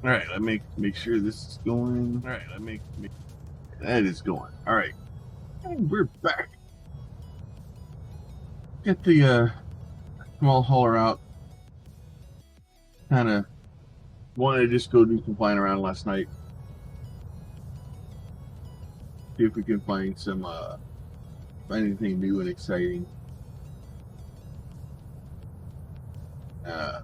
All right, let me make sure this is going. All right, that is going. All right, and we're back. Get the small hauler out. Kind of wanted to just go do some flying around last night. See if we can find some anything new and exciting. Uh,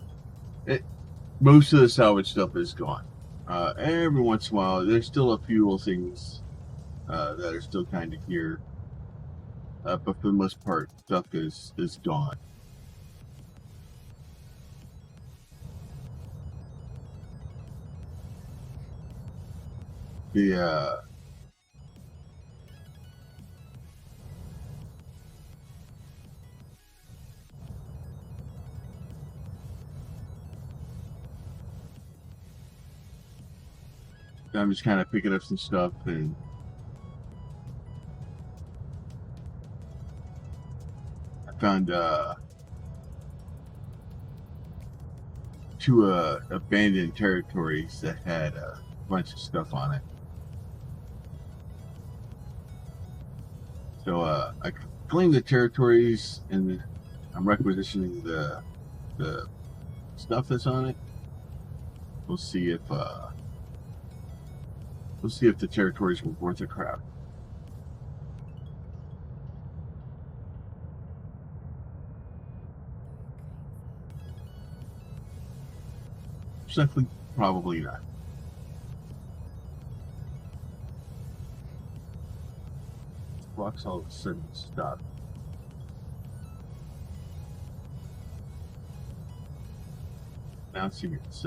Most of the salvage stuff is gone. Every once in a while, there's still a few little things that are still kind of here, but for the most part, stuff is gone. The I'm just kind of picking up some stuff, and I found two abandoned territories that had a bunch of stuff on it. So I claimed the territories, and I'm requisitioning the stuff that's on it. We'll see if the territories were worth a crap. Definitely, probably not. Rocks all of a sudden stop. Announcing its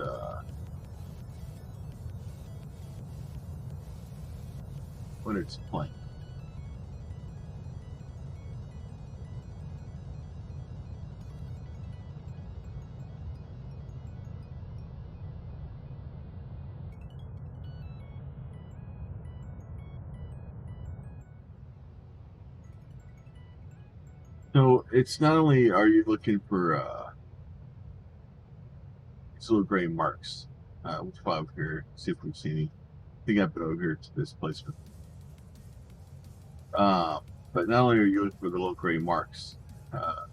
what it's playing. So it's not only are you looking for these little gray marks. We'll fly over here, see if we see any. I think I've been over here to this place. But not only are you looking for the little gray marks, but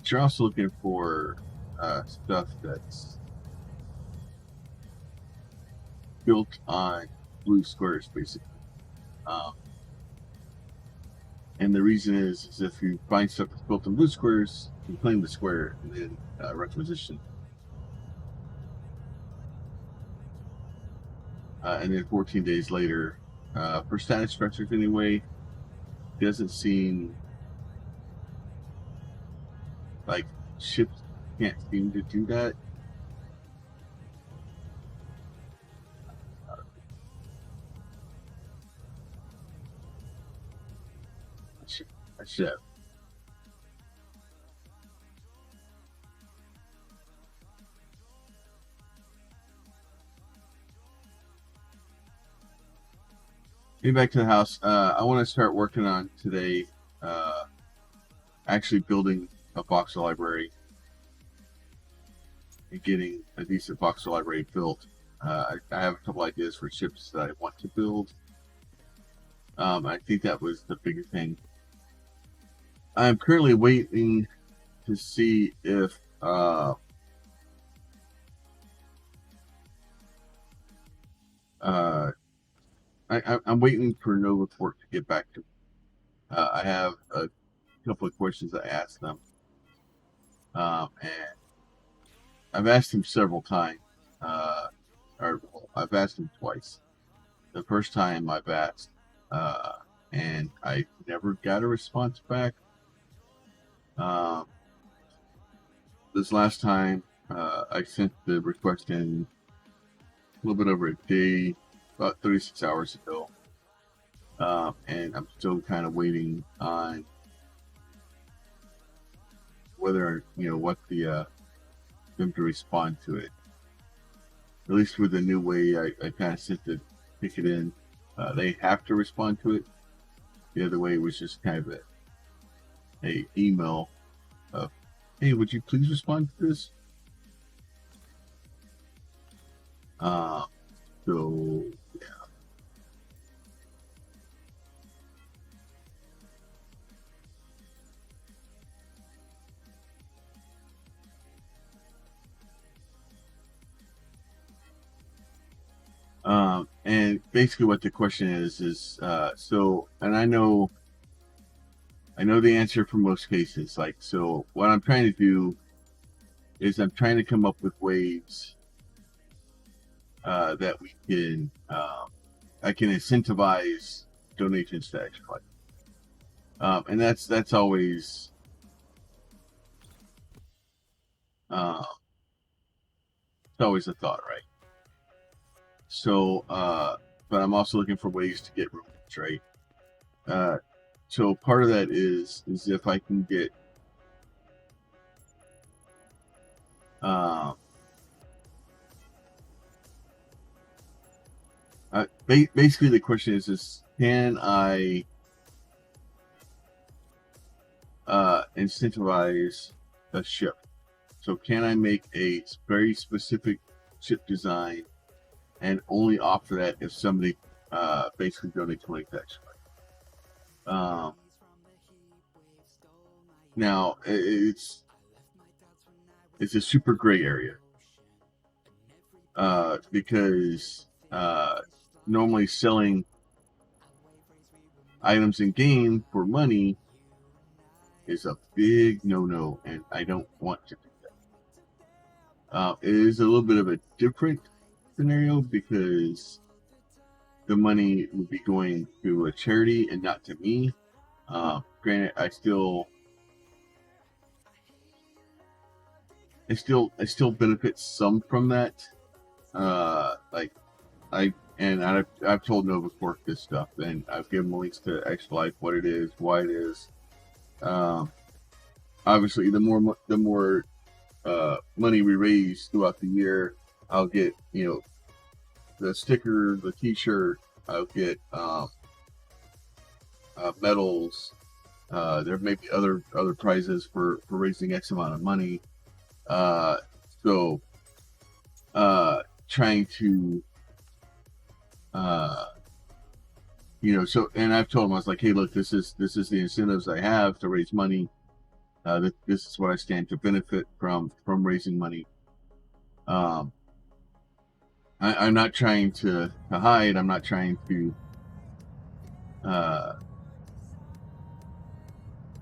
you're also looking for stuff that's built on blue squares, basically. Um, and the reason is if you find stuff that's built on blue squares, you claim the square and then requisition. And then 14 days later, for static structures anyway, doesn't seem like ships can't seem to do that. I should have. Getting back to the house, I want to start working on today, actually building a voxel library and getting a decent voxel library built. I have a couple ideas for ships that I want to build. I think that was the bigger thing. I'm currently waiting to see if I'm waiting for no report to get back to me. I have a couple of questions I asked them, and I've asked him several times, or I've asked him twice. The first time I've asked, and I never got a response back. This last time, I sent the request in a little bit over a day, about 36 hours ago, and I'm still kind of waiting on whether what the them to respond to it. At least with the new way I kind of sent to pick it in, they have to respond to it. The other way was just kind of a email of, "Hey, would you please respond to this?" Uh, so yeah. And basically what the question is so, and I know the answer for most cases. Like, so what I'm trying to do is I'm trying to come up with ways that we can, I can incentivize donations to Extra Life. And that's always, uh, it's always a thought, right? So, but I'm also looking for ways to get rooms, right? So part of that is if I can get, um, basically the question is can I incentivize a ship? So can I make a very specific ship design and only offer that if somebody basically donates 20 packs? Now it's a super gray area because normally selling items in game for money is a big no-no, and I don't want to do that. It is a little bit of a different scenario because the money would be going to a charity and not to me. Granted, I still benefit some from that. Like I've told Nova Corp this stuff, and I've given links to Extra Life, what it is, why it is. Obviously, the more money we raise throughout the year, I'll get the sticker, the T-shirt. I'll get medals. There may be other prizes for raising X amount of money. So trying to so, and I've told them, I was like, hey, look, this is the incentives I have to raise money. This is what I stand to benefit from raising money. I'm not trying to hide. I'm not trying to.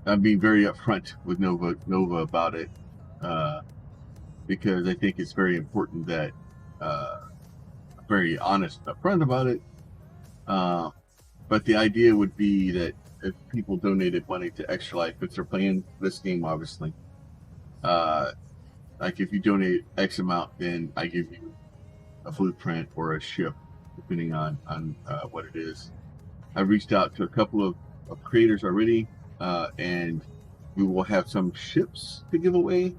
I'm being very upfront with Nova about it because I think it's very important that I'm very honest and upfront about it. But the idea would be that if people donated money to Extra Life, if they're playing this game, obviously, like if you donate X amount, then I give you a blueprint or a ship, depending on what it is. I've reached out to a couple of creators already, and we will have some ships to give away.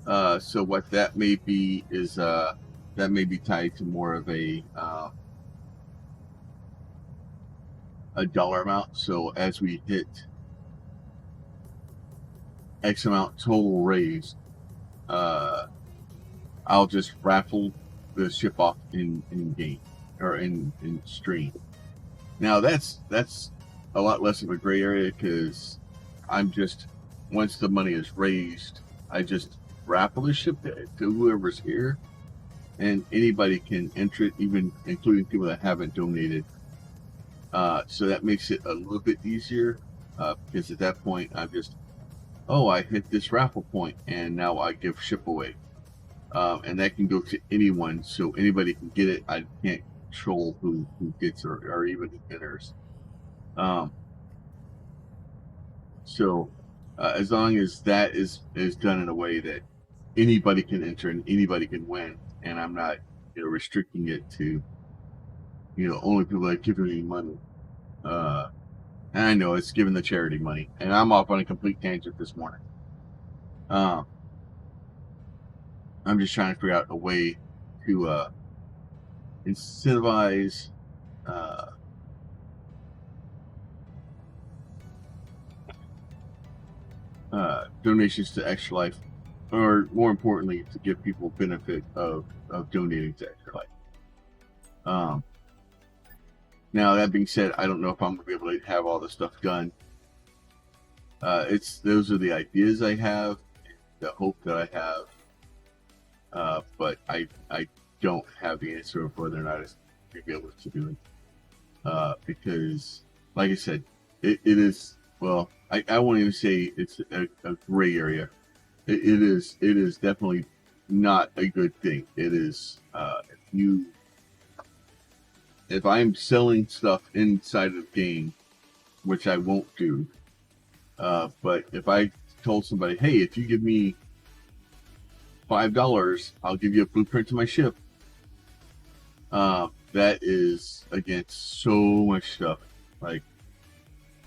So what that may be is that may be tied to more of a dollar amount. So as we hit X amount total raised, I'll just raffle the ship off in game or in stream. Now that's a lot less of a gray area because I'm just, once the money is raised, I just raffle the ship to whoever's here, and anybody can enter it, even including people that haven't donated. So that makes it a little bit easier because at that point I'm just, I hit this raffle point and now I give ship away. And that can go to anyone, so anybody can get it. I can't control who gets or even who enters. So as long as that is done in a way that anybody can enter and anybody can win, and I'm not restricting it to only people that give me money. And I know it's giving the charity money, and I'm off on a complete tangent this morning. I'm just trying to figure out a way to incentivize donations to Extra Life, or more importantly, to give people benefit of donating to Extra Life. Now that being said, I don't know if I'm gonna be able to have all this stuff done. Those are the ideas I have, the hope that I have, but I don't have the answer of whether or not it's going to be able to do it, because, like I said, it is, well, I won't even say it's a gray area. It is definitely not a good thing. It is, if I'm selling stuff inside of the game, which I won't do, but if I told somebody, hey, if you give me $5, I'll give you a blueprint to my ship, that is against so much stuff. Like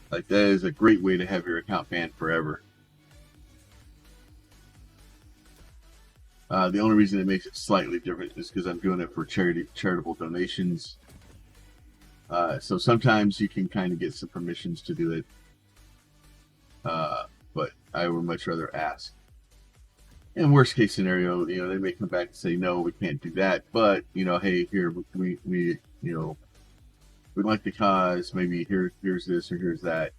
that is a great way to have your account banned forever. The only reason it makes it slightly different is because I'm doing it for charitable donations. So sometimes you can kind of get some permissions to do it, but I would much rather ask. In worst case scenario, they may come back and say, no, we can't do that. But, hey, here, we we'd like the cause. Maybe here's this or here's that.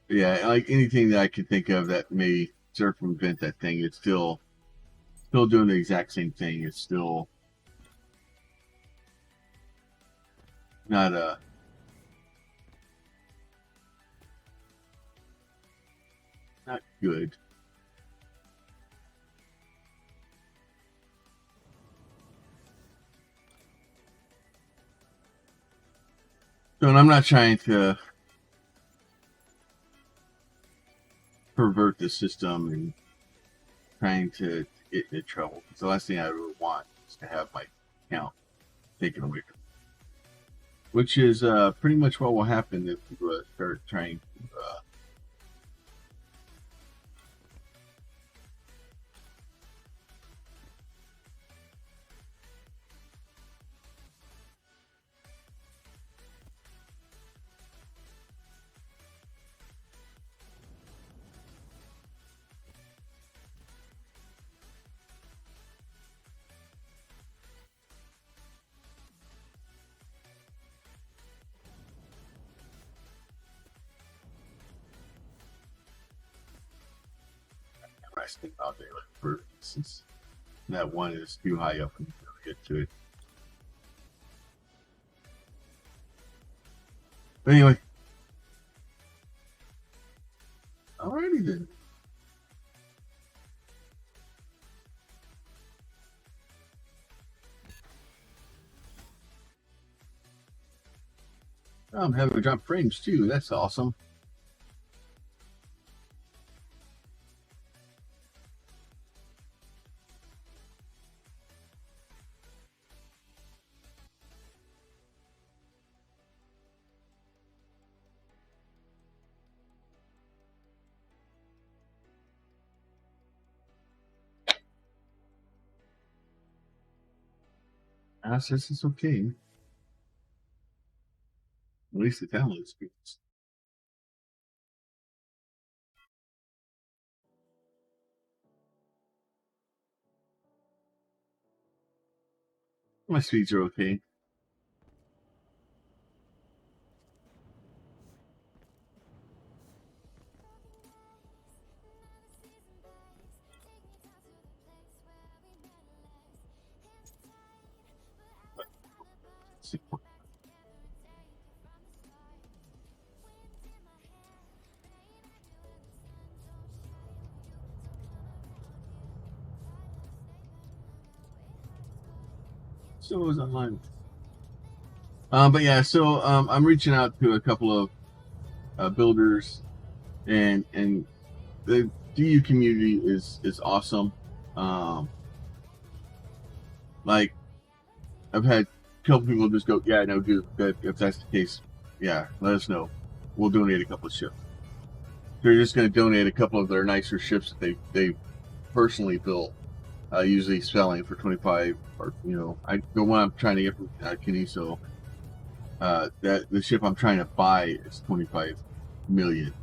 Yeah, like anything that I could think of that may circumvent that thing, it's still doing the exact same thing. It's still not not good. So, and I'm not trying to pervert the system and trying to get in trouble. Because the last thing I really want is to have my account taken away from me. Which is pretty much what will happen if people start trying to I spend all day looking for, since that one is too high up and get to it. But anyway, alrighty then. I'm having drop frames too. That's awesome. I says it's okay. At least the download speeds. My speeds are okay. So it was online. But yeah, so I'm reaching out to a couple of builders, and the DU community is awesome. Like I've had a couple people just go, yeah, no, dude, if that's the case, yeah, let us know. We'll donate a couple of ships. they're just going to donate a couple of their nicer ships that they personally built, usually selling for 25, or the one I'm trying to get from Kineso, that the ship I'm trying to buy is 25 million.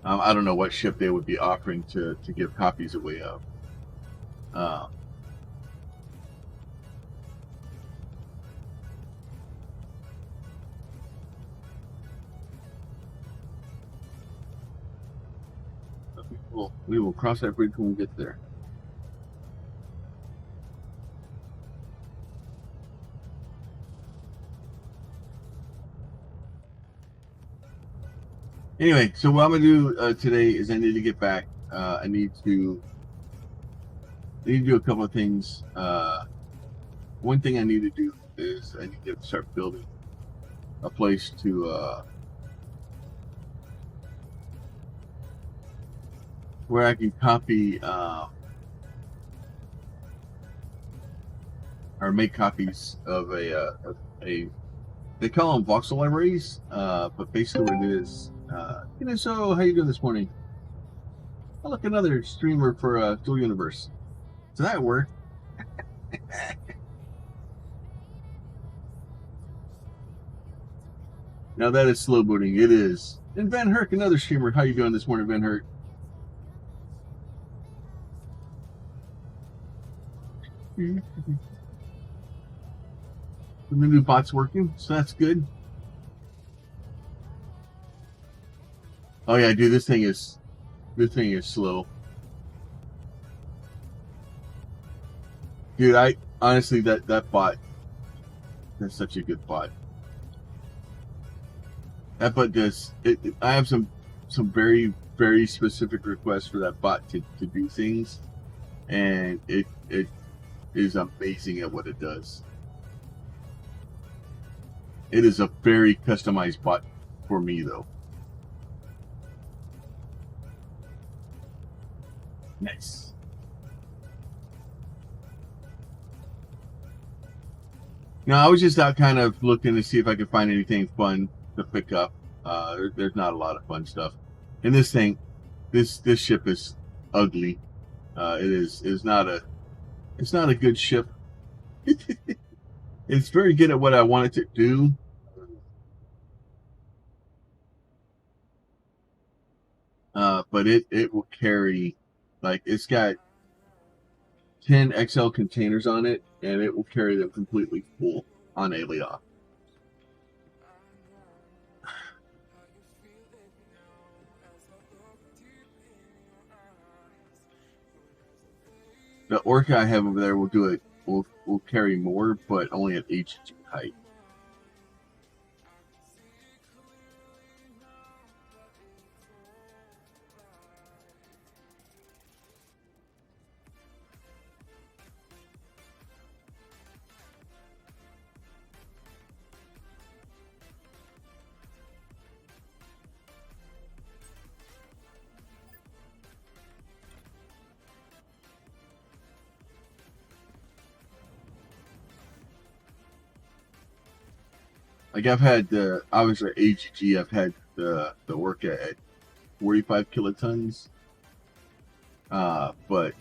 I don't know what ship they would be offering to give copies away of. We will cross that bridge when we get there. Anyway, so what I'm gonna do today is I need to get back. I need to do a couple of things. One thing I need to do is I need to start building a place to where I can copy or make copies of a they call them voxel arrays, but basically what it is. So how you doing this morning? Oh, look, another streamer for Dual Universe. So that worked. Now that is slow booting. It is. And Van Herk, another streamer. How you doing this morning, Van Herk? The new bot's working, so that's good. Oh yeah, dude, this thing is slow. Dude, I honestly that bot, that's such a good bot. That bot does it. I have some very very specific requests for that bot to do things, and it is amazing at what it does. It is a very customized bot for me though. Nice. I was just out kind of looking to see if I could find anything fun to pick up. There's not a lot of fun stuff. And this thing, this ship is ugly. It's not a good ship. It's very good at what I want it to do. But it will carry, like, it's got 10 XL containers on it, and it will carry them completely full on a layoff. The Orca I have over there will do it. Will carry more, but only at HG height. Like I've had obviously at HG, I've had the Orca at 45 kilotons, but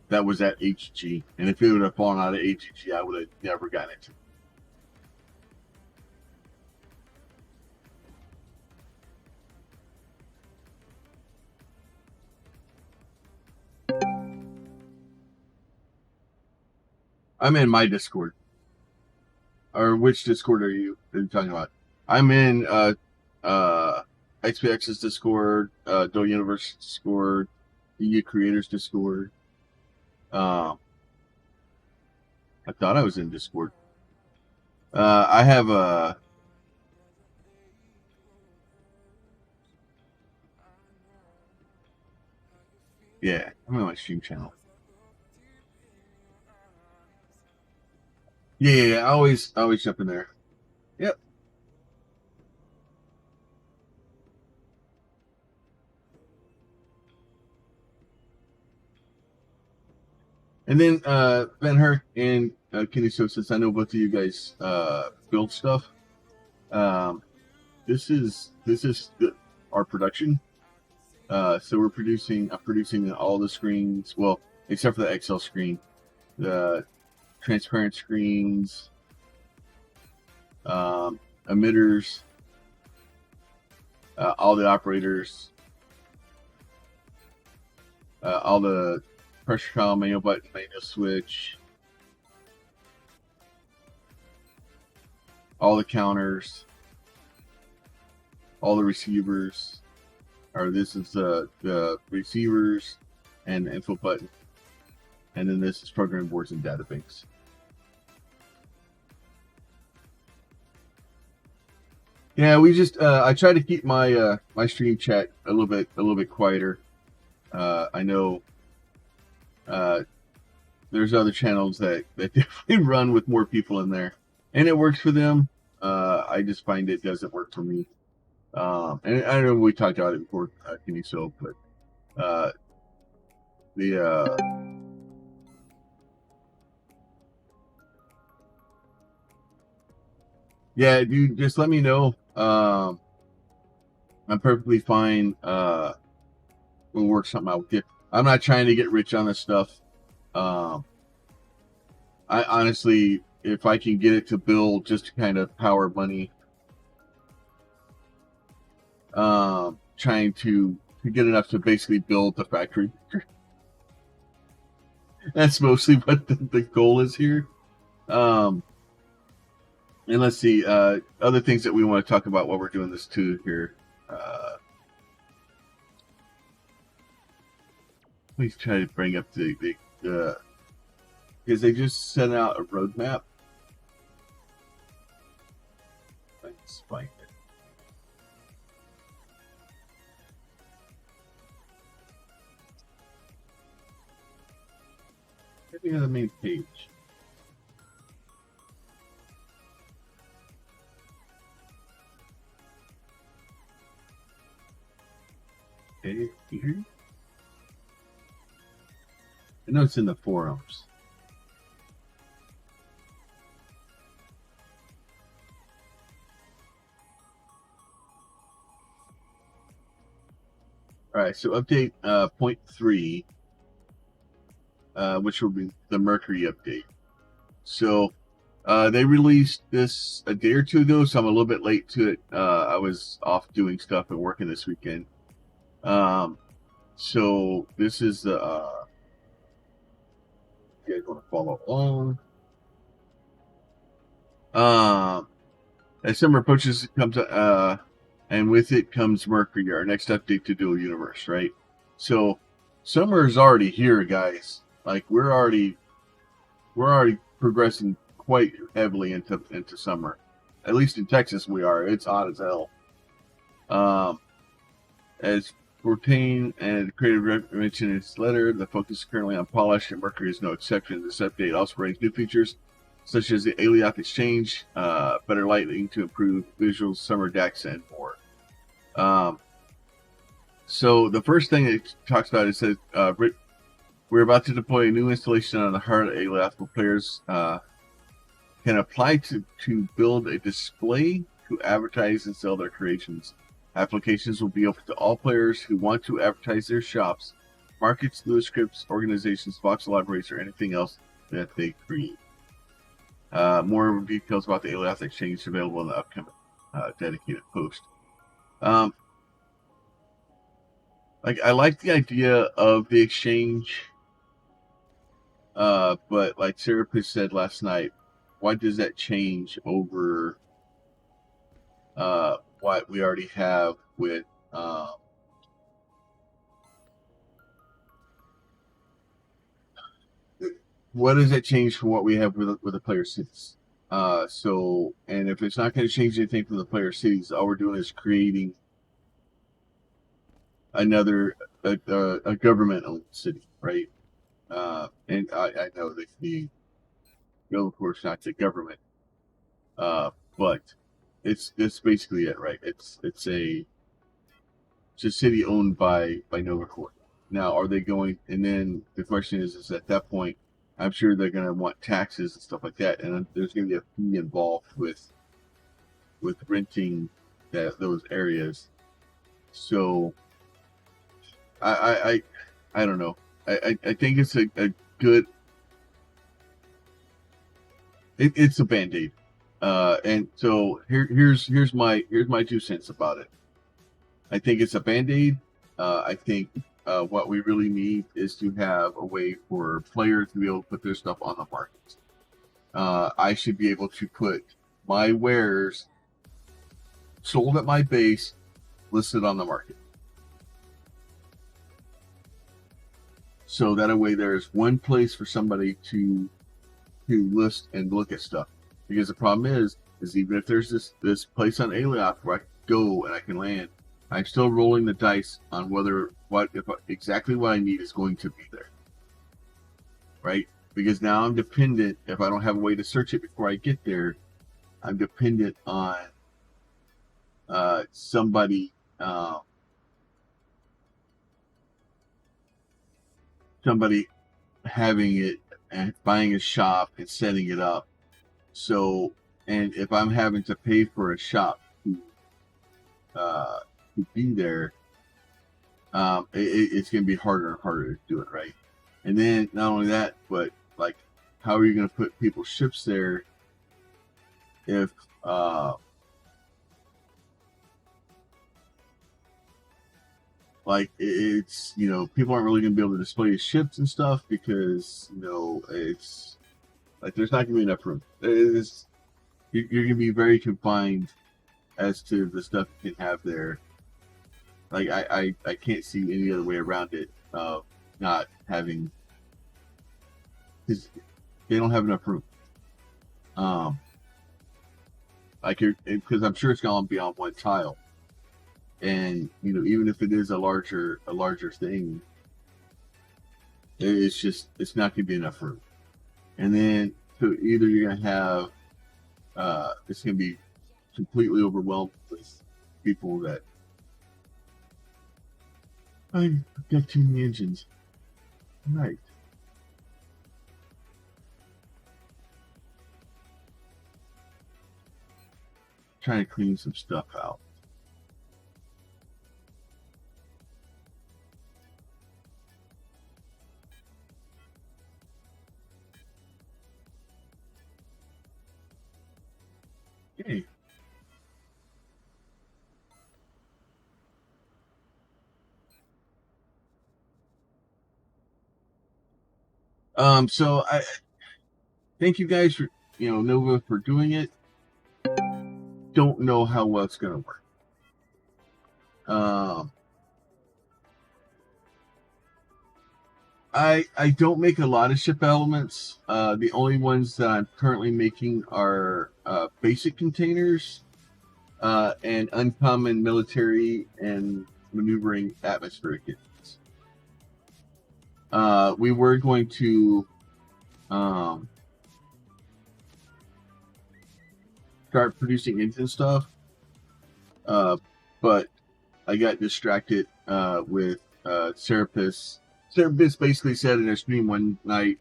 that was at HG, and if it would have fallen out of HG, I would have never gotten it. I'm in my Discord. Or which Discord are you talking about? I'm in XPX's Discord, Dual Universe Discord, EU Creators Discord. I thought I was in Discord. I have a. Yeah, I'm on my stream channel. Yeah, I always jump in there. Yep. And then Van Herk and Kenny, so since I know both of you guys build stuff, this is our production. So I'm producing all the screens, well, except for the Excel screen, the transparent screens, emitters, all the operators, all the pressure column, manual button, manual switch, all the counters, all the receivers. Or this is the receivers and the info button, and then this is programming boards and data banks. Yeah, we just I try to keep my my stream chat a little bit quieter. I know there's other channels that definitely run with more people in there, and it works for them. I just find it doesn't work for me. And I know we talked about it before, Kenny, so, but yeah, dude, just let me know. I'm perfectly fine. We'll work something out with you. I'm not trying to get rich on this stuff. I honestly, if I can get it to build just to kind of power money, trying to get enough to basically build the factory. That's mostly what the goal is here. And let's see, other things that we want to talk about while we're doing this too here. Please try to bring up the because they just sent out a roadmap. Let's find it. Maybe on the main page. Okay, here. I know it's in the forums. All right, so update 0.3, which will be the Mercury update. So they released this a day or two ago, so I'm a little bit late to it. I was off doing stuff and working this weekend. So this is the you guys want to follow along. As summer approaches, it comes and with it comes Mercury, our next update to Dual Universe, right? So summer is already here, guys. Like we're already progressing quite heavily into summer. At least in Texas, we are. It's hot as hell. As Fortain and Creative mentioned in its letter, the focus is currently on polish, and Mercury is no exception. This update also brings new features such as the Alioth Exchange, better lighting to improve visuals, summer decks, and more. So the first thing it talks about, it says, we're about to deploy a new installation on the heart of Alioth where players can apply to build a display to advertise and sell their creations. Applications will be open to all players who want to advertise their shops, markets, Lewis scripts, organizations, voxel libraries, or anything else that they create. More details about the Alioth Exchange available in the upcoming dedicated post. I like the idea of the exchange, but like Serapis said last night, why does that change over what we already have with what does that change from what we have with the player cities? So, and if it's not going to change anything from the player cities, all we're doing is creating another a government-owned city, right? And I know that the go, of course, not the government, but it's basically it, right? It's a city owned by Nova Corp. Now, are they going? And then the question is at that point, I'm sure they're going to want taxes and stuff like that, and there's going to be a fee involved with renting those areas. So I don't know. I think it's a good. It's a band-aid. And so here's my 2 cents about it. I think it's a band-aid. I think what we really need is to have a way for players to be able to put their stuff on the market. I should be able to put my wares sold at my base listed on the market. So that way there's one place for somebody to list and look at stuff. Because the problem is even if there's this place on Alioth where I can go and I can land, I'm still rolling the dice on exactly what I need is going to be there. Right? Because now I'm dependent, if I don't have a way to search it before I get there, I'm dependent on somebody having it and buying a shop and setting it up. So, and if I'm having to pay for a shop to be there, it's going to be harder and harder to do it, right? And then not only that, but like, how are you going to put people's ships there if like it's, you know, people aren't really going to be able to display ships and stuff because, you know, it's like there's not going to be enough room. You're going to be very confined as to the stuff you can have there. Like I can't see any other way around it of not having, because they don't have enough room. Like because I'm sure it's going to be on one tile. And you know, even if it is a larger thing, it's not going to be enough room. And then so either you're going to have it's going to be completely overwhelmed with people that I've got too many engines. Right. Trying to clean some stuff out. Okay. So I thank you guys for, you know, Nova, for doing it. Don't know how well it's going to work. I don't make a lot of ship elements. The only ones that I'm currently making are basic containers and uncommon military and maneuvering atmospheric engines. We were going to start producing engine stuff, but I got distracted with Serapis. Serapis basically said in a stream one night,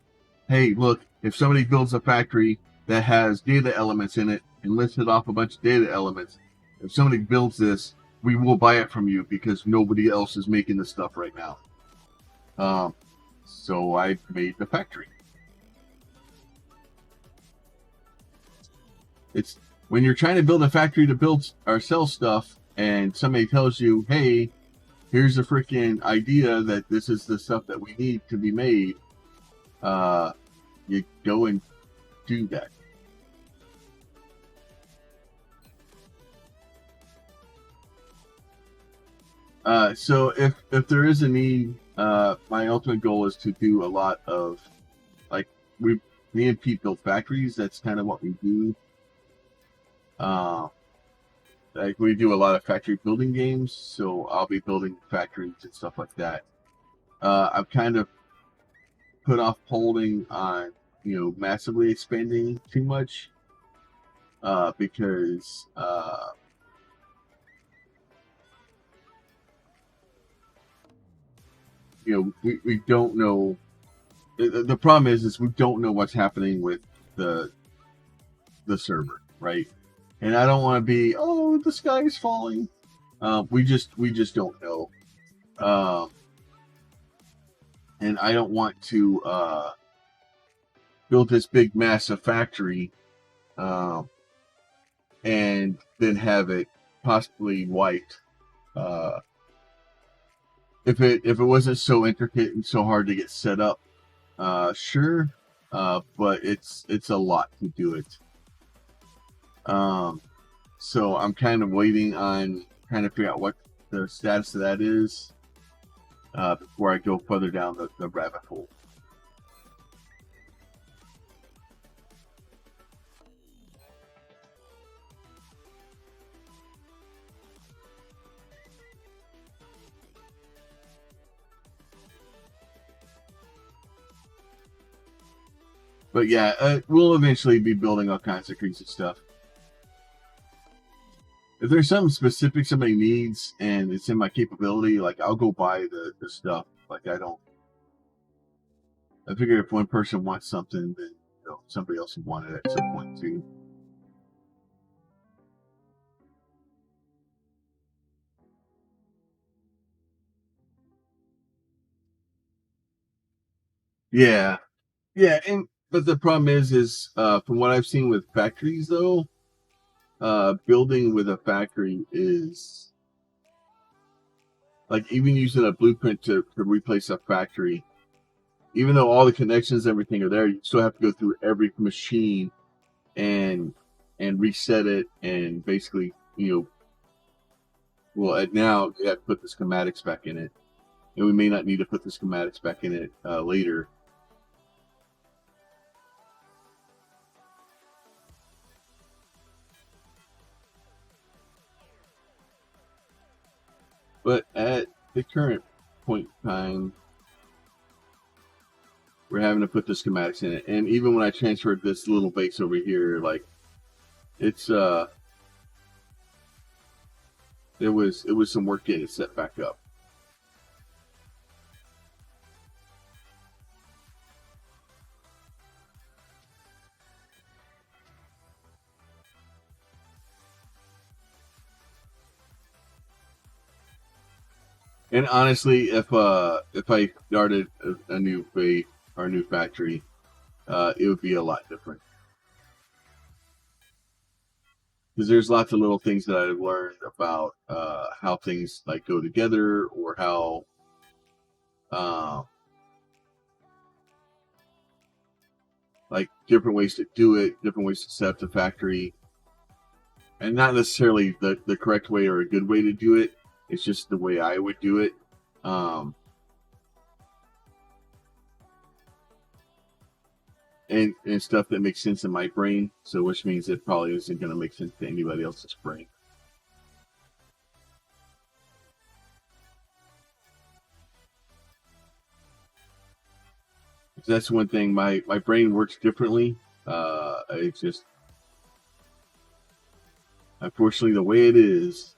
hey, look, if somebody builds a factory that has data elements in it and listed off a bunch of data elements, if somebody builds this, we will buy it from you because nobody else is making this stuff right now. So I made the factory. It's when you're trying to build a factory to build or sell stuff and somebody tells you, hey, here's a freaking idea that this is the stuff that we need to be made, you go and do that. So if there is a need, my ultimate goal is to do a lot of, like, me and Pete build factories. That's kind of what we do. Like we do a lot of factory building games, so I'll be building factories and stuff like that. I've kind of put off holding on, you know, massively expanding too much, because you know, we don't know. The problem is we don't know what's happening with the server, right? And I don't want to be, oh, the sky is falling. We just don't know. Um, and I don't want to build this big massive factory um, and then have it possibly wiped. Uh, if it wasn't so intricate and so hard to get set up, sure, but it's a lot to do it. So I'm kind of waiting on trying to figure out what the status of that is before I go further down the rabbit hole. But yeah, we'll eventually be building all kinds of crazy stuff. If there's something specific somebody needs and it's in my capability, like I'll go buy the stuff. Like I figure if one person wants something, then somebody else will want it at some point too. Yeah, yeah, and but the problem is from what I've seen with factories though, building with a factory is like even using a blueprint to replace a factory. Even though all the connections, everything are there, you still have to go through every machine and reset it and basically well now you have to put the schematics back in it, and we may not need to put the schematics back in it later. But at the current point in time, we're having to put the schematics in it. And even when I transferred this little base over here, like it's it was some work getting it set back up. And honestly, if I started a new base or a new factory, it would be a lot different. Because there's lots of little things that I've learned about how things like go together, or how uh, like different ways to do it, different ways to set up the factory, and not necessarily the correct way or a good way to do it. It's just the way I would do it. Um, and stuff that makes sense in my brain. So, which means it probably isn't going to make sense to anybody else's brain. That's one thing. My brain works differently. It's just unfortunately the way it is.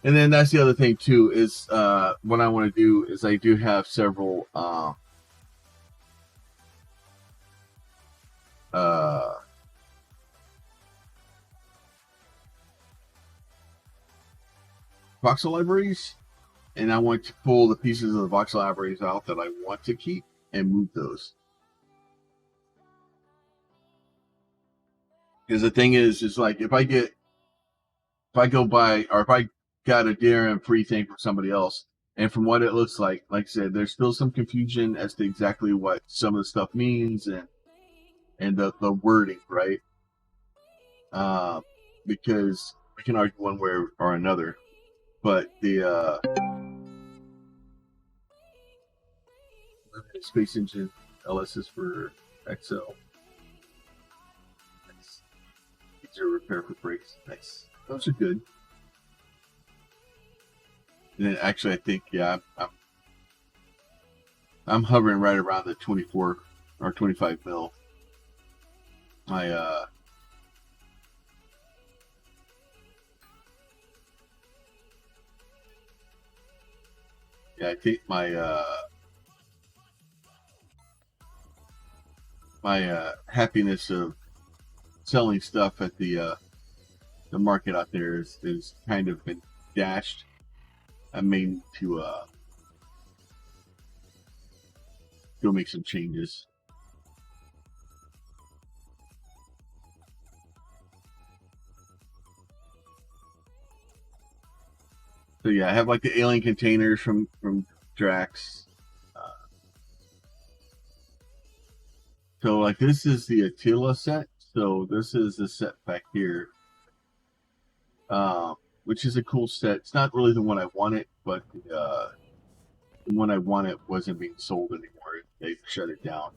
And then that's the other thing too is what I want to do is I do have several uh, voxel libraries, and I want to pull the pieces of the voxel libraries out that I want to keep and move those. Because the thing is like if I go by, or if I got a DRM free thing from somebody else, and from what it looks like I said, there's still some confusion as to exactly what some of the stuff means and the wording, right? Uh, because we can argue one way or another, but the space engine. LSs for XL. Nice. Easier repair for brakes. Nice. Those are good. And then actually, I think I'm hovering right around the 24 or 25 mil. My I think my happiness of selling stuff at the market out there is kind of been dashed. I may need to go make some changes. So yeah, I have like the alien containers from Drax. So like this is the Attila set. So this is the set back here, which is a cool set. It's not really the one I wanted, but the one I wanted wasn't being sold anymore. They shut it down.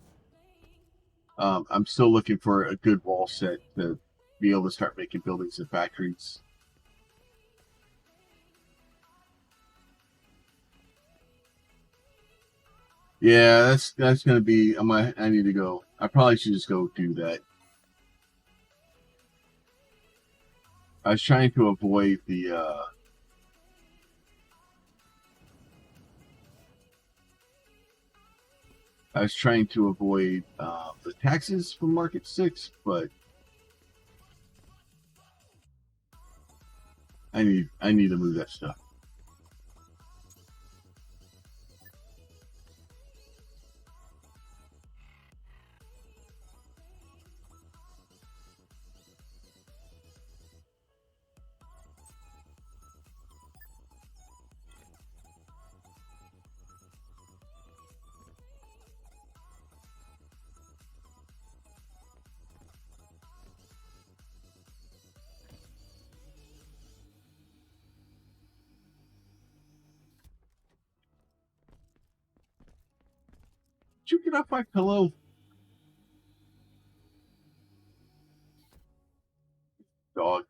I'm still looking for a good wall set to be able to start making buildings and factories. Yeah, that's gonna be. I need to go. I probably should just go do that. I was trying to avoid the. I was trying to avoid the taxes from Market 6, but I need to move that stuff. Did you get off my pillow? Dog.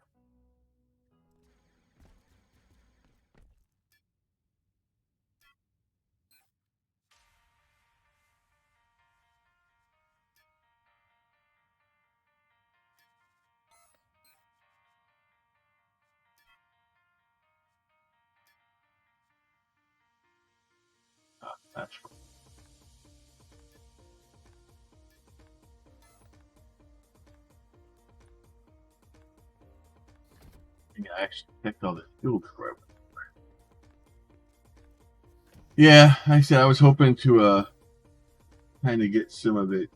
That's cool. I actually picked all the fuel before. Yeah, like I said, I was hoping to kind of get some of it.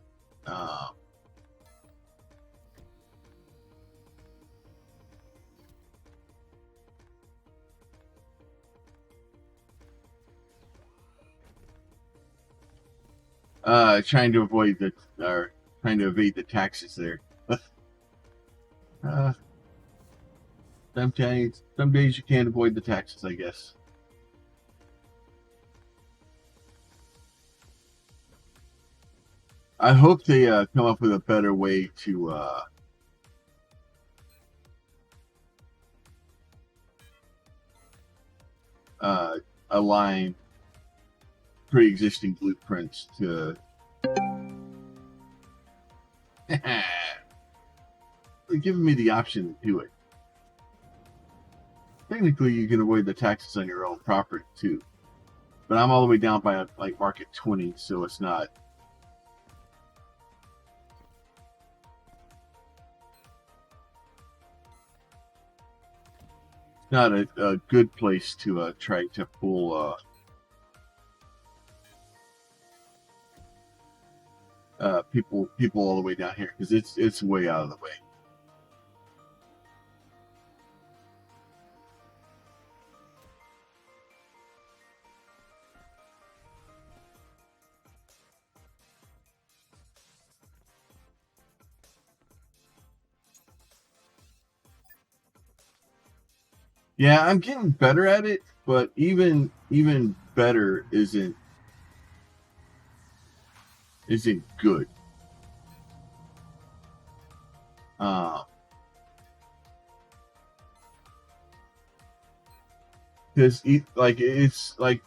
Trying to avoid trying to evade the taxes there. Some days you can't avoid the taxes, I guess. I hope they come up with a better way to align pre-existing blueprints to. They're giving me the option to do it. Technically, you can avoid the taxes on your own property too, but I'm all the way down by like market 20, so it's not. Not a good place to try to pull people all the way down here, because it's way out of the way. Yeah, I'm getting better at it, but even better isn't isn't good. Because like it's like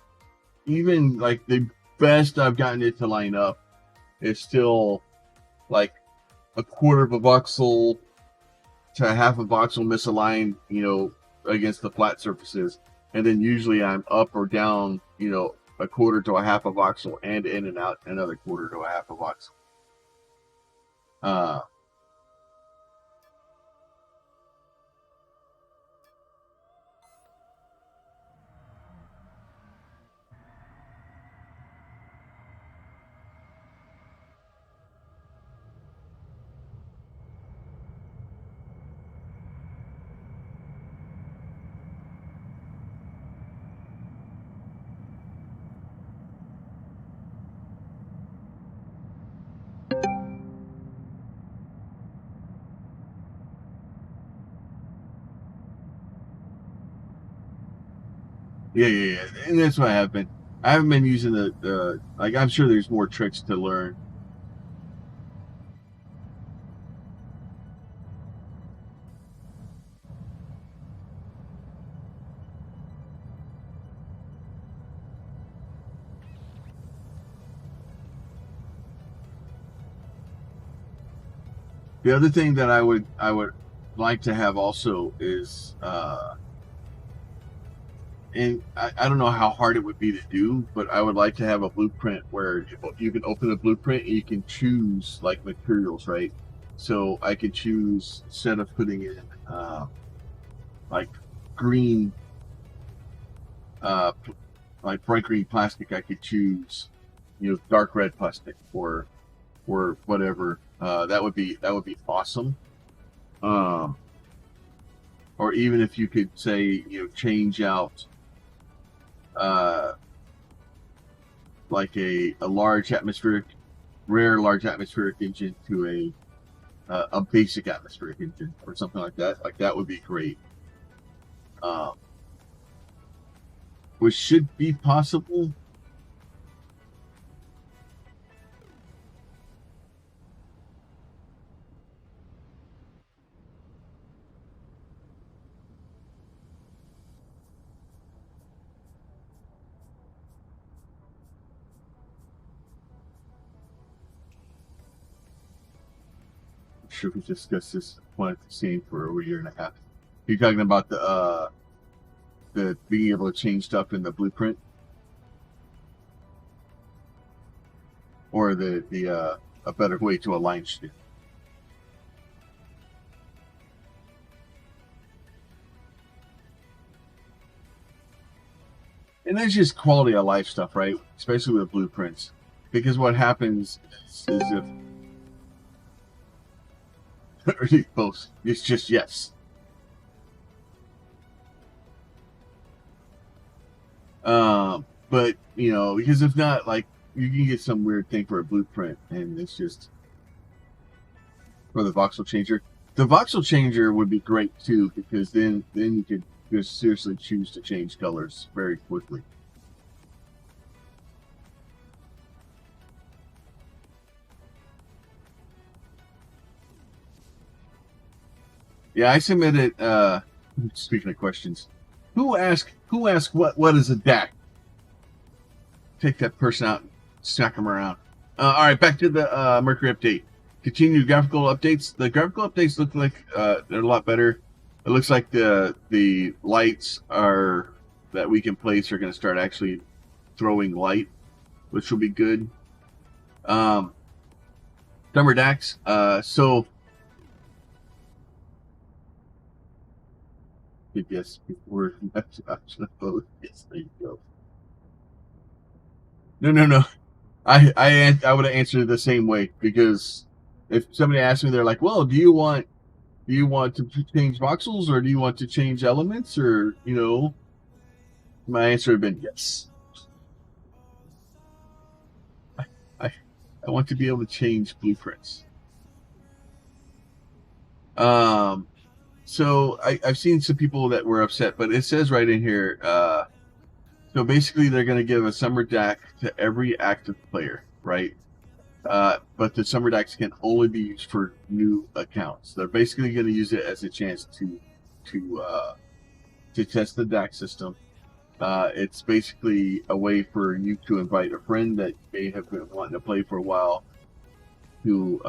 even like the best I've gotten it to line up is still like a quarter of a voxel to half a voxel misaligned, against the flat surfaces, and then usually I'm up or down, a quarter to a half a voxel, and in and out another quarter to a half a voxel. Yeah, and that's what I have been. I haven't been using the like. I'm sure there's more tricks to learn. The other thing that I would like to have also is and I don't know how hard it would be to do, but I would like to have a blueprint where you can open a blueprint and you can choose like materials, right? So I could choose, instead of putting in like green, uh, like bright green plastic, I could choose, dark red plastic or whatever. That would be awesome. Um, or even if you could say, change out uh, like a large atmospheric, rare large atmospheric engine to a basic atmospheric engine or something like that. Like that would be great. Um, which should be possible. I'm sure we discussed this one at the same for over a year and a half. You're talking about the being able to change stuff in the blueprint, or the a better way to align shit. And that's just quality of life stuff, right? Especially with blueprints, because what happens is if both, it's just yes. But because if not, like you can get some weird thing for a blueprint, and it's just for the voxel changer. The voxel changer would be great too, because then you could just seriously choose to change colors very quickly. Yeah, I submitted. Speaking of questions, who asked what is a DAC? Take that person out and smack them around. All right, back to the Mercury update. Continue graphical updates. The graphical updates look like they're a lot better. It looks like the lights are that we can place are going to start actually throwing light, which will be good. Summer DAX. So yes, before yes, there you go. No. I would have answered it the same way, because if somebody asked me, they're like, "Well, do you want to change voxels, or do you want to change elements, or my answer would have been yes. I I want to be able to change blueprints. Um, so I've seen some people that were upset, but it says right in here. So basically, they're going to give a summer DAC to every active player, right? but the summer decks can only be used for new accounts. They're basically going to use it as a chance to test the deck system. It's basically a way for you to invite a friend that may have been wanting to play for a while to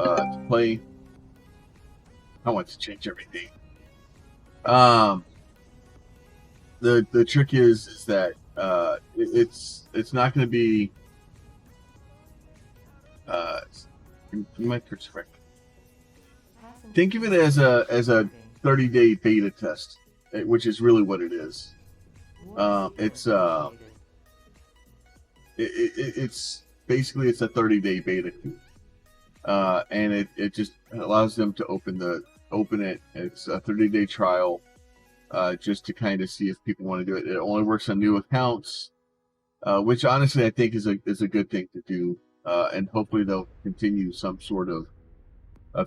play. I want to change everything. The trick is that it's not going to be my perspective. Think of it as a 30-day beta test, which is really what it is. It's basically it's a 30-day beta, and it just allows them to open it. It's a 30-day trial, just to kind of see if people want to do it. It only works on new accounts, which honestly I think is a good thing to do, and hopefully they'll continue some sort of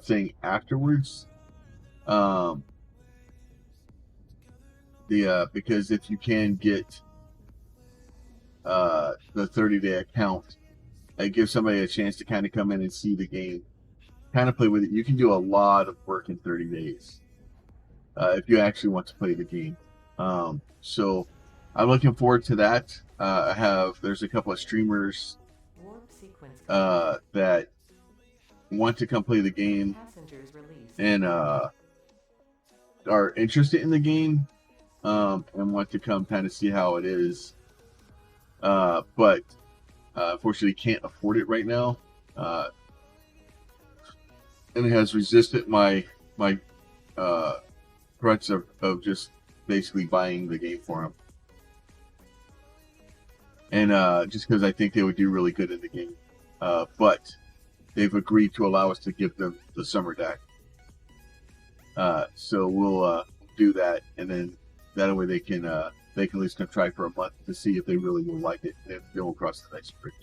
thing afterwards. Because if you can get the 30-day account, it gives somebody a chance to kind of come in and see the game, kind of play with it. You can do a lot of work in 30 days if you actually want to play the game. So I'm looking forward to that. There's a couple of streamers that want to come play the game and are interested in the game, and want to come kind of see how it is, but unfortunately can't afford it right now, and it has resisted my threats of just basically buying the game for them, and just because I think they would do really good in the game, but they've agreed to allow us to give them the summer deck, so we'll do that, and then that way they can at least come try for a month to see if they really will like it and go across the next bridge.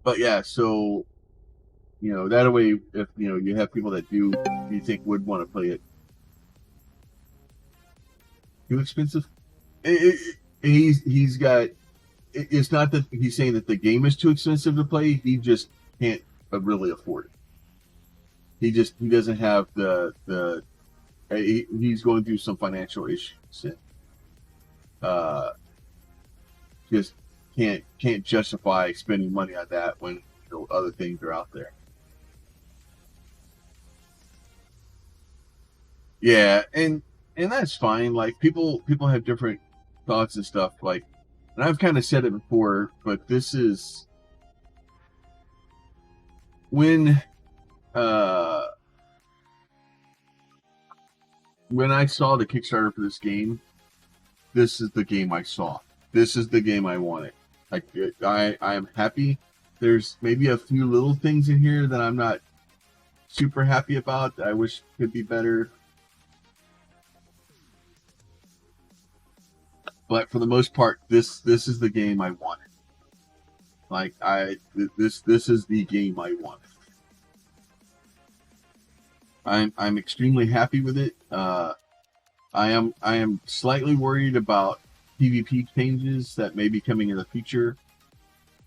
But yeah, so that way, if you have people that you think would want to play it. Too expensive? He's got. It's not that he's saying that the game is too expensive to play. He just can't really afford it. He doesn't have he's going through some financial issues, and just can't justify spending money on that when other things are out there. Yeah, and that's fine. Like people have different thoughts and stuff. Like, and I've kind of said it before, but this is when I saw the Kickstarter for this game. This is the game I saw. This is the game I wanted. I am happy. There's maybe a few little things in here that I'm not super happy about, that I wish could be better. But for the most part, this is the game I wanted. Like this is the game I wanted. I'm extremely happy with it. I am slightly worried about PvP changes that may be coming in the future.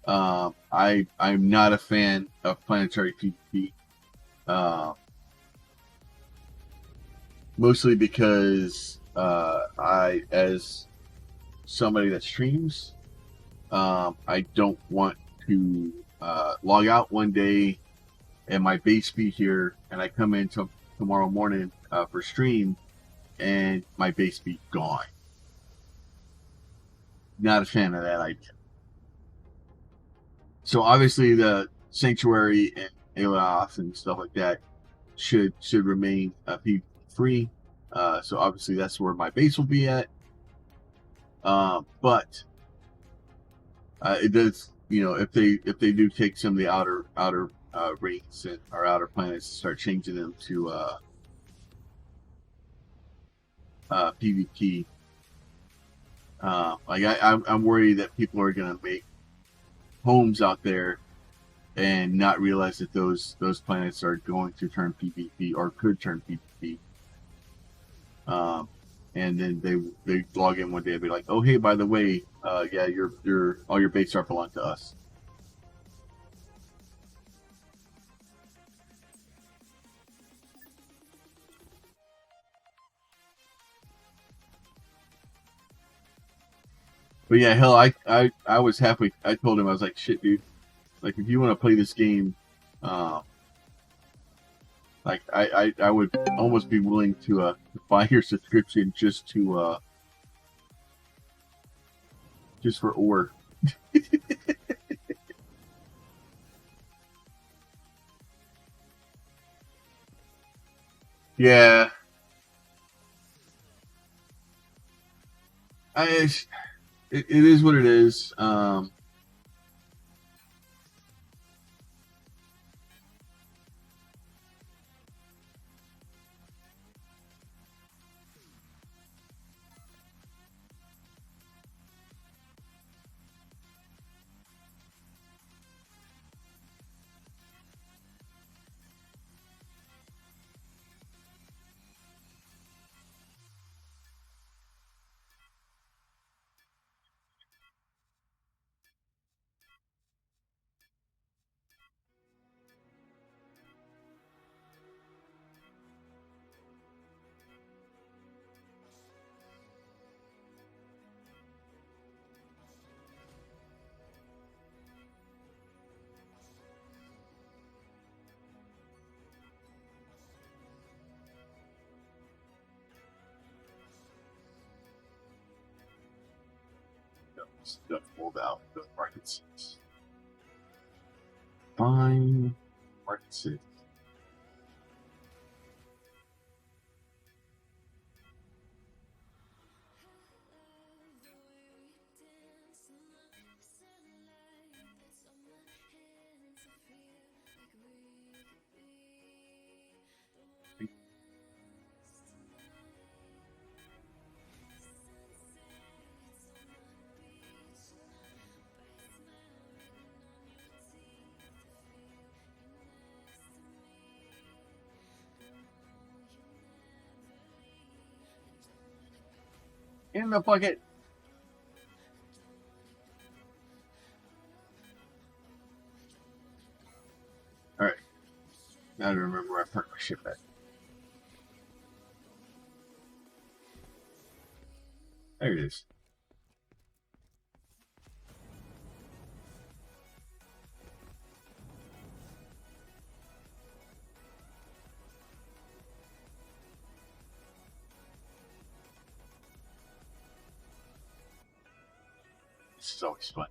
I'm not a fan of planetary PvP. Mostly because I, as somebody that streams, I don't want to log out one day and my base be here, and I come in tomorrow morning for stream and my base be gone. Not a fan of that idea. So obviously the sanctuary and Aeloth and stuff like that should remain PvP free. So obviously that's where my base will be at. But it does, if they do take some of the outer rings and our outer planets and start changing them to PvP, I'm worried that people are gonna make homes out there and not realize that those planets are going to turn PvP or could turn PvP. And then they log in one day and be like, oh hey, by the way, yeah, your all your base art belong to us. But yeah, hell, I was halfway. I told him, I was like, shit, dude. Like, if you want to play this game, like I would almost be willing to buy your subscription just for ore. Yeah, it is what it is. Stuff pulled out the market six. Fine, market six. In the bucket. All right. Now to remember where I parked my ship at. There it is. This is always fun.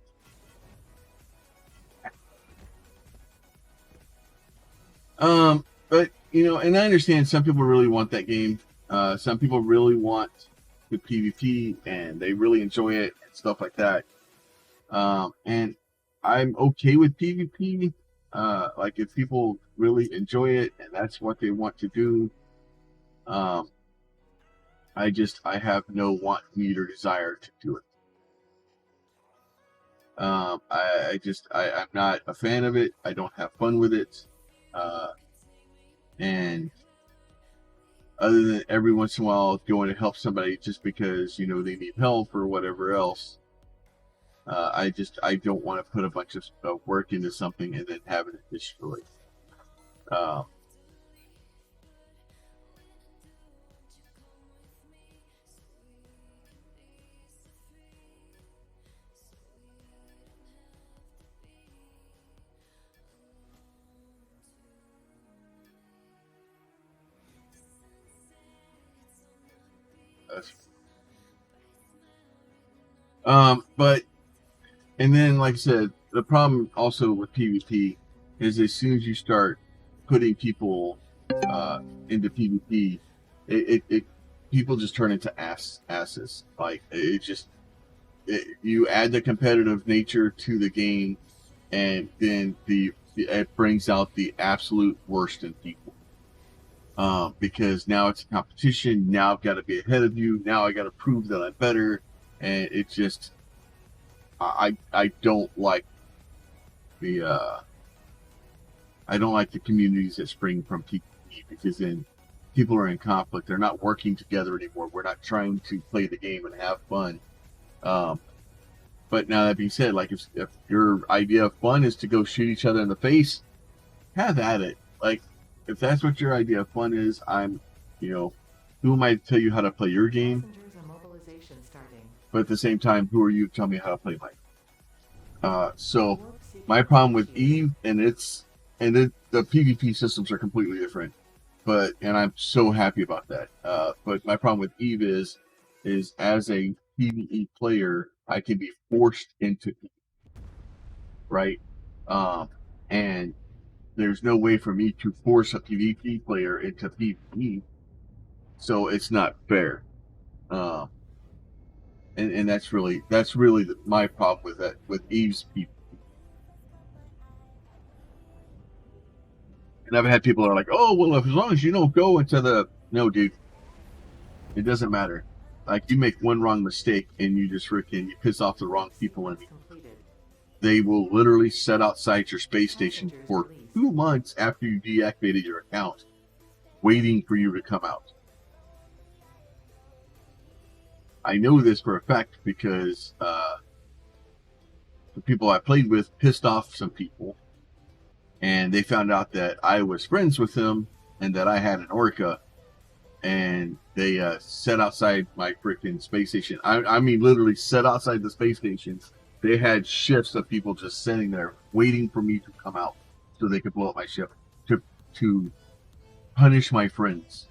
But you know, and I understand some people really want that game. Some people really want the PvP and they really enjoy it and stuff like that. And I'm okay with PvP. Like if people really enjoy it and that's what they want to do, um, I have no want, need, or desire to do it. I'm not a fan of it. I don't have fun with it. And other than every once in a while going to help somebody just because you know they need help or whatever else, I don't want to put a bunch of work into something and then have it destroyed. Uh, but and then like I said, the problem also with PvP is as soon as you start putting people into PvP, it people just turn into asses. Like you add the competitive nature to the game, and then it brings out the absolute worst in people. Because now it's a competition. Now I've got to be ahead of you. Now I got to prove that I'm better, and it just I don't like the I don't like the communities that spring from PvP, because then people are in conflict. They're not working together anymore. We're not trying to play the game and have fun. But now that being said, like if your idea of fun is to go shoot each other in the face, have at it. Like if that's what your idea of fun is, who am I to tell you how to play your game? But at the same time, who are you to tell me how to play mine? So my problem with Eve the PvP systems are completely different. And I'm so happy about that. But my problem with Eve is as a PvE player, I can be forced into Eve, right? And there's no way for me to force a PvP player into PvE, so it's not fair. And that's really my problem with that, with Eve's people. And I've had people that are like, "Oh, well, as long as you don't go into the..." No, dude, it doesn't matter. Like, you make one wrong mistake and you piss off the wrong people, and they will literally set outside your space station for 2 months after you deactivated your account, waiting for you to come out. I know this for a fact because the people I played with pissed off some people, and they found out that I was friends with them and that I had an orca, and they set outside my freaking space station. I mean, literally set outside the space station. They had shifts of people just sitting there waiting for me to come out so they could blow up my ship to punish my friends.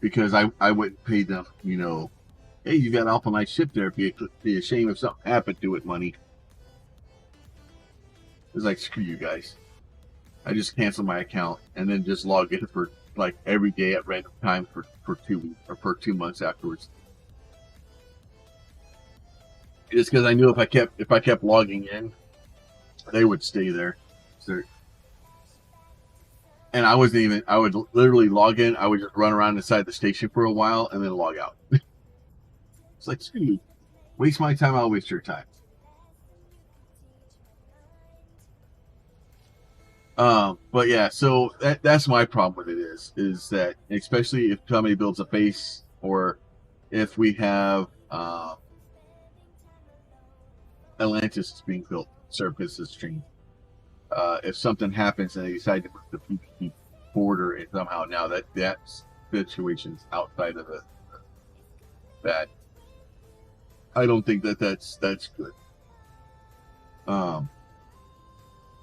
Because I wouldn't pay them, hey, you got off on my ship there. It'd be a shame if something happened to it, money. It's like, screw you guys. I just canceled my account and then just log in for like every day at random times for 2 weeks or for 2 months afterwards. Just because I knew if I kept logging in, they would stay there. And I would literally log in. I would just run around inside the station for a while and then log out. It's like, screw you. Waste my time, I'll waste your time. But yeah, so that's my problem with it is that, especially if somebody builds a base, or if we have Atlantis is being built, Surface is changed. If something happens and they decide to move the PvP border, and somehow now that situation's outside of that, I don't think that's good.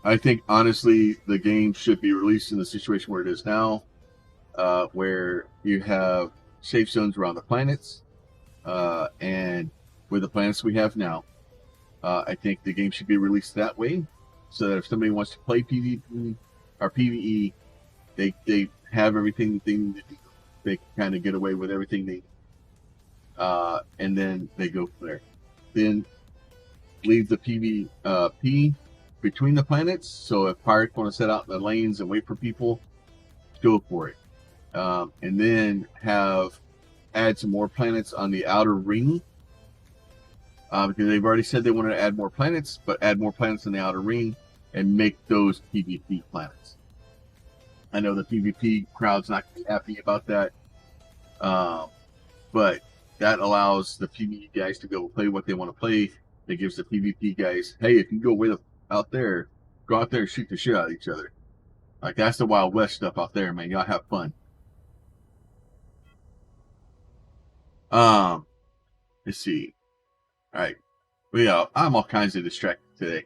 I think, honestly, the game should be released in the situation where it is now, where you have safe zones around the planets, and with the planets we have now, I think the game should be released that way, so that if somebody wants to play PvP or PvE, they have everything they need to do. They can kind of get away with everything they need. And then they go from there. Then leave the PvP between the planets, so if pirates want to set out in the lanes and wait for people, go for it. And then add some more planets on the outer ring, because they've already said they wanted to add more planets, but add more planets in the outer ring and make those PvP planets. I know the PvP crowd's not going to be happy about that, but that allows the PvE guys to go play what they want to play. It gives the PvP guys, hey, if you go out there, go out there and shoot the shit out of each other. Like, that's the Wild West stuff out there, man. Y'all have fun. Let's see. All right. Well, yeah, I'm all kinds of distracted today.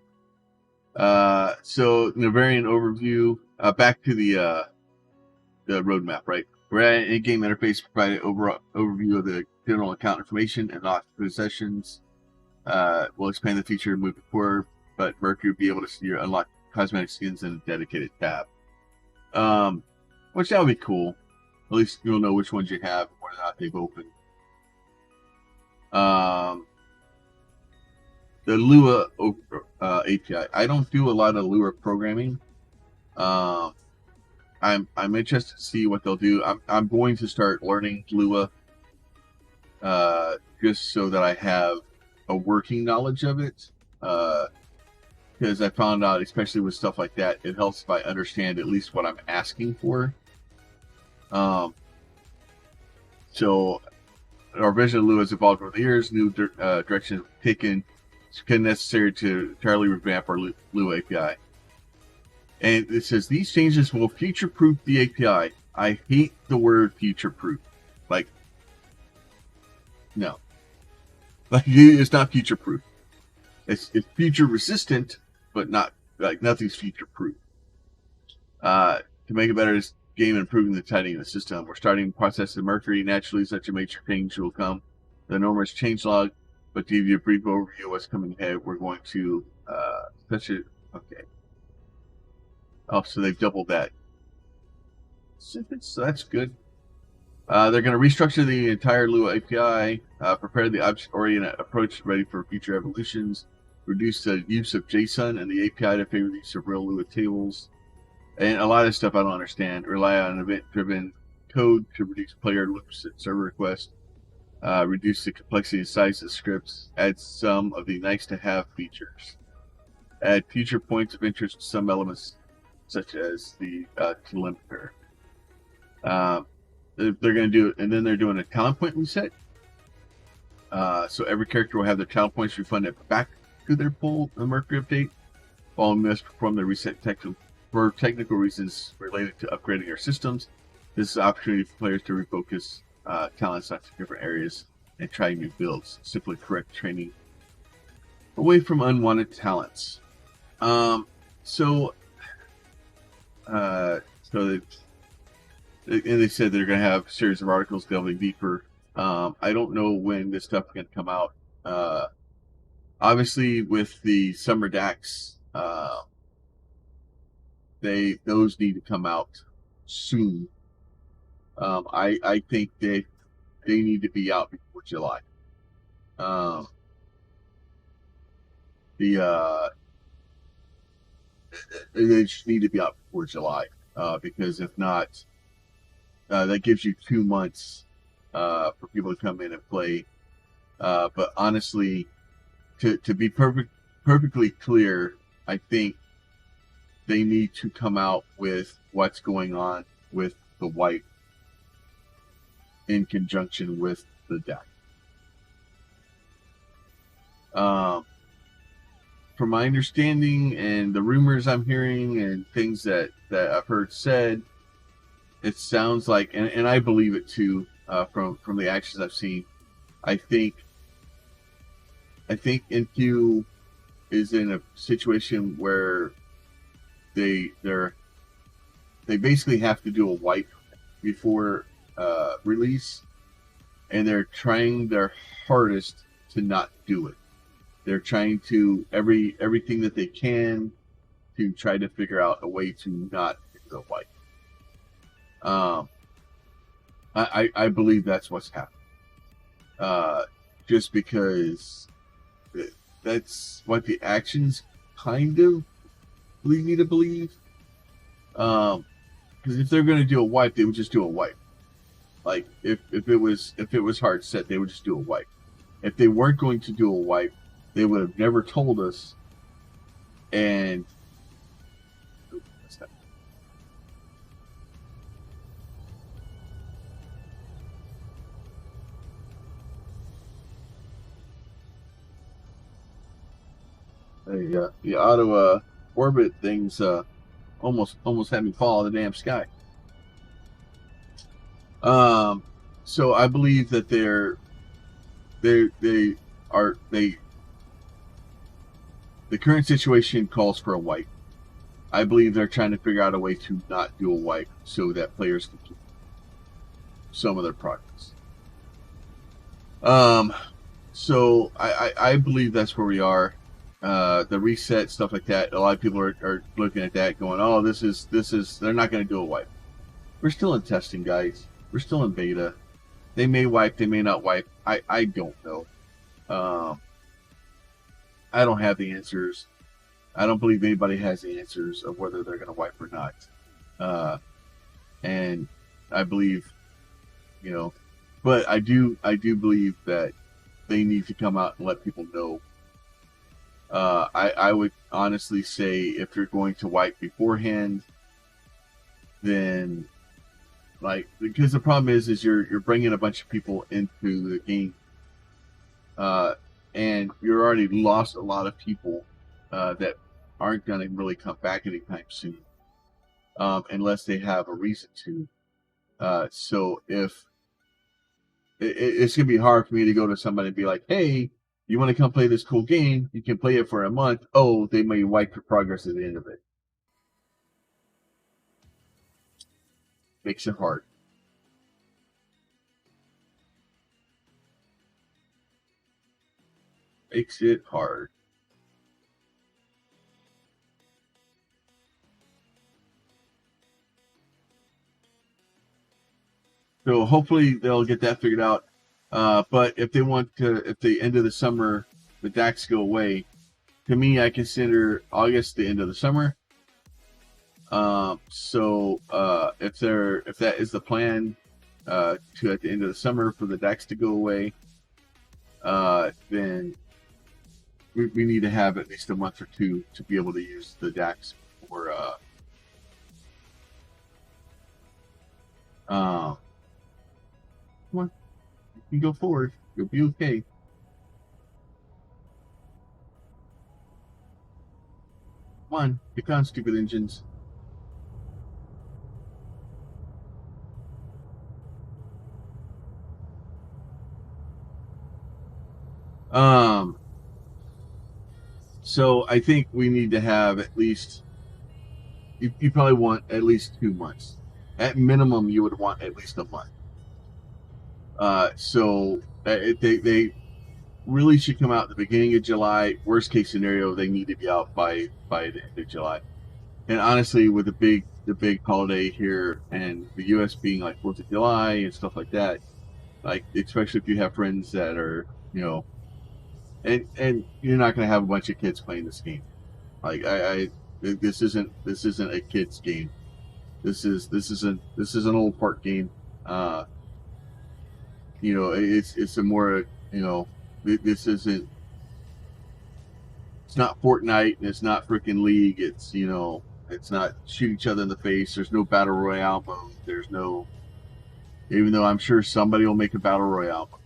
So the variant overview. Back to the roadmap, right? We're at an in-game interface, provided overview of the general account information and lost possessions. We'll expand the feature moving forward, but Mercury will be able to see your unlock cosmetic skins in a dedicated tab. Which that would be cool. At least you'll know which ones you have and whether or not they've opened. The Lua API. I don't do a lot of Lua programming. I'm interested to see what they'll do. I'm going to start learning Lua, just so that I have a working knowledge of it. because I found out, especially with stuff like that, it helps if I understand at least what I'm asking for. So our vision of Lua has evolved over the years. New directions taken. It's necessary to entirely revamp our Lua API. And it says these changes will future-proof the API. I hate the word future-proof. Like, no. Like, it's not future-proof. It's future-resistant, but not, like, nothing's future-proof. To make it better, this game improving the tightening of the system. We're starting the process of Mercury. Naturally, such a major change will come. The enormous changelog, but to give you a brief overview of what's coming ahead, we're going to okay. Oh, so they've doubled that. So that's good. They're going to restructure the entire Lua API, prepare the object-oriented approach ready for future evolutions, reduce the use of JSON and the API to favor the use of real Lua tables, and a lot of stuff I don't understand. Rely on event-driven code to reduce player loops and server requests, reduce the complexity and size of scripts, add some of the nice-to-have features, add future points of interest to some elements, such as the telemeter. They're going to do it, and then they're doing a talent point reset. So every character will have their talent points refunded back to their pool in the Mercury update. Following this, perform the reset for technical reasons related to upgrading our systems. This is an opportunity for players to refocus talents onto different areas and try new builds. Simply correct training away from unwanted talents. So they said they're going to have a series of articles delving deeper. I don't know when this stuff is going to come out. Obviously, with the summer DAX, those need to come out soon. I think they need to be out before July. They just need to be out before July, because if not, that gives you 2 months for people to come in and play. But honestly, to be perfectly clear, I think they need to come out with what's going on with the wipe in conjunction with the deck. From my understanding and the rumors I'm hearing and things that I've heard said, it sounds like, and I believe it too, from the actions I've seen. I think NQ is in a situation where they basically have to do a wipe before release, and they're trying their hardest to not do it. They're trying to everything that they can to try to figure out a way to not do the wipe. I believe that's what's happening. Just because that's what the actions kind of lead me to believe. Because if they're going to do a wipe, they would just do a wipe. Like if it was hard set, they would just do a wipe. If they weren't going to do a wipe, they would have never told us. And the auto orbit things almost had me fall out of the damn sky. So I believe that the current situation calls for a wipe. I believe they're trying to figure out a way to not do a wipe so that players can keep some of their progress. So I believe that's where we are. The reset, stuff like that. A lot of people are looking at that going, oh, this is they're not going to do a wipe. We're still in testing, guys. We're still in beta. They may wipe, they may not wipe. I don't know. I don't have the answers. I don't believe anybody has the answers of whether they're going to wipe or not. And I believe, but I do believe that they need to come out and let people know I would honestly say if you're going to wipe beforehand, then like because the problem is you're bringing a bunch of people into the game, uh, and you're already lost a lot of people that aren't going to really come back anytime soon, unless they have a reason to. So if it's going to be hard for me to go to somebody and be like, hey, you want to come play this cool game? You can play it for a month. Oh, they may wipe your progress at the end of it. Makes it hard. Makes it hard. So hopefully they'll get that figured out. But if they want to, if the end of the summer the DAX go away, to me I consider August the end of the summer. If that is the plan, to at the end of the summer for the DAX to go away, then we need to have at least a month or two to be able to use the DAX for come on, you can go forward. You'll be okay. Come on, pick on stupid engines. Um, so I think we need to have at least you probably want at least 2 months. At minimum, you would want at least a month. They really should come out at the beginning of July. Worst case scenario, they need to be out by the end of July. And honestly, with the big holiday here and the U.S. being like 4th of July and stuff like that, like especially if you have friends that are and you're not going to have a bunch of kids playing this game. Like this isn't a kids game. This is an old part game. Uh, it's a more this isn't it's not Fortnite and it's not freaking League. It's not shoot each other in the face. There's no battle royale mode. There's no even though I'm sure somebody will make a battle royale mode.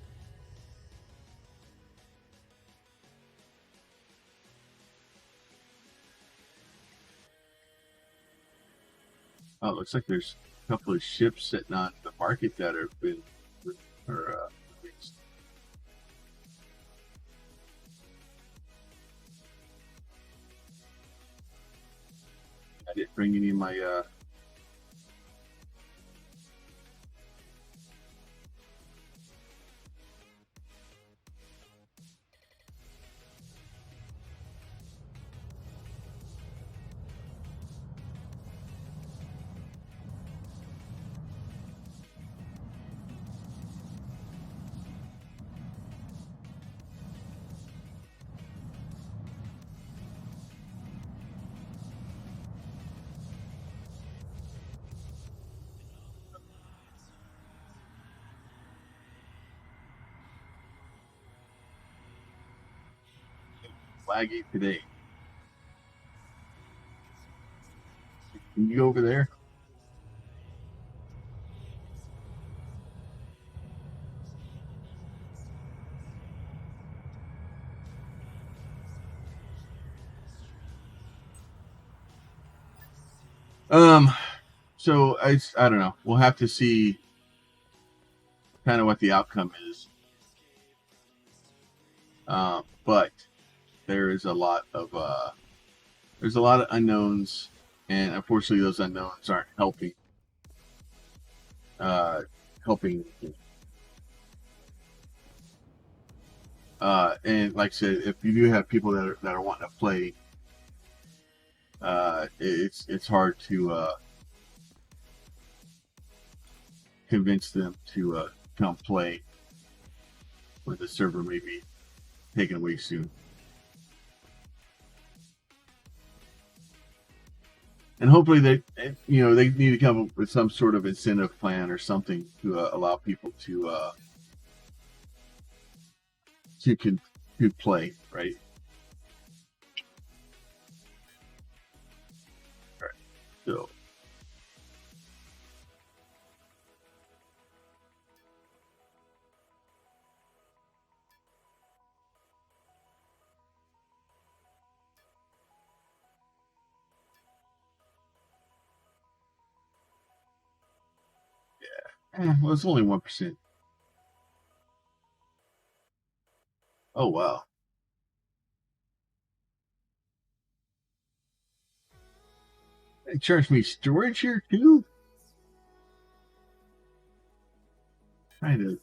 Oh, it looks like there's a couple of ships sitting on the market that have been released. I didn't bring any of my laggy today. Can you go over there? Um, so I don't know. We'll have to see kind of what the outcome is. But there is a lot of there's a lot of unknowns, and unfortunately, those unknowns aren't helping. Helping. And like I said, if you do have people that are wanting to play, it's hard to convince them to come play when the server may be taken away soon. And hopefully they need to come up with some sort of incentive plan or something to allow people to to play, right? So, well, it's only 1%. Oh, wow. They charge me storage here, too? Kind of.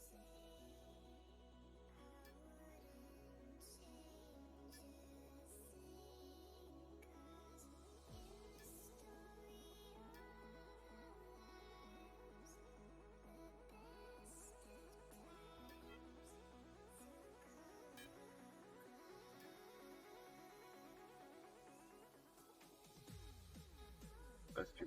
That's true.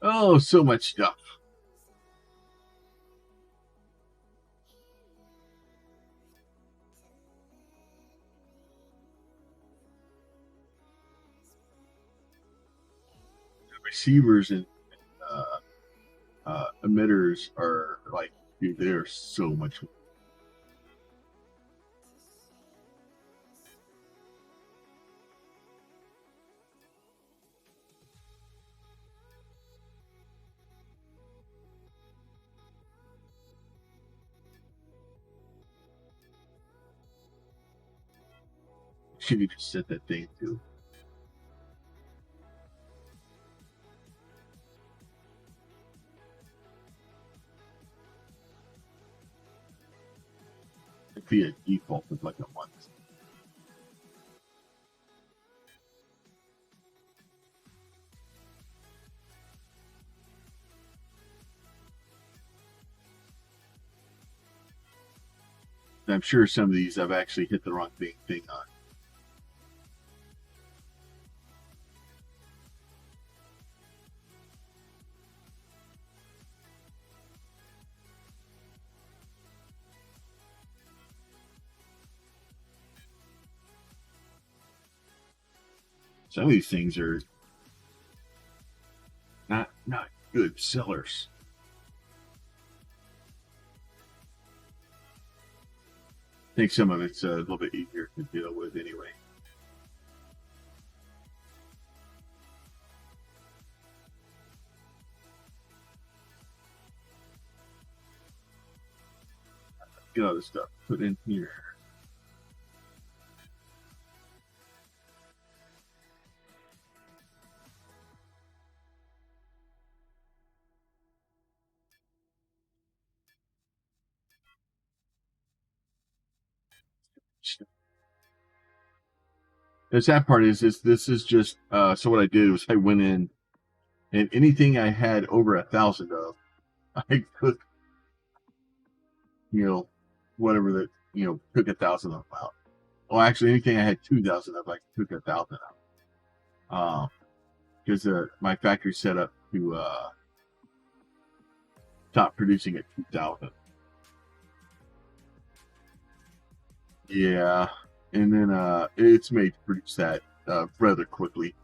Oh, so much stuff. The receivers and emitters are like, dude, they are so much. Should you just set that thing to? It'd be a default of like a 1. I'm sure some of these I've actually hit the wrong thing on. Some of these things are not good sellers. I think some of it's a little bit easier to deal with anyway. Get all this stuff put in here. The sad part is this is just so what I did was I went in and anything I had over 1,000 of, I could, whatever that, took 1,000 of them out. Well, actually, anything I had 2,000 of, I took 1,000 out. Because my factory set up to stop producing at 2,000. Yeah, and then it's made to produce that rather quickly.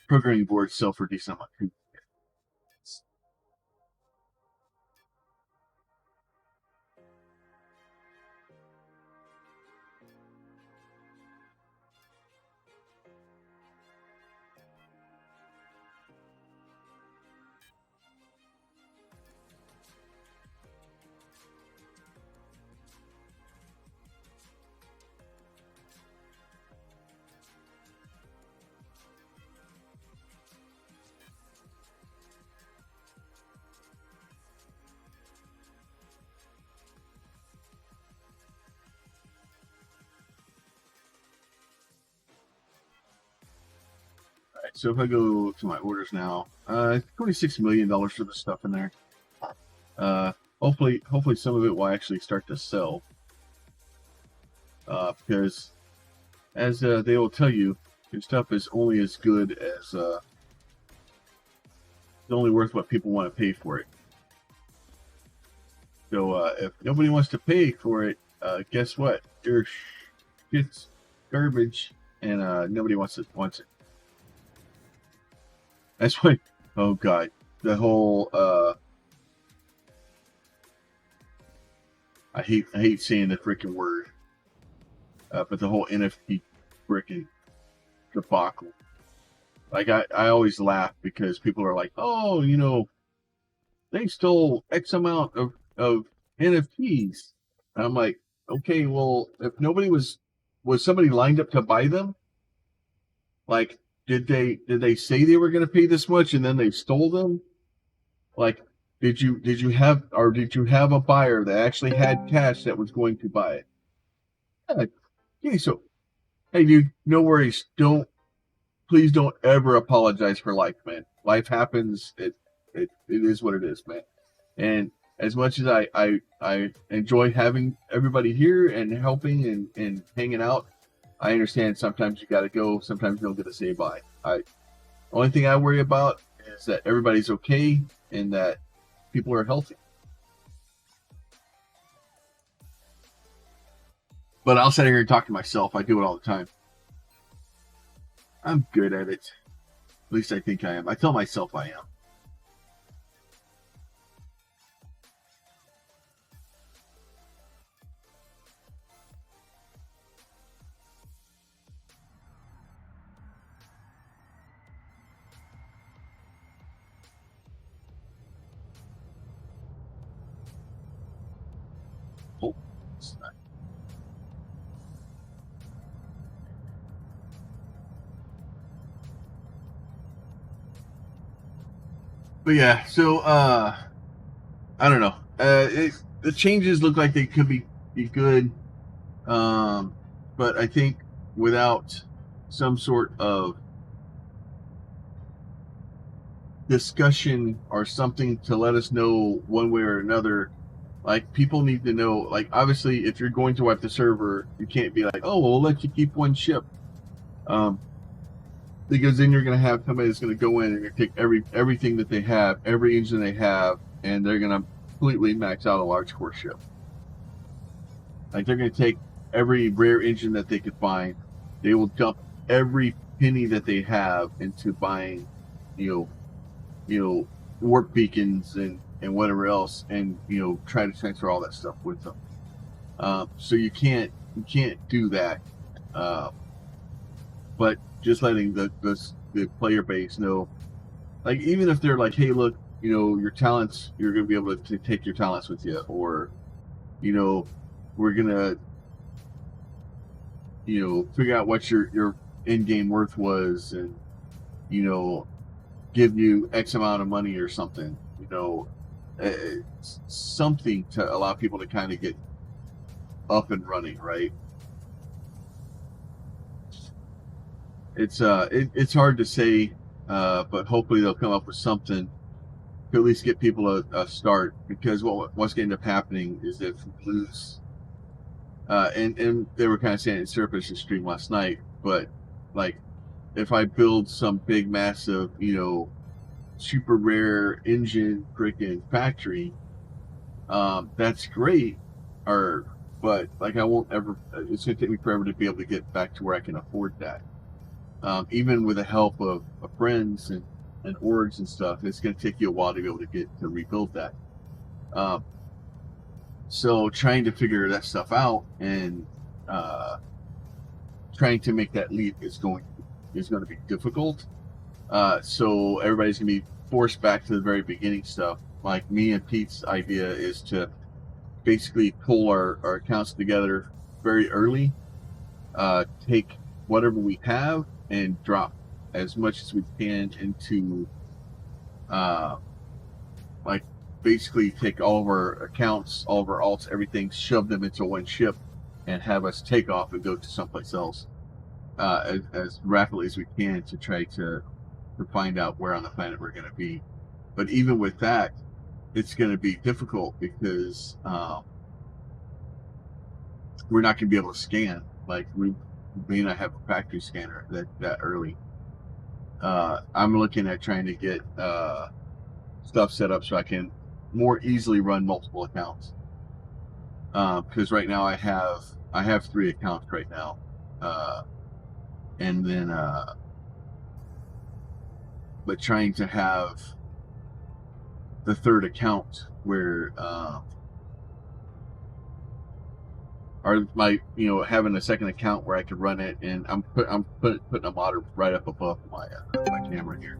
Programming boards sell for a decent amount too. All right, so if I go to my orders now, $26 million for the stuff in there. Hopefully some of it will actually start to sell. Because as they will tell you, your stuff is only as good as it's only worth what people want to pay for it. So if nobody wants to pay for it, guess what? Your shit's garbage, and nobody wants it. That's why. Oh god, the whole I hate saying the freaking word, but the whole NFT freaking debacle. Like I always laugh because people are like, oh, they stole X amount of NFTs. And I'm like, okay, well, if nobody was somebody lined up to buy them? Like, did they say they were going to pay this much and then they stole them? Like, did you have a buyer that actually had cash that was going to buy it? Yeah, okay, so hey, dude, no worries. Please don't ever apologize for life, man. Life happens. It is what it is, man. And as much as I enjoy having everybody here and helping and hanging out, I understand sometimes you got to go. Sometimes you don't get to say bye. Only thing I worry about is that everybody's okay and that people are healthy. But I'll sit here and talk to myself. I do it all the time. I'm good at it. At least I think I am. I tell myself I am. Oh, it's not. But yeah, so I don't know. The changes look like they could be good, but I think without some sort of discussion or something to let us know one way or another, like people need to know. Like obviously, if you're going to wipe the server, you can't be like, oh, we'll let you keep one ship, because then you're going to have somebody that's going to go in and take everything that they have, every engine they have, and they're going to completely max out a large core ship. Like they're going to take every rare engine that they could find. They will dump every penny that they have into buying, warp beacons and whatever else, and try to transfer all that stuff with them. So you can't do that. But just letting the the player base know, like, even if they're like, hey, look, you know, your talents, you're going to be able to take your talents with you, or, you know, we're going to, you know, figure out what your in-game worth was, and, you know, give you X amount of money or something, you know, something to allow people to kind of get up and running, right? It's hard to say, but hopefully they'll come up with something to at least get people a start, because what's going to end up happening is if we lose, and they were kind of saying in Surface's stream last night, but like, if I build some big, massive, you know, super rare engine freaking factory, that's great, but like, I won't ever, it's going to take me forever to be able to get back to where I can afford that. Even with the help of friends and orgs and stuff, it's going to take you a while to be able to rebuild that. So trying to figure that stuff out, and trying to make that leap is going to be difficult. So everybody's going to be forced back to the very beginning stuff. Like, me and Pete's idea is to basically pull our accounts together very early, take whatever we have and drop as much as we can into, like, basically take all of our accounts, all of our alts, everything, shove them into one ship, and have us take off and go to someplace else as rapidly as we can, to try to find out where on the planet we're going to be. But even with that, it's going to be difficult, because we're not going to be able to scan. Like, we may not have a factory scanner that early. I'm looking at trying to get stuff set up so I can more easily run multiple accounts. Because right now I have 3 accounts right now, and then but trying to have the 3rd account where you know, having a 2nd account where I could run it, and I'm putting a modder right up above my camera here.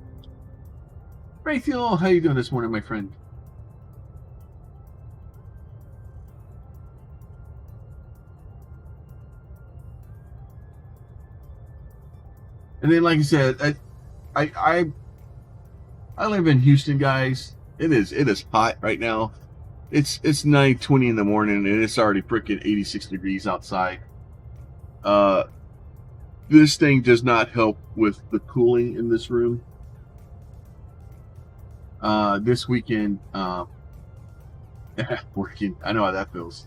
Raytheon, how you doing this morning, my friend? And then, like I said, I live in Houston, guys. It is hot right now. It's 9:20 in the morning, and it's already freaking 86 degrees outside. This thing does not help with the cooling in this room. This weekend, working. I know how that feels.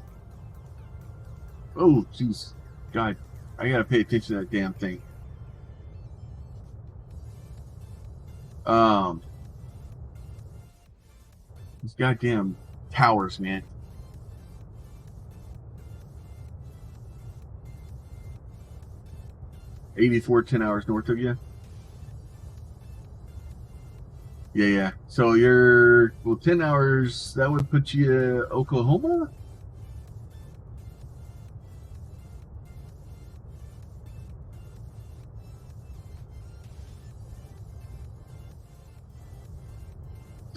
Oh, jeez, God, I gotta pay attention to that damn thing. These goddamn towers, man. $84, 10 hours north of you. Yeah. So you're 10 hours. That would put you Oklahoma.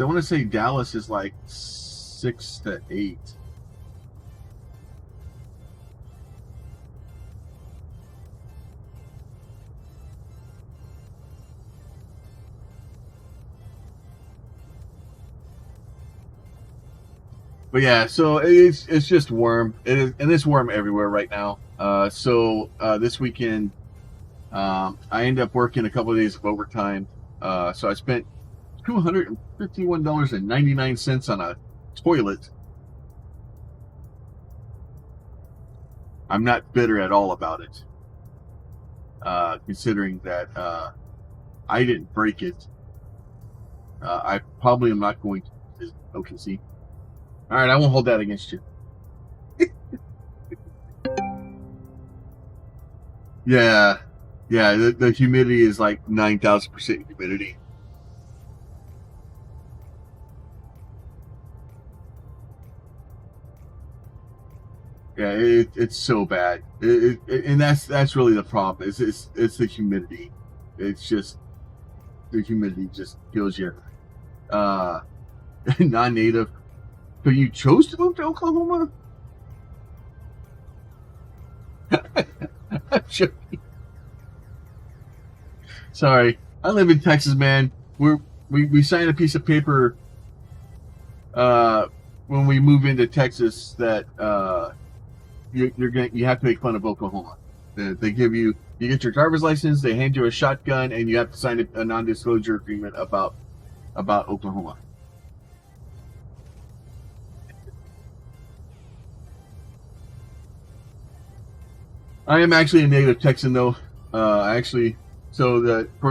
I want to say Dallas is like 6 to 8. But yeah, so it's just warm. It is, and it's warm everywhere right now. So this weekend, I ended up working a couple of days of overtime. So I spent $251.99 on a toilet. I'm not bitter at all about it, considering that I didn't break it. I probably am not going to OKC. All right, I won't hold that against you. Yeah. The humidity is like 9,000% humidity. Yeah, it's so bad, and that's really the problem. It's the humidity. It's just, the humidity just kills you. Non-native. So you chose to move to Oklahoma? I'm joking. Sorry, I live in Texas, man. We signed a piece of paper when we move into Texas that you have to make fun of Oklahoma. They give you get your driver's license, they hand you a shotgun, and you have to sign a non-disclosure agreement about Oklahoma. I am actually a native Texan, though. For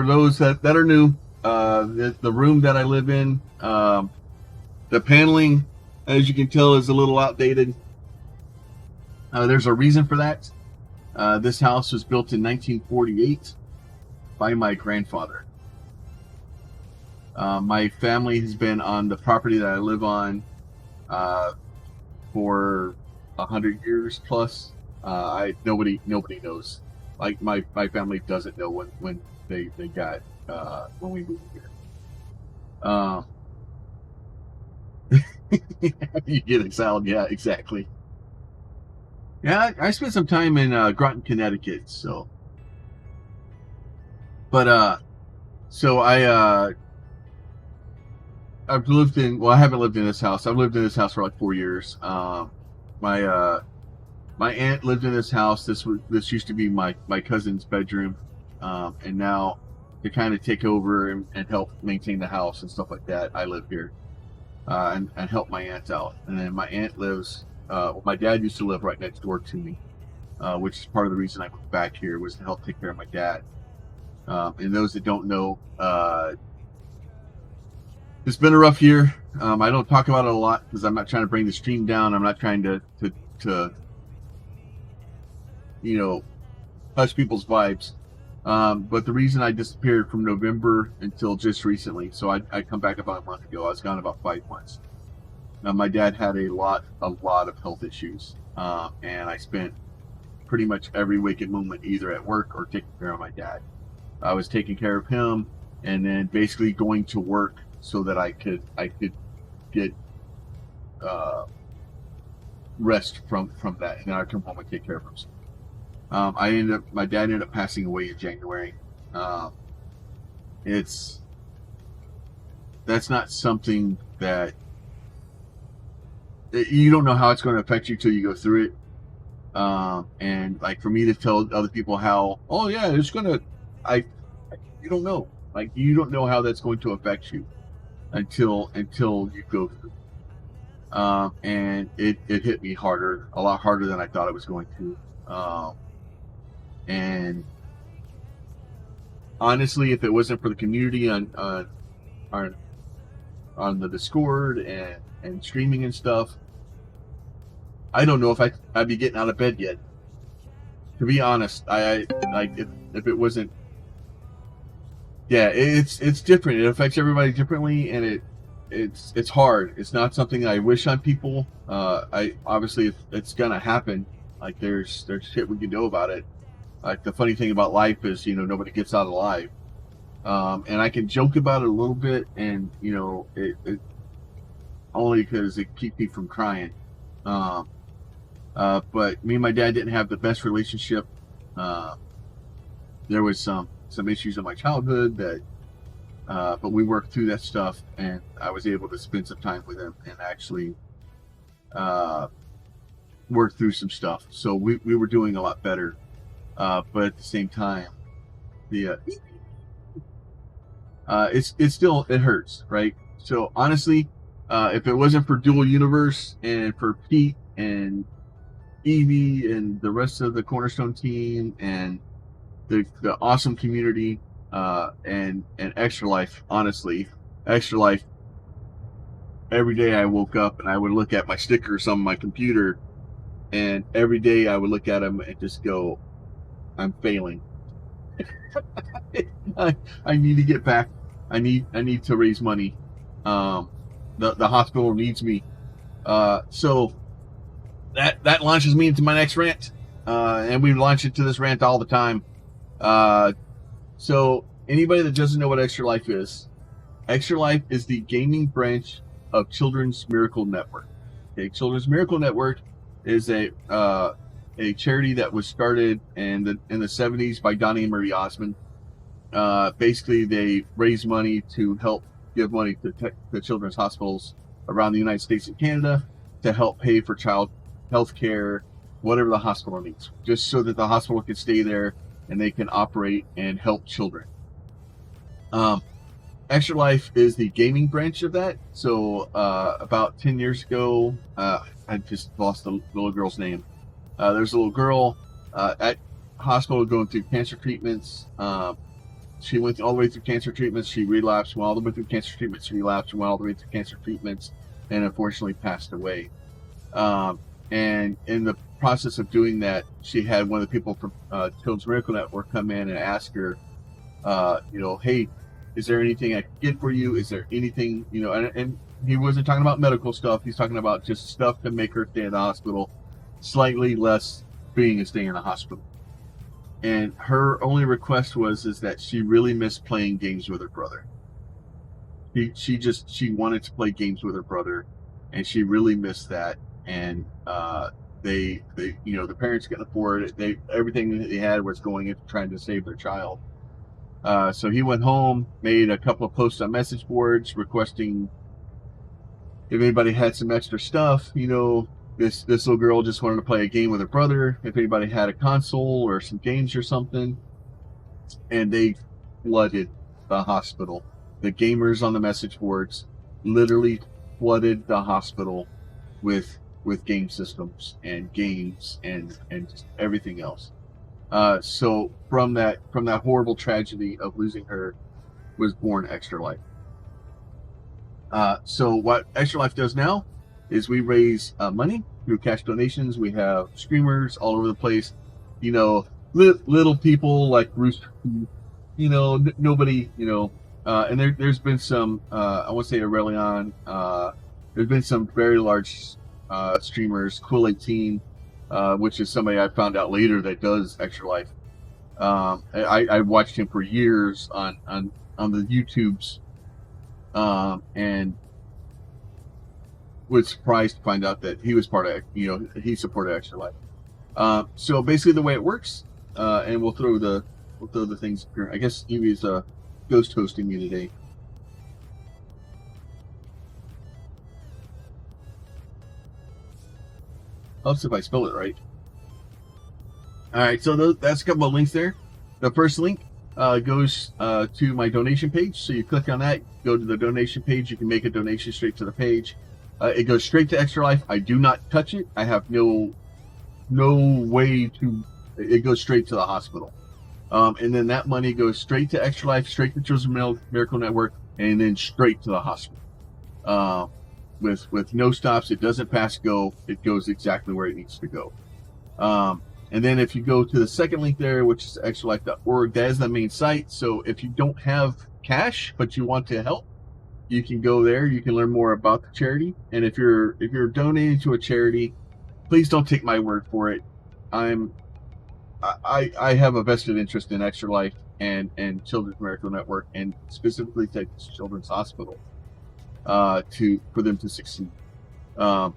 those that are new, the room that I live in, the paneling, as you can tell, is a little outdated. There's a reason for that. This house was built in 1948 by my grandfather. My family has been on the property that I live on for 100 years plus. Nobody knows. Like my family doesn't know when they got when we moved here. You get exiled, yeah, exactly. Yeah, I spent some time in Groton, Connecticut. I've lived in. Well, I haven't lived in this house. I've lived in this house for like 4 years. My aunt lived in this house. This used to be my cousin's bedroom, and now to kind of take over and help maintain the house and stuff like that, I live here and help my aunt out. And then my aunt lives. My dad used to live right next door to me, which is part of the reason I moved back here, was to help take care of my dad. And those that don't know, it's been a rough year. I don't talk about it a lot because I'm not trying to bring the stream down. I'm not trying to hush people's vibes. But the reason I disappeared from November until just recently, so I come back about a month ago. I was gone about 5 months. My dad had a lot of health issues, and I spent pretty much every waking moment either at work or taking care of my dad. I was taking care of him, and then basically going to work so that I could get rest from that, and then I come home and take care of him. My dad ended up passing away in January. That's not something that you don't know how it's going to affect you till you go through it. And like for me to tell other people how, oh yeah, it's gonna, you don't know. Like you don't know how that's going to affect you until you go through. And it hit me a lot harder than I thought it was going to. And honestly, if it wasn't for the community on the Discord and streaming and stuff, I don't know if I'd be getting out of bed yet. To be honest, I like if it wasn't. Yeah, it's different. It affects everybody differently, and it's hard. It's not something I wish on people. I obviously it's gonna happen. Like there's shit we can do about it. Like the funny thing about life is nobody gets out alive. And I can joke about it a little bit, and it only because it keeps me from crying. But me and my dad didn't have the best relationship. There was some issues in my childhood but we worked through that stuff, and I was able to spend some time with him and actually work through some stuff. So we were doing a lot better. But at the same time, it's still, it hurts, right? So honestly, if it wasn't for Dual Universe and for Pete and Evie and the rest of the Cornerstone team and the awesome community and Extra Life, honestly, Extra Life, every day I woke up and I would look at my stickers on my computer, and every day I would look at them and just go, I'm failing. I need to get back. I need to raise money. The hospital needs me. So that launches me into my next rant. And we launch into this rant all the time. So anybody that doesn't know what Extra Life is the gaming branch of Children's Miracle Network. Okay, Children's Miracle Network is a charity that was started in the 70s by Donnie and Marie Osmond. Basically, they raise money to help give money to the children's hospitals around the United States and Canada to help pay for child health care, whatever the hospital needs, just so that the hospital can stay there and they can operate and help children. Extra Life is the gaming branch of that. So about 10 years ago, I just lost the little girl's name. There's a little girl at hospital going through cancer treatments. She went all the way through cancer treatments. She relapsed, went all the way through cancer treatments. She relapsed, went all the way through cancer treatments, and unfortunately passed away. And in the process of doing that, she had one of the people from Children's Miracle Network come in and ask her, hey, is there anything I can get for you? Is there anything, and he wasn't talking about medical stuff. He's talking about just stuff to make her stay in the hospital slightly less being a stay in the hospital. And her only request is that she really missed playing games with her brother. She wanted to play games with her brother, and she really missed that. And they the parents couldn't afford it. Everything that they had was going into trying to save their child. So he went home, made a couple of posts on message boards requesting if anybody had some extra stuff. This little girl just wanted to play a game with her brother. If anybody had a console or some games or something. And they flooded the hospital. The gamers on the message boards literally flooded the hospital with game systems and games and just everything else. So from that horrible tragedy of losing her was born Extra Life. So what Extra Life does now is we raise money through cash donations. We have streamers all over the place, little people like Rooster, nobody, and there's been some, I want to say Aurelion, there's been some very large streamers, Quill 18, which is somebody I found out later that does Extra Life. I watched him for years on the YouTubes, and was surprised to find out that he was part of, he supported Extra Life. So basically the way it works, and we'll throw the things here. I guess Evie's ghost hosting me today. I'll see if I spell it right. All right, so that's a couple of links there. The first link goes to my donation page. So you click on that, go to the donation page. You can make a donation straight to the page. It goes straight to Extra Life. I do not touch it. I have no way to. It goes straight to the hospital, and then that money goes straight to Extra Life, straight to Children's Miracle Network, and then straight to the hospital. With no stops. It doesn't pass go. It goes exactly where it needs to go. And then if you go to the second link there, which is extralife.org, that is the main site. So if you don't have cash but you want to help, you can go there. You can learn more about the charity. And if you're donating to a charity, please don't take my word for it. I have a vested interest in Extra Life and Children's Miracle Network, and specifically Texas Children's Hospital, for them to succeed. But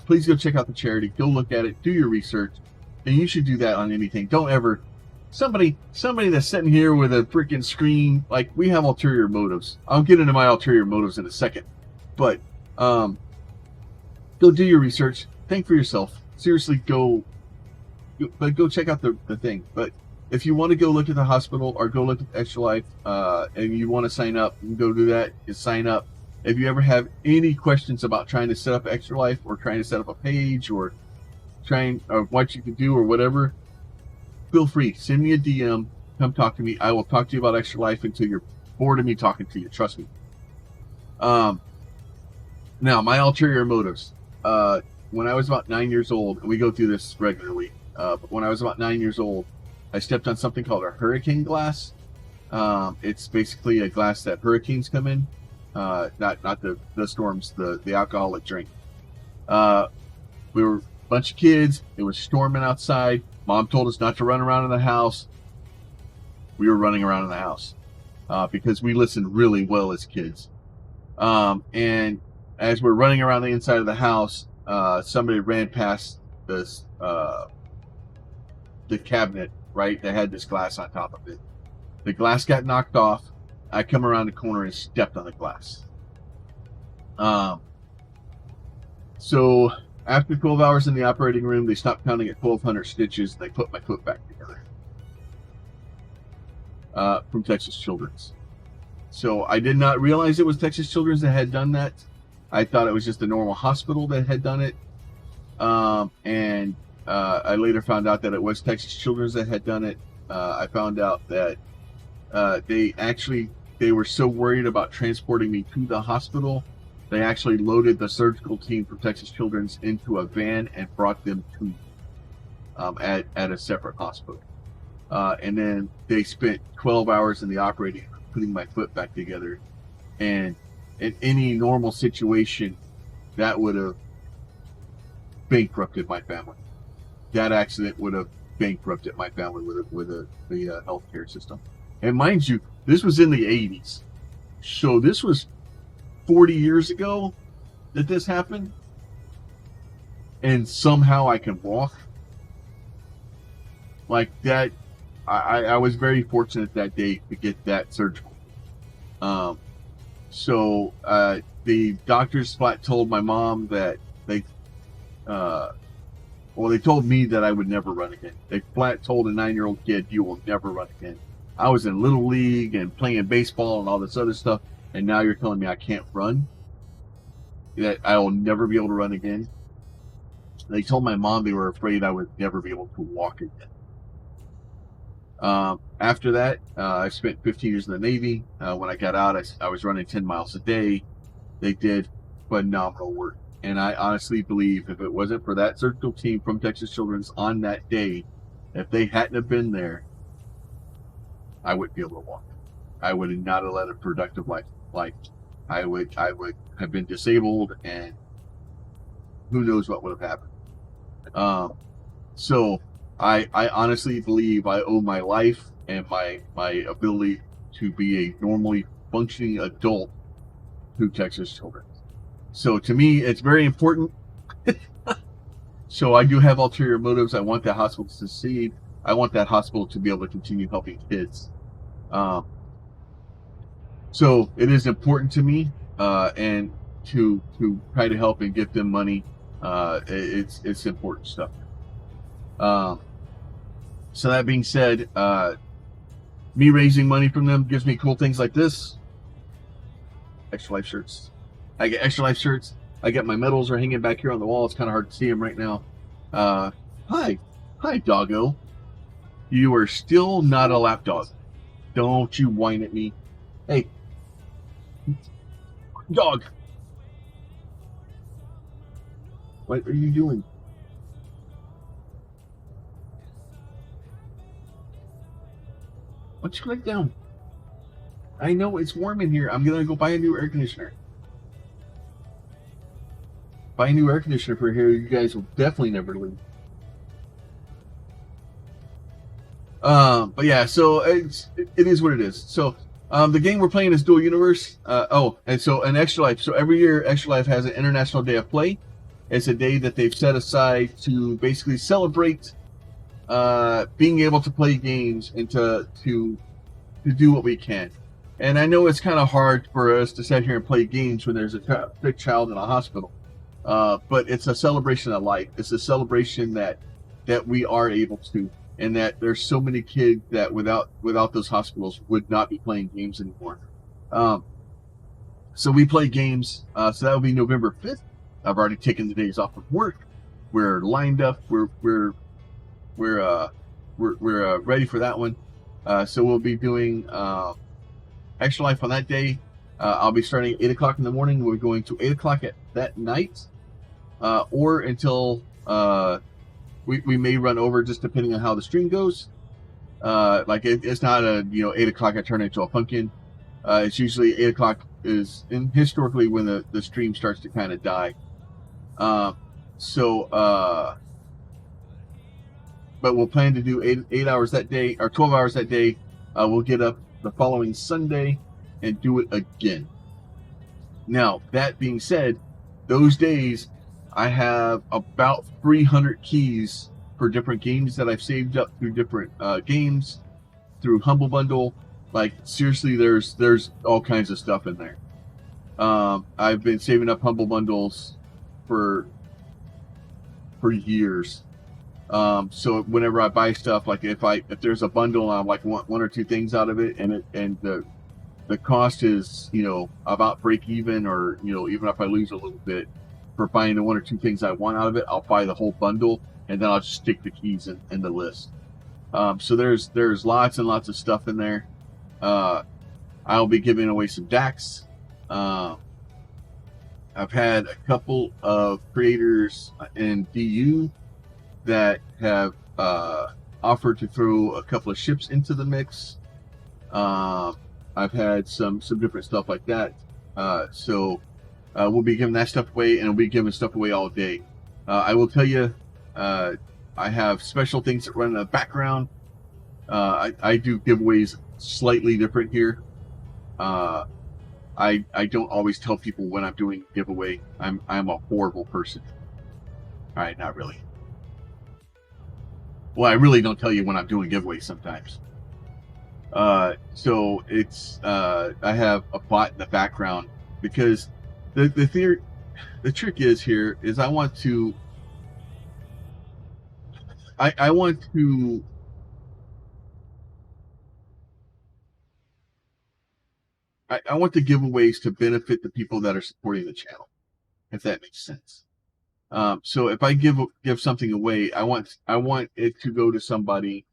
please go check out the charity. Go look at it. Do your research, and you should do that on anything. Don't ever somebody that's sitting here with a freaking screen. Like, we have ulterior motives. I'll get into my ulterior motives in a second, but go do your research. Think for yourself. Seriously, go check out the thing. But if you want to go look at the hospital or go look at Extra Life, and you want to sign up, you can go do that. Just sign up. If you ever have any questions about trying to set up Extra Life or trying to set up a page or what you can do or whatever, feel free. Send me a DM. Come talk to me. I will talk to you about Extra Life until you're bored of me talking to you. Trust me. Now, my ulterior motives. When I was about 9 years old, and we go through this regularly, but when I was about 9 years old, I stepped on something called a hurricane glass. It's basically a glass that hurricanes come in. Not the storms, the alcoholic drink. We were a bunch of kids. It was storming outside. Mom told us not to run around in the house. we were running around in the house because we listened really well as kids. And as we're running around the inside of the house, somebody ran past this the cabinet, right, that had this glass on top of it. The glass got knocked off. I come around the corner and stepped on the glass. So after 12 hours in the operating room, they stopped counting at 1,200 stitches, and they put my foot back together. From Texas Children's. So I did not realize it was Texas Children's that had done that. I thought it was just a normal hospital that had done it. And I later found out that it was Texas Children's that had done it. I found out that they were so worried about transporting me to the hospital, they actually loaded the surgical team from Texas Children's into a van and brought them to me at a separate hospital. And then they spent 12 hours in the operating room putting my foot back together. And in any normal situation, that would have bankrupted my family. That accident would have bankrupted my family with the healthcare system. And mind you, this was in the 80s. So this was 40 years ago that this happened. And somehow I can walk. Like that, I was very fortunate that day to get that surgical. So the doctors flat told my mom that they told me that I would never run again. They flat told a 9-year-old kid, "You will never run again." I was in Little League and playing baseball and all this other stuff, and now you're telling me I can't run? That I will never be able to run again? They told my mom they were afraid I would never be able to walk again. After that, I spent 15 years in the Navy. When I got out, I was running 10 miles a day. They did phenomenal work. And I honestly believe if it wasn't for that surgical team from Texas Children's on that day, if they hadn't have been there, I wouldn't be able to walk. I would not have led a productive life. Like I would have been disabled, and who knows what would have happened. So I honestly believe I owe my life and my ability to be a normally functioning adult to Texas Children. So to me, it's very important. So I do have ulterior motives. I want that hospital to succeed. I want that hospital to be able to continue helping kids. So it is important to me, and to try to help and get them money. It's important stuff. So that being said, me raising money from them gives me cool things like this. Extra Life shirts. I get Extra Life shirts. I get my medals are hanging back here on the wall. It's kind of hard to see them right now. Hi, doggo. You are still not a lap dog. Don't you whine at me. Hey, dog. What are you doing? Why don't you lay down? I know it's warm in here. I'm gonna go buy a new air conditioner. Buy a new air conditioner for here. You guys will definitely never leave. But yeah, so it is what it is. So the game we're playing is Dual Universe. And Extra Life. So every year, Extra Life has an International Day of Play. It's a day that they've set aside to basically celebrate being able to play games and to do what we can. And I know it's kind of hard for us to sit here and play games when there's a sick child in a hospital. But it's a celebration of life. It's a celebration that we are able to, and that there's so many kids that without those hospitals would not be playing games anymore. So we play games. So that will be November 5th. I've already taken the days off of work. We're lined up. We're ready for that one. So we'll be doing Extra Life on that day. I'll be starting at 8 o'clock in the morning. We're going to 8 o'clock at that night, or until we may run over, just depending on how the stream goes. It's not a 8 o'clock I turn into a pumpkin. It's usually 8 o'clock is historically when the stream starts to kind of die. But we'll plan to do 8 hours that day, or 12 hours that day. we'll get up the following Sunday and do it again. Now, that being said, those days I have about 300 keys for different games that I've saved up through different games, through Humble Bundle. Like, seriously, there's all kinds of stuff in there. I've been saving up Humble Bundles for years. So whenever I buy stuff, like if there's a bundle and I like one or two things out of it, and the cost is, about break even, or even if I lose a little bit for buying the one or two things I want out of it, I'll buy the whole bundle and then I'll just stick the keys in the list. So there's lots and lots of stuff in there. I'll be giving away some DAX. I've had a couple of creators in DU that have offered to throw a couple of ships into the mix. I've had some different stuff like that. So we'll be giving that stuff away, and we'll be giving stuff away all day. I will tell you, I have special things that run in the background. I do giveaways slightly different here. I don't always tell people when I'm doing a giveaway. I'm a horrible person. All right, not really. Well, I really don't tell you when I'm doing giveaways sometimes. So it's I have a bot in the background, because the trick is here is I want to the giveaways to benefit the people that are supporting the channel, if that makes sense. So if I give something away, I want it to go to somebody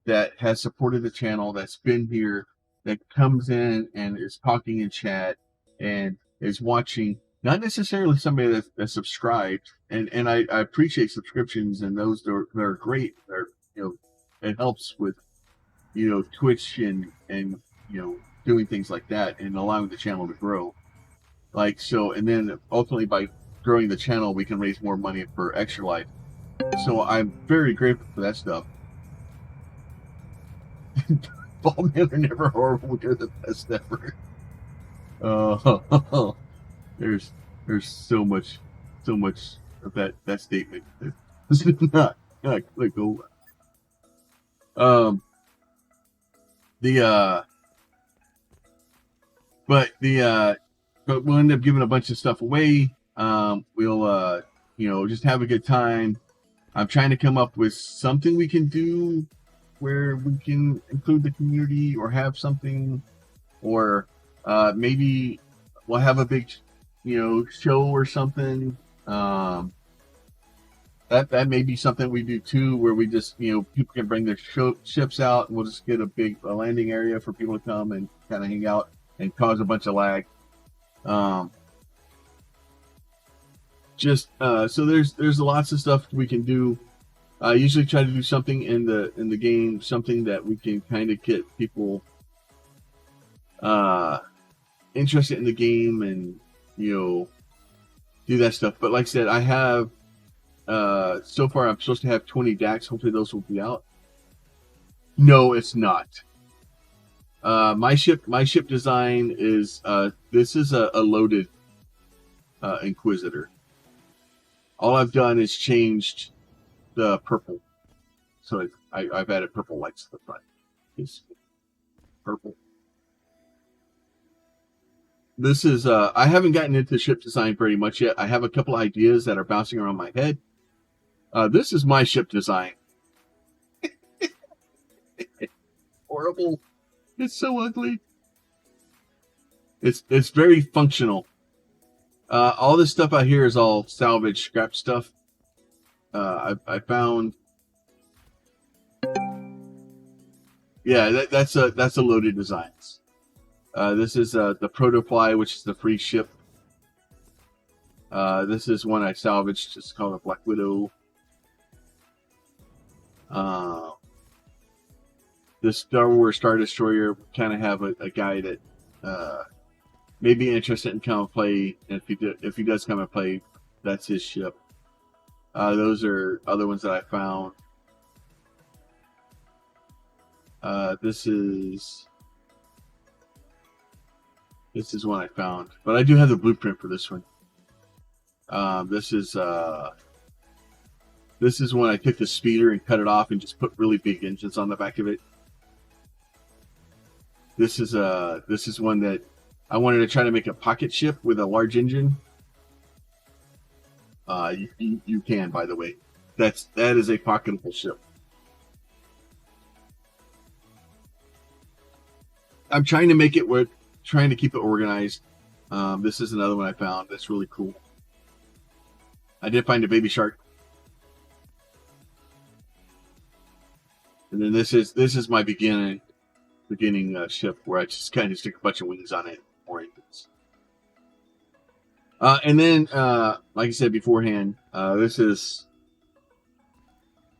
that has supported the channel, that's been here, that comes in and is talking in chat and is watching. Not necessarily somebody that's subscribed, and I appreciate subscriptions, and those they're great. They're it helps with Twitch and doing things like that and allowing the channel to grow. Like so, and then ultimately by growing the channel, we can raise more money for Extra Life. So I'm very grateful for that stuff. Bald men are never horrible. They're the best ever. There's so much of that statement. This is not click over. But we'll end up giving a bunch of stuff away. We'll just have a good time. I'm trying to come up with something we can do where we can include the community, or have something, or maybe we'll have a big show or something. That may be something we do too, where we just people can bring their ships out, and we'll just get a landing area for people to come and kind of hang out and cause a bunch of lag. So there's lots of stuff we can do. I usually try to do something in the game, something that we can kind of get people interested in the game, and do that stuff. But like I said, I have so far I'm supposed to have 20 DAX. Hopefully those will be out. No, it's not. My ship design is this is a loaded Inquisitor. All I've done is changed the purple, so I've added purple lights to the front. It's purple. This is I haven't gotten into ship design very much yet. I have a couple ideas that are bouncing around my head. This is my ship design. Horrible. It's so ugly. It's very functional. All this stuff out here is all salvage scrap stuff. I found. Yeah, that's a loaded designs. This is the Protofly, which is the free ship. This is one I salvaged. It's called a Black Widow. The Star Wars Star Destroyer, kind of have a guy that may be interested in come and play. And if he does come and play, that's his ship. Those are other ones that I found. This is one I found, but I do have the blueprint for this one. This is when I took the speeder and cut it off and just put really big engines on the back of it. This is one that I wanted to try to make a pocket ship with a large engine. You can, by the way. That is a pocketable ship. I'm trying to make it work, trying to keep it organized. This is another one I found that's really cool. I did find a baby shark. And then this is my beginning ship where I just kind of stick a bunch of wings on it, more engines. And then, like I said beforehand,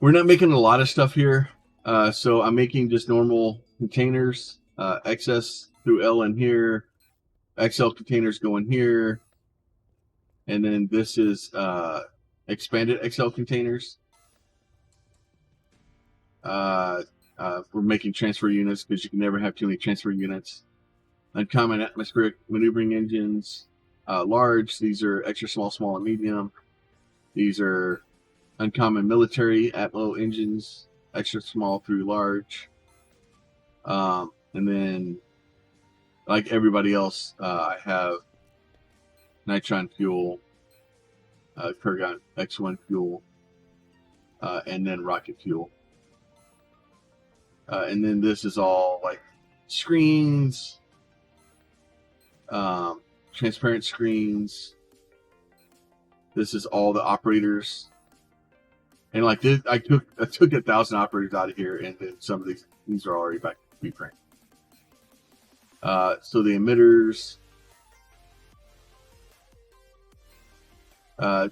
we're not making a lot of stuff here. So I'm making just normal containers, XS through L in here, XL containers go in here, and then this is expanded XL containers. We're making transfer units because you can never have too many transfer units. Uncommon atmospheric maneuvering engines, large. These are extra small, small, and medium. These are uncommon military atmo engines, extra small through large. And then, like everybody else, I have nitron fuel, Kurgan X1 fuel, and then rocket fuel. And then this is all like screens, transparent screens. This is all the operators. And like this, I took 1,000 operators out of here, and then some of these are already back to preprint. So the emitters,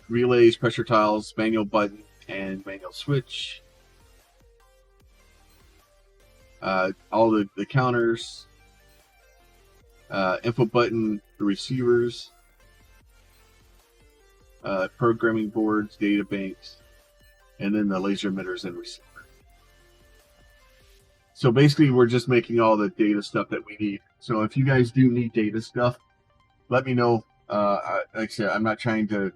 relays, pressure tiles, manual button, and manual switch. All the counters, info button, the receivers, programming boards, data banks, and then the laser emitters and receiver. So basically, we're just making all the data stuff that we need. So if you guys do need data stuff, let me know. Like I said, I'm not trying to,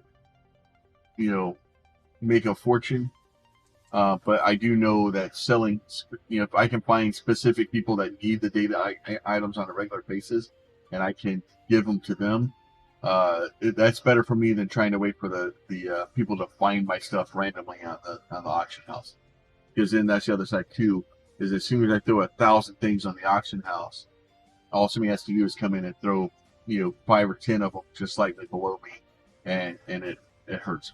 make a fortune. But I do know that selling, if I can find specific people that need the data items on a regular basis, and I can give them to them, that's better for me than trying to wait for the people to find my stuff randomly on the auction house. Because then that's the other side too. Is as soon as I throw 1,000 things on the auction house, all somebody has to do is come in and throw 5 or 10 of them just slightly below me, and it hurts.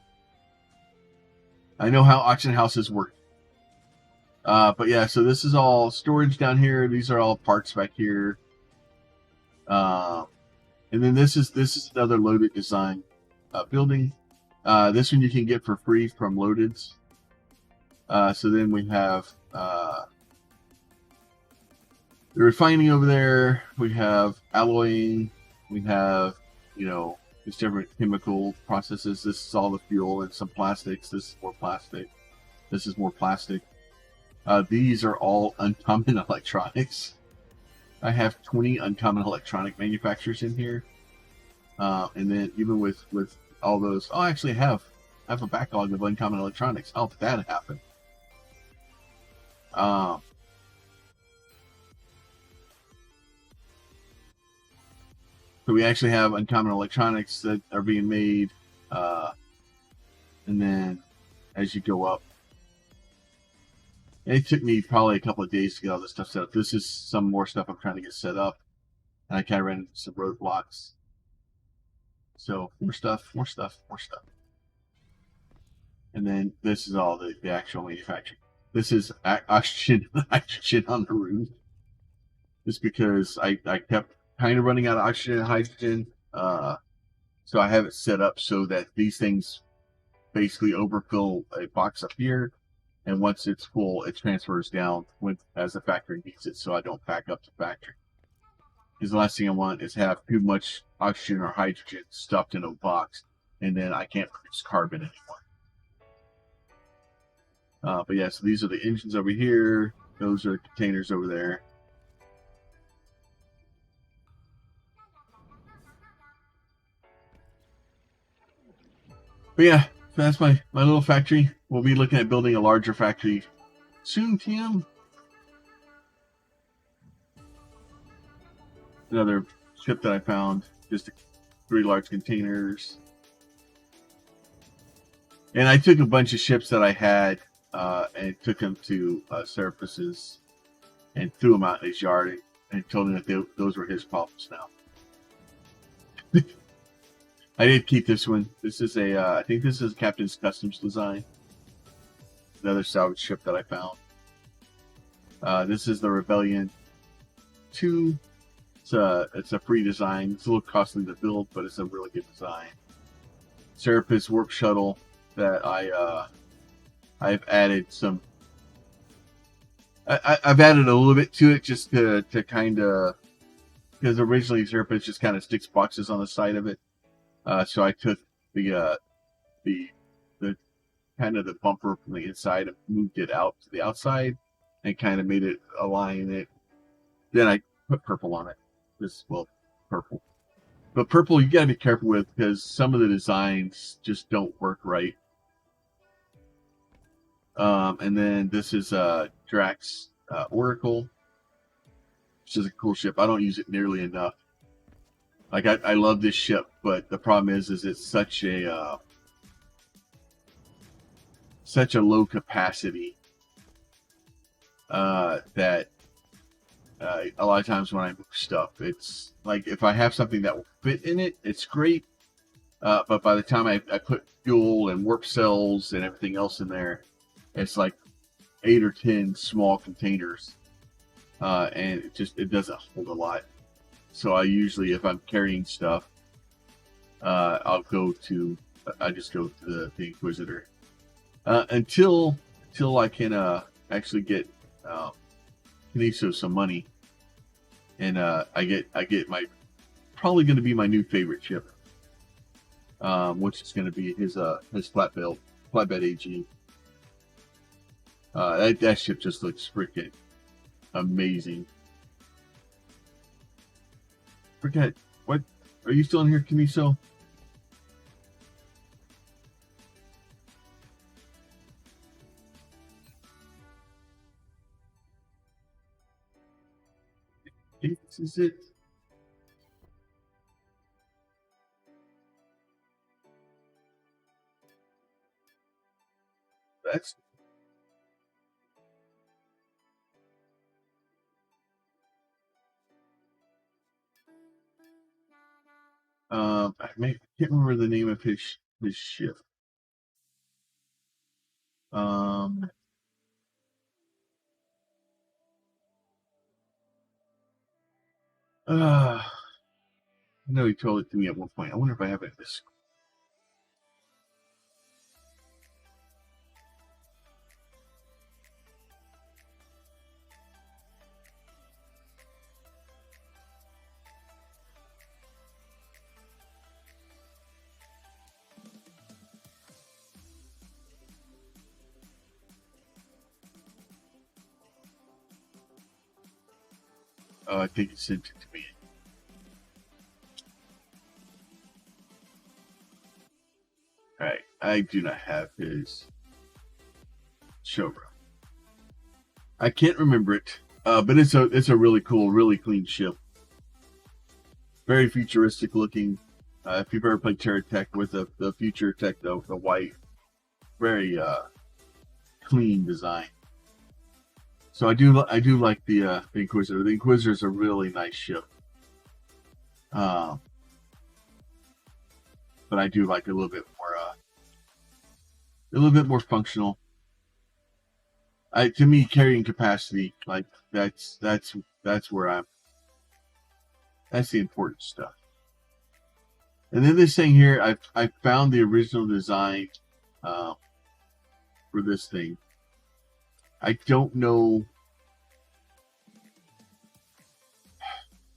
I know how auction houses work. But yeah, so this is all storage down here. These are all parts back here. And then this is another loaded design building. This one you can get for free from Loadeds. So then we have the refining over there. We have alloying. We have just different chemical processes. This is all the fuel and some plastics. This is more plastic. This is more plastic. These are all uncommon electronics. I have 20 uncommon electronic manufacturers in here. And then even with all those, I actually have a backlog of uncommon electronics. How did that happen? So we actually have uncommon electronics that are being made. And then as you go up, it took me probably a couple of days to get all this stuff set up. This is some more stuff I'm trying to get set up. And I kind of ran into some roadblocks. So more stuff. And then this is all the actual manufacturing. This is oxygen and hydrogen on the roof. Just because I kept kind of running out of oxygen and hydrogen. So I have it set up so that these things basically overfill a box up here. And once it's full, it transfers down as the factory needs it, so I don't back up the factory. Because the last thing I want is have too much oxygen or hydrogen stuffed in a box, and then I can't produce carbon anymore. But yeah, so these are the engines over here. Those are the containers over there. But yeah, that's my little factory. We'll be looking at building a larger factory soon, TM. Another ship that I found, just 3 large containers. And I took a bunch of ships that I had and took them to Seraphus's and threw them out in his yard and told him that those were his problems now. I did keep this one. This is I think this is Captain's Customs design. Another salvage ship that I found. This is the Rebellion 2. It's a free design. It's a little costly to build, but it's a really good design. Seraphus Warp Shuttle that I've added some. I've added a little bit to it just to kind of, because originally Seraphus just kind of sticks boxes on the side of it. So I took the kind of the bumper from the inside and moved it out to the outside and kind of made it align it. Then I put purple on it. Purple. But purple you gotta be careful with because some of the designs just don't work right. And then this is Drax Oracle, which is a cool ship. I don't use it nearly enough. Like I love this ship, but the problem is it's such a low capacity that a lot of times when I move stuff, it's like if I have something that will fit in it, it's great. But by the time I put fuel and warp cells and everything else in there, it's like 8 or 10 small containers, and it doesn't hold a lot. So I usually, if I'm carrying stuff, I just go to the Inquisitor until I can actually get Kiniso some money, and I get my probably going to be my new favorite ship, which is going to be his flatbed AG. That ship just looks freaking amazing. Forget what? Are you still in here, Kiniso? This is it. That's I can't remember the name of his ship. I know he told it to me at one point. I wonder if I have it in this. I think he sent it to me. Alright, I do not have his showroom. I can't remember it, but it's a really cool, really clean ship. Very futuristic looking. If you've ever played Terra Tech with the future tech, the white, very clean design. So I do like the Inquisitor. The Inquisitor is a really nice ship. But I do like a little bit more functional. To me, carrying capacity, like that's where that's the important stuff. And then this thing here, I found the original design for this thing. I don't know.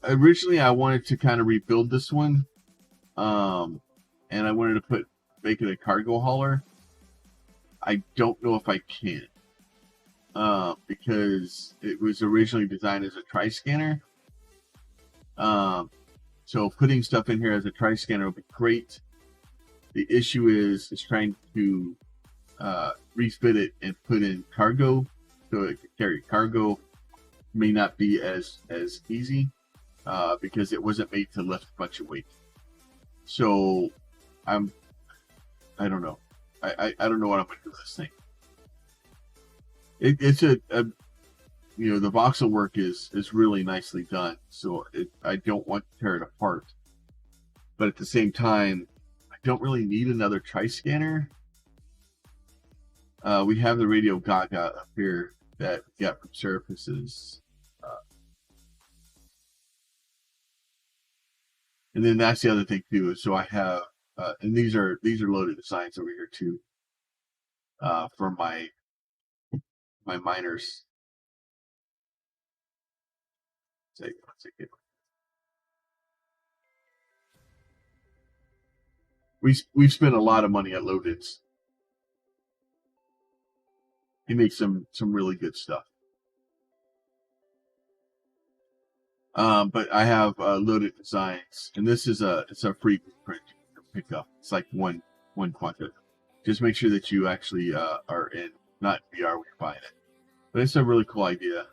Originally, I wanted to kind of rebuild this one, and I wanted to make it a cargo hauler. I don't know if I can. because it was originally designed as a tri-scanner. So putting stuff in here as a tri-scanner would be great. The issue is trying to refit it and put in cargo so it can carry cargo may not be as easy because it wasn't made to lift a bunch of weight. So I don't know. I don't know what I'm going to do with this thing. It's the voxel work is really nicely done. So I don't want to tear it apart. But at the same time, I don't really need another tri-scanner. We have the Radio Gaga up here that we got from Surfaces. And then that's the other thing too. So I have, and these are loaded designs over here too, for my miners. We've spent a lot of money at Loadeds. He makes some really good stuff. But I have Loaded Designs, and this is it's a free print to pick up. It's like one quantity. Just make sure that you actually are in, not VR when you're buying it. But it's a really cool idea.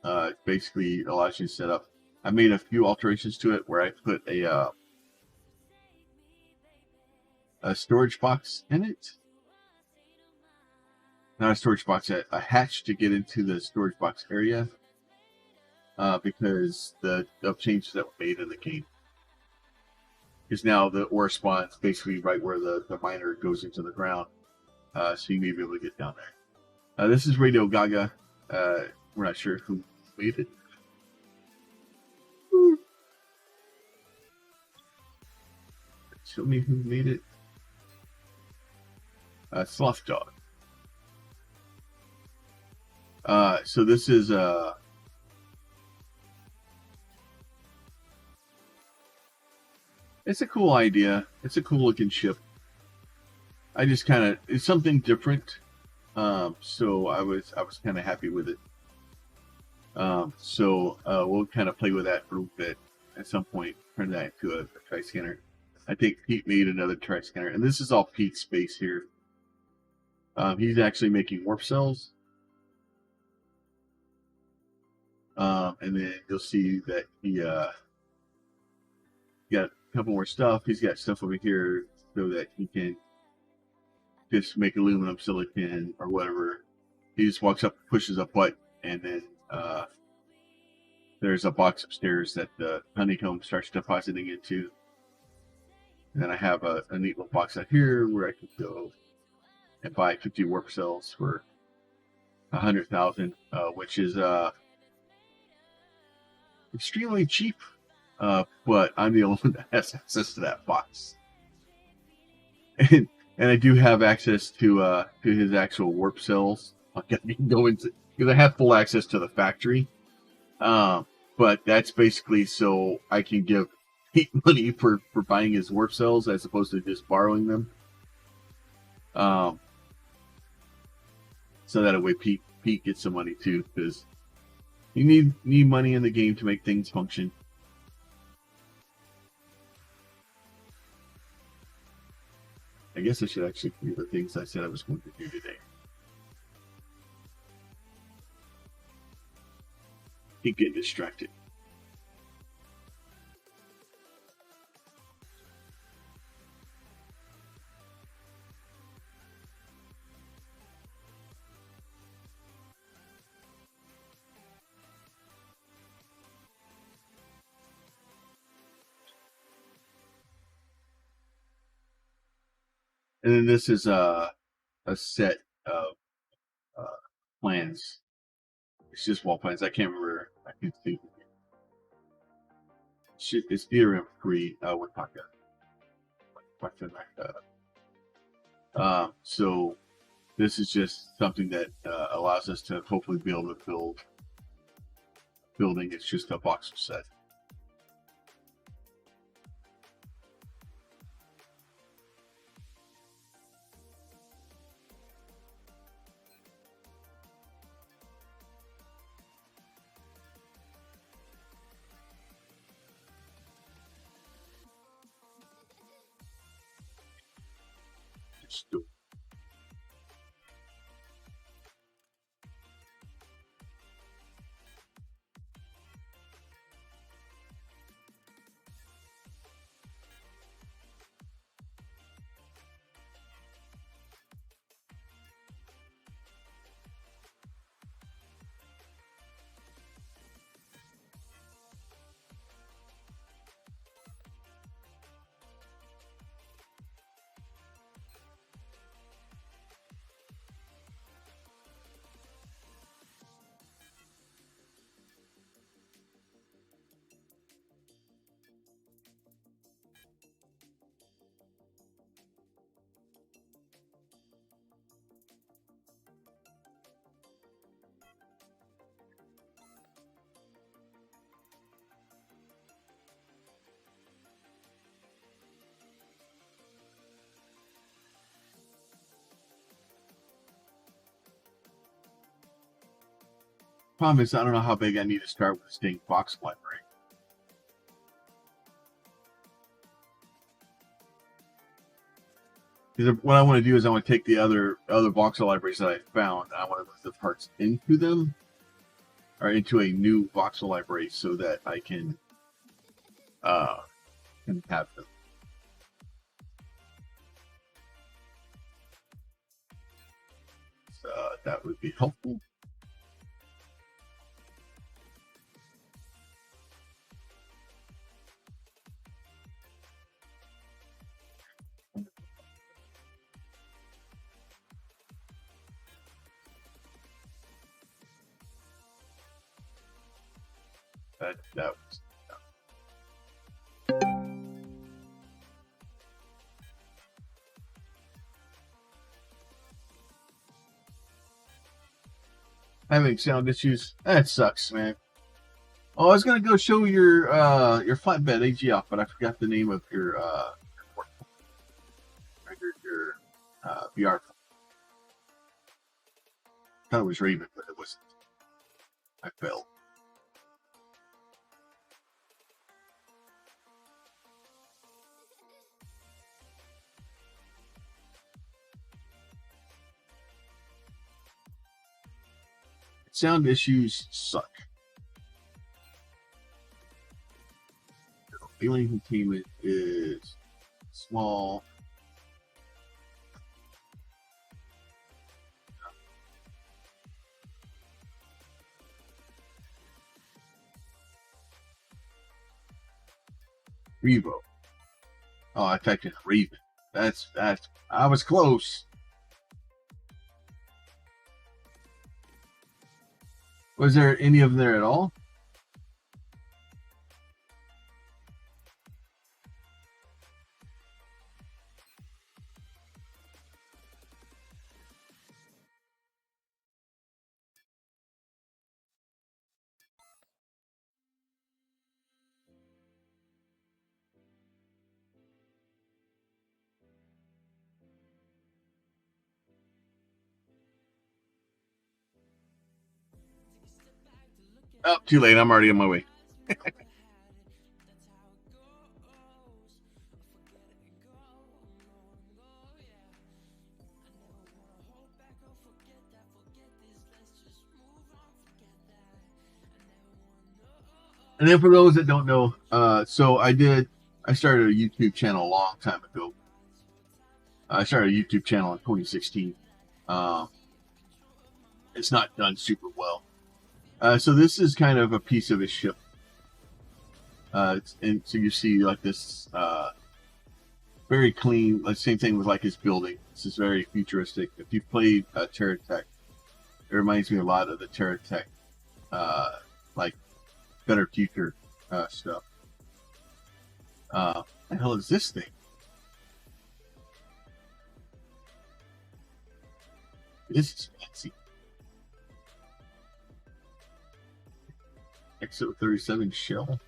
It basically allows you to set up. I made a few alterations to it where I put a storage box in it. Not a storage box, a hatch to get into the storage box area. Because of changes that were made in the game. Because now the ore spawns basically right where the miner goes into the ground. So you may be able to get down there. This is Radio Gaga. We're not sure who made it. Show me who made it. Sloth Dog. So this is it's a cool idea. It's a cool looking ship. I just it's something different. So I was kind of happy with it. So we'll kind of play with that for a little bit. At some point, turn that into a tri-scanner. I think Pete made another tri-scanner, and this is all Pete's space here. He's actually making warp cells. And then you'll see that he got a couple more stuff. He's got stuff over here so that he can just make aluminum, silicon, or whatever. He just walks up, pushes a button, and then there's a box upstairs that the honeycomb starts depositing into. And then I have a neat little box out here where I can go and buy 50 warp cells for 100,000, which is extremely cheap. But I'm the only one that has access to that box, and I do have access to his actual warp cells. I can go into because I have full access to the factory. But that's basically so I can give Pete money for buying his warp cells as opposed to just borrowing them. So that way Pete gets some money too, because you need money in the game to make things function. I guess I should actually do the things I said I was going to do today. Keep getting distracted. And then this is a set of plans. It's just wall plans. I can't remember. I can see. It's DRM free with Paka. So this is just something that allows us to hopefully be able to build building. It's just a voxel set. store. Problem is, I don't know how big I need to start with this dang box library. Because what I want to do is I want to take the other voxel libraries that I found, and I want to put the parts into them, or into a new voxel library, so that I can have them. So that would be helpful. That was. Having sound issues. That sucks, man. Oh, I was gonna go show your flatbed AG off, but I forgot the name of your VR. I thought it was Raven, but it wasn't. I fell. Sound issues suck. Feeling containment is small. Revo. Oh, I typed in Raven. That's I was close. Was there any of them there at all? Oh, too late. I'm already on my way. And then for those that don't know, so I started a YouTube channel a long time ago. I started a YouTube channel in 2016. It's not done super well. So this is kind of a piece of his ship. And so you see like this very clean, like same thing with like his building. This is very futuristic. If you've played Terra Tech, it reminds me a lot of the Terra Tech, like Better Future stuff. What the hell is this thing? This is fancy. Exo 37 shell.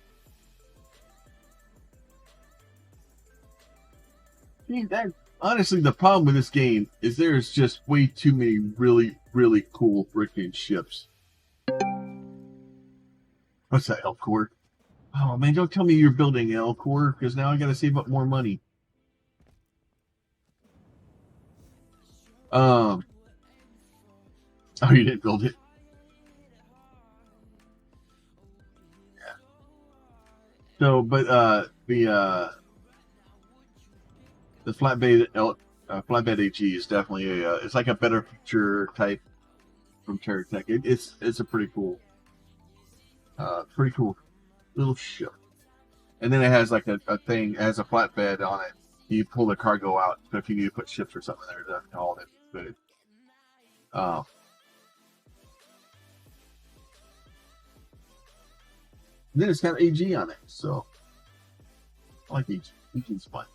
Honestly, the problem with this game is there's just way too many really, really cool freaking ships. What's that, Elcor? Oh man, don't tell me you're building Elcor, because now I gotta save up more money. Oh, you didn't build it. Yeah. So, but the flatbed HE is definitely it's like a better feature type from Terra Tech. It's a pretty cool little ship. And then it has like a thing, it has a flatbed on it. You pull the cargo out, so if you need to put ships or something there, that's all that's good. Then it's got AG on it, so I like AG. AG's fun.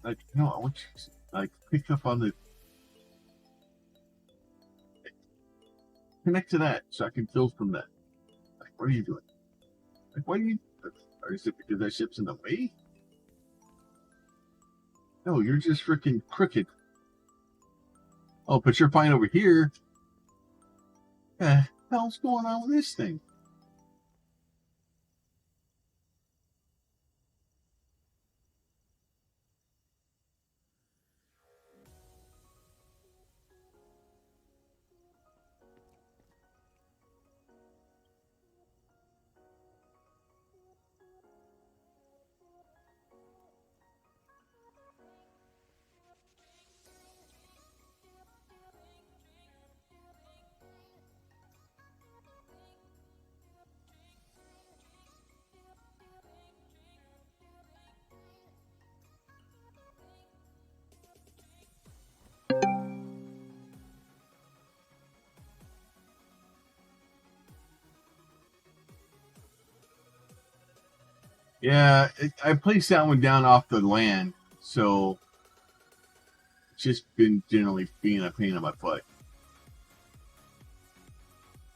Like, no, I want you to like pick up on the connect to that so I can build from that. Like, what are you doing? Like, why are you? Is it because that ship's in the way? No, you're just freaking crooked. Oh, but you're fine over here. What the hell's going on with this thing? Yeah, I placed that one down off the land, so it's just been generally being a pain in my butt.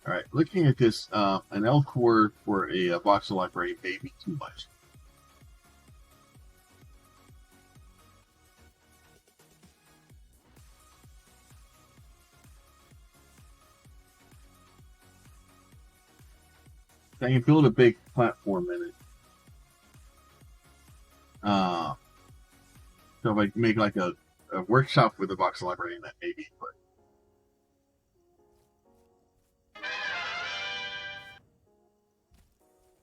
All right, looking at this, an L core for a voxel library may be too much. I can build a big platform in it. So if I make like a workshop with a voxel library in that, maybe. But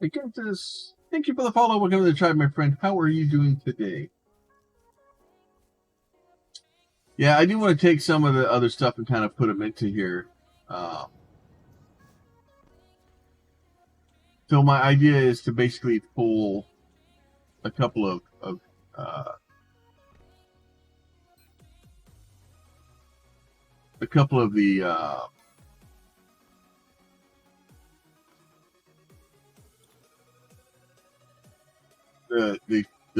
I get this. Thank you for the follow. Welcome to the tribe, my friend. How are you doing today? Yeah, I do want to take some of the other stuff and kind of put them into here. So my idea is to basically pull a couple of a couple of the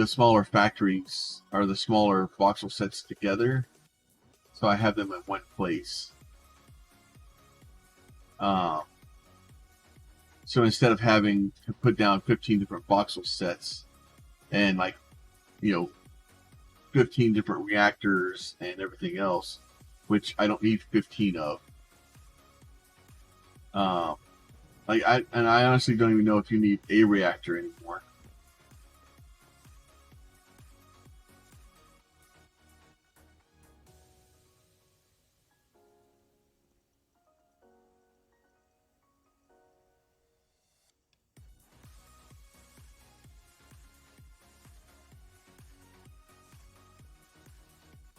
smaller factories or the smaller voxel sets together, so I have them in one place. So instead of having to put down 15 different voxel sets and 15 different reactors and everything else, which I don't need 15 of. I honestly don't even know if you need a reactor anymore.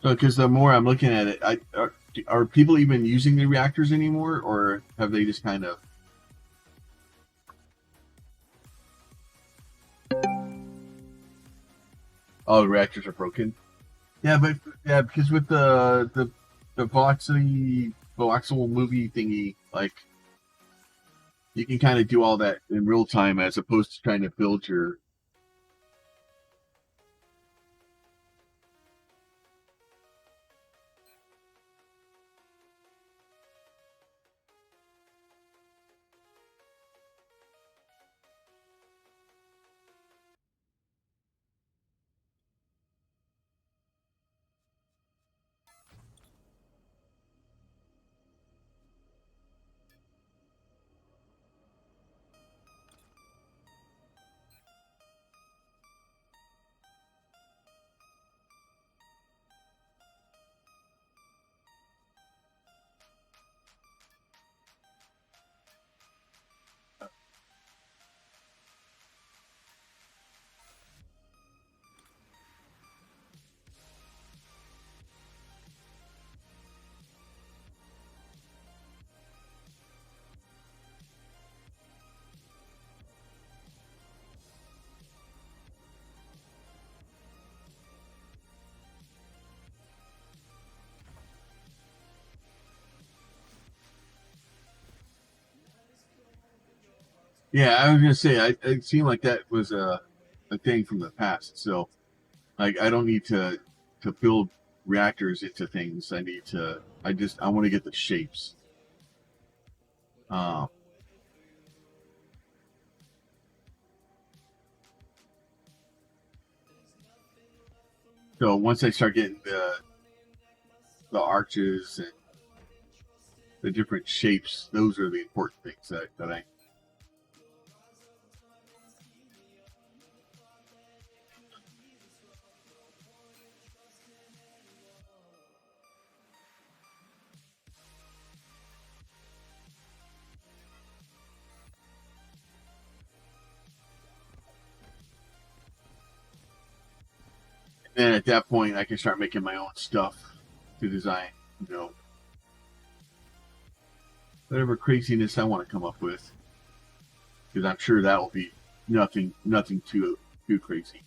So, because the more I'm looking at it, are people even using the reactors anymore, or have they just kind of? Oh, the reactors are broken. Yeah, but yeah, because with the voxel movie thingy, like you can kind of do all that in real time as opposed to trying to build your. Yeah, I was gonna say, it seemed like that was a thing from the past. So, like, I don't need to build reactors into things. I need to. I want to get the shapes. Um, so once I start getting the arches and the different shapes, those are the important things that I. And then at that point, I can start making my own stuff to design. You know, whatever craziness I want to come up with, because I'm sure that will be nothing too crazy.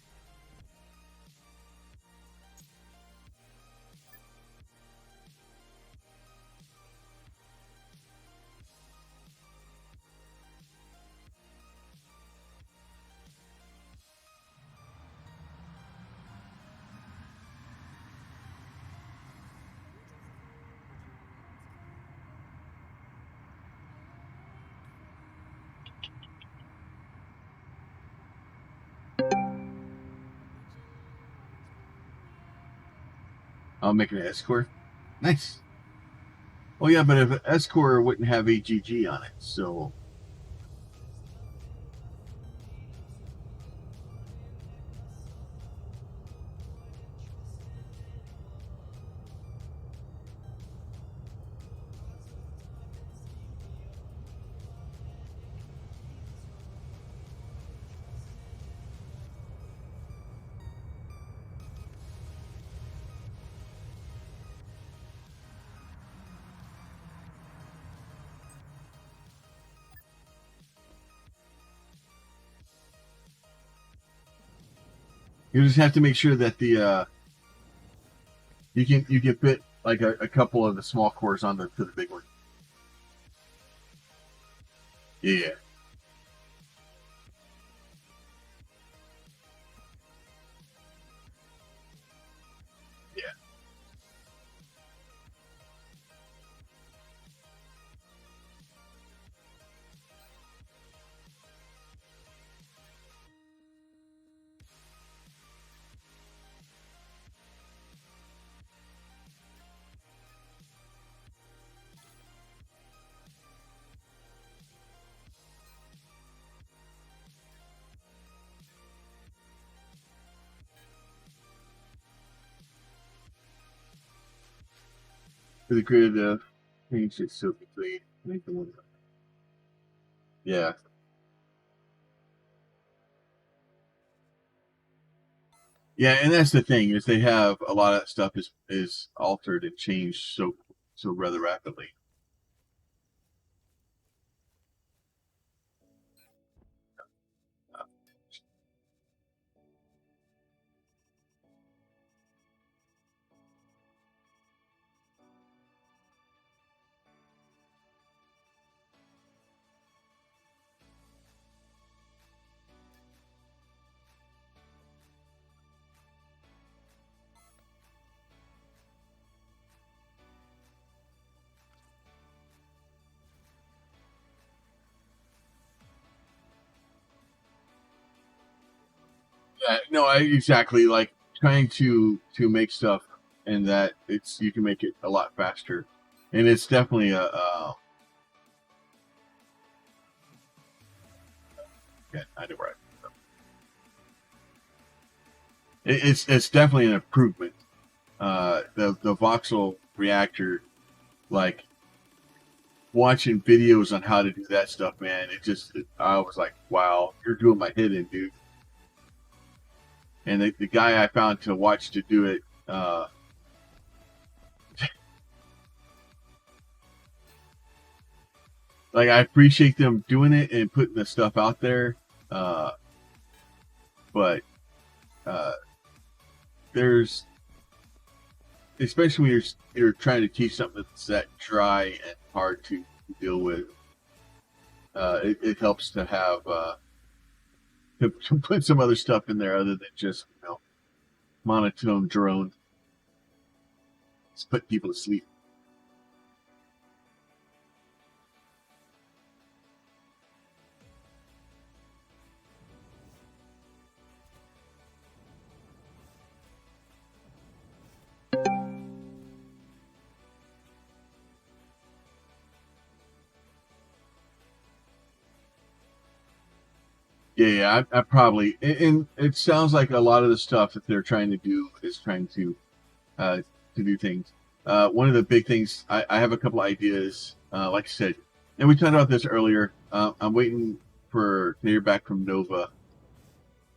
I'll make an S core. Nice. Oh yeah, but if S core wouldn't have AGG on it, so you just have to make sure that the you can fit like a couple of the small cores on to the big one. Yeah, yeah. For the grid, change it so between make the one. Yeah, yeah, and that's the thing is they have a lot of that stuff is altered and changed so rather rapidly. No, exactly. Like trying to make stuff, and that you can make it a lot faster, and it's definitely yeah, I know where it's definitely an improvement. The voxel reactor, like watching videos on how to do that stuff, man. I was like, wow, you're doing my head in, dude. And the guy I found to watch to do it, like I appreciate them doing it and putting the stuff out there, but uh, there's, especially when you're trying to teach something that's that dry and hard to deal with. It helps to have to put some other stuff in there other than just monotone drone. Just put people to sleep. Yeah, I probably, and it sounds like a lot of the stuff that they're trying to do is trying uh, to do things. One of the big things, I have a couple ideas, like I said, and we talked about this earlier. I'm waiting to hear back from Nova.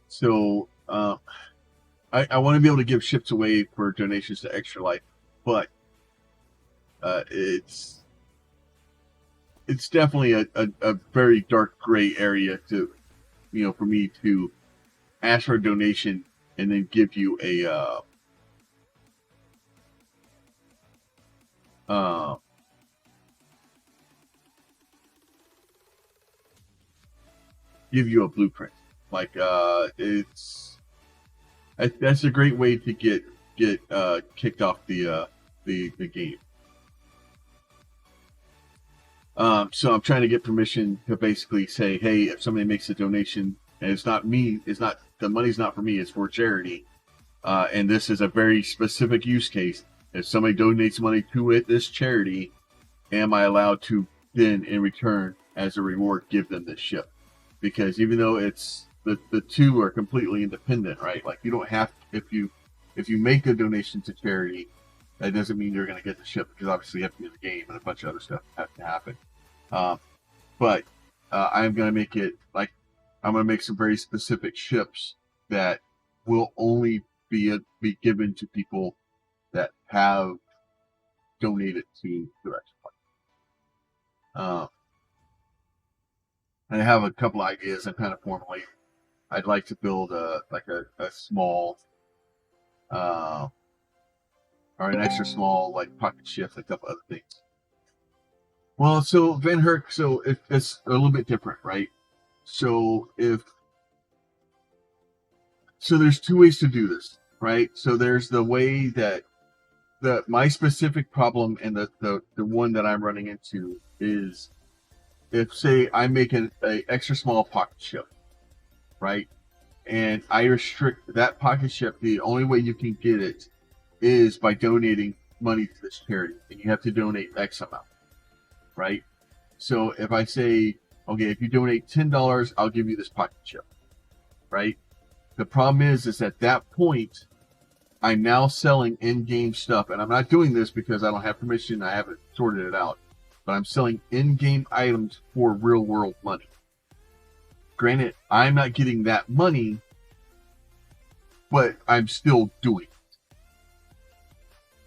So I want to be able to give ships away for donations to Extra Life, but it's definitely a very dark gray area to for me to ask for a donation and then give you uh, a blueprint. Like that's a great way to get kicked off the game. So I'm trying to get permission to basically say, hey, if somebody makes a donation and it's not me, the money's not for me, it's for charity. And this is a very specific use case. If somebody donates money to this charity, am I allowed to then, in return, as a reward, give them this ship? Because even though it's the two are completely independent, right? Like you don't have, if you make a donation to charity, that doesn't mean you're going to get the ship, because obviously you have to be in the game and a bunch of other stuff has to happen. But I'm going to make it like I'm going to make some very specific ships that will only be given to people that have donated to the Rex Fund. I have a couple ideas. I'm kind of formulating. I'd like to build a small, or an extra small like pocket ship, a couple other things. Well, so Van Herk, so it's a little bit different, right? So there's two ways to do this, right? So there's the way that my specific problem and the one that I'm running into is, if say I make an extra small pocket ship, right? And I restrict that pocket ship, the only way you can get it is by donating money to this charity, and you have to donate X amount, right? So if I say, okay, if you donate $10, I'll give you this pocket chip, right? The problem is at that point, I'm now selling in-game stuff, and I'm not doing this because I don't have permission. I haven't sorted it out, but I'm selling in-game items for real-world money. Granted, I'm not getting that money, but I'm still doing it.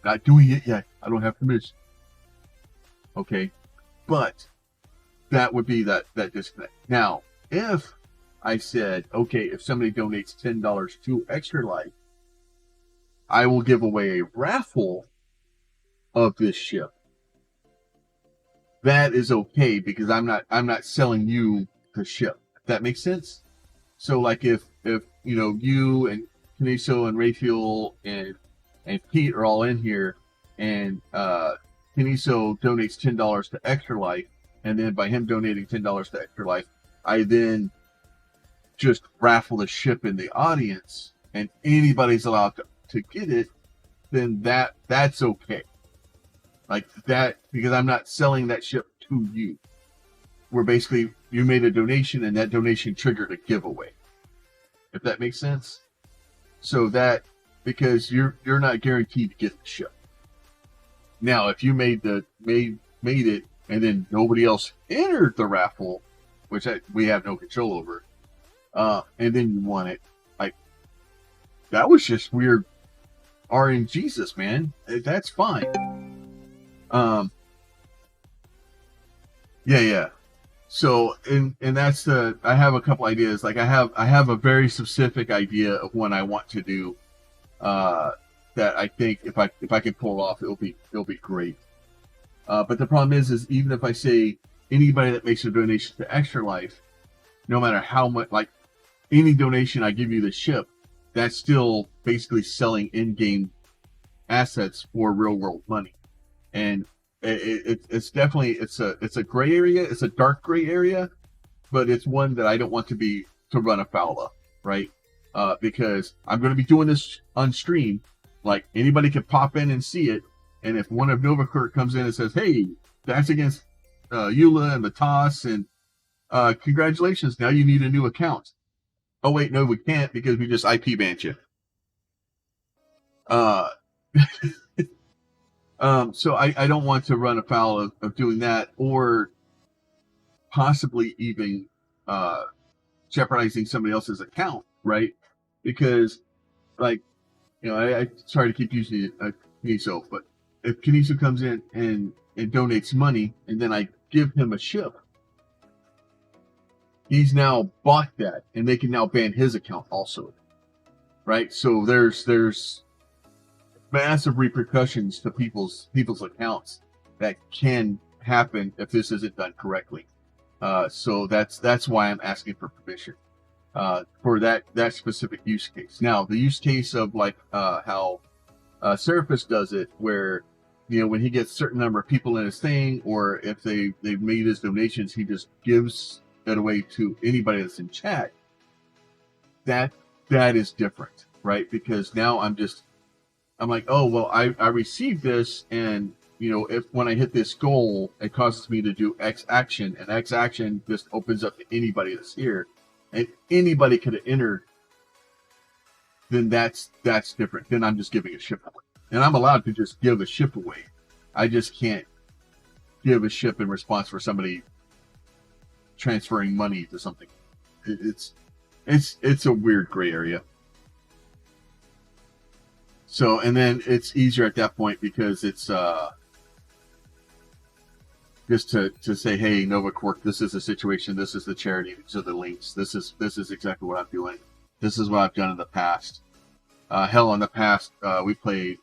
Not doing it yet. I don't have permission. Okay, but that would be that disconnect. Now, if I said, okay, if somebody donates $10 to Extra Life, I will give away a raffle of this ship. That is okay, because I'm not selling you the ship. If that makes sense. So like if you and Kaniso and Raphael and Pete are all in here, and Kaniso donates $10 to Extra Life, and then by him donating $10 to Extra Life, I then just raffle the ship in the audience and anybody's allowed to get it, then that's okay. Like that, because I'm not selling that ship to you. Where basically you made a donation and that donation triggered a giveaway. If that makes sense. So that, because you're not guaranteed to get the ship. Now, if you made it and then nobody else entered the raffle, which we have no control over, and then you won it, like that was just weird RNGesus, man. That's fine. Yeah. So, and that's I have a couple ideas. Like I have a very specific idea of what I want to do. That I think if I can pull it off, it'll be great. But the problem is even if I say anybody that makes a donation to Extra Life, no matter how much, like any donation I give you the ship, that's still basically selling in-game assets for real world money, and it's definitely it's a gray area. It's a dark gray area, but it's one that I don't want to run afoul of, right? Because I'm going to be doing this on stream. Like anybody can pop in and see it, and if one of Novakurt comes in and says, "Hey, that's against Eula and the Toss, and congratulations, now you need a new account." Oh wait, no, we can't because we just IP banned you. So I don't want to run afoul of doing that, or possibly even jeopardizing somebody else's account, right? Because, like, I sorry to keep using Kiniso, but if Kiniso comes in and donates money, and then I give him a ship, he's now bought that, and they can now ban his account also, right? So there's massive repercussions to people's accounts that can happen if this isn't done correctly. So that's why I'm asking for permission for that specific use case. Now, the use case of like how Seraphis does it, where when he gets a certain number of people in his thing, or if they've made his donations, he just gives it away to anybody that's in chat. That is different, right? Because now I'm like, oh, well, I received this, and, if when I hit this goal, it causes me to do X action, and X action just opens up to anybody that's here, and anybody could have entered, then that's different. Then I'm just giving a ship away. And I'm allowed to just give a ship away. I just can't give a ship in response for somebody transferring money to something. It's a weird gray area. So, and then it's easier at that point because it's just to say, hey, Novakort, this is the situation, this is the charity, these are the links, this is exactly what I'm doing, this is what I've done in the past. Hell, in the past, we played,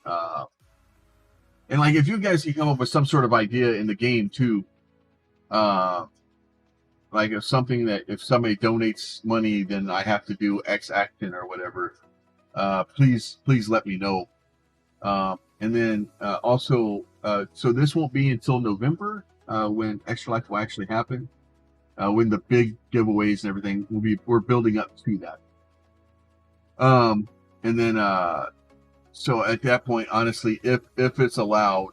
and like if you guys can come up with some sort of idea in the game too, like if somebody donates money, then I have to do X action or whatever. Please let me know. And then also, so this won't be until November when Extra Life will actually happen. When the big giveaways and everything we're building up to that. And then so at that point, honestly, if it's allowed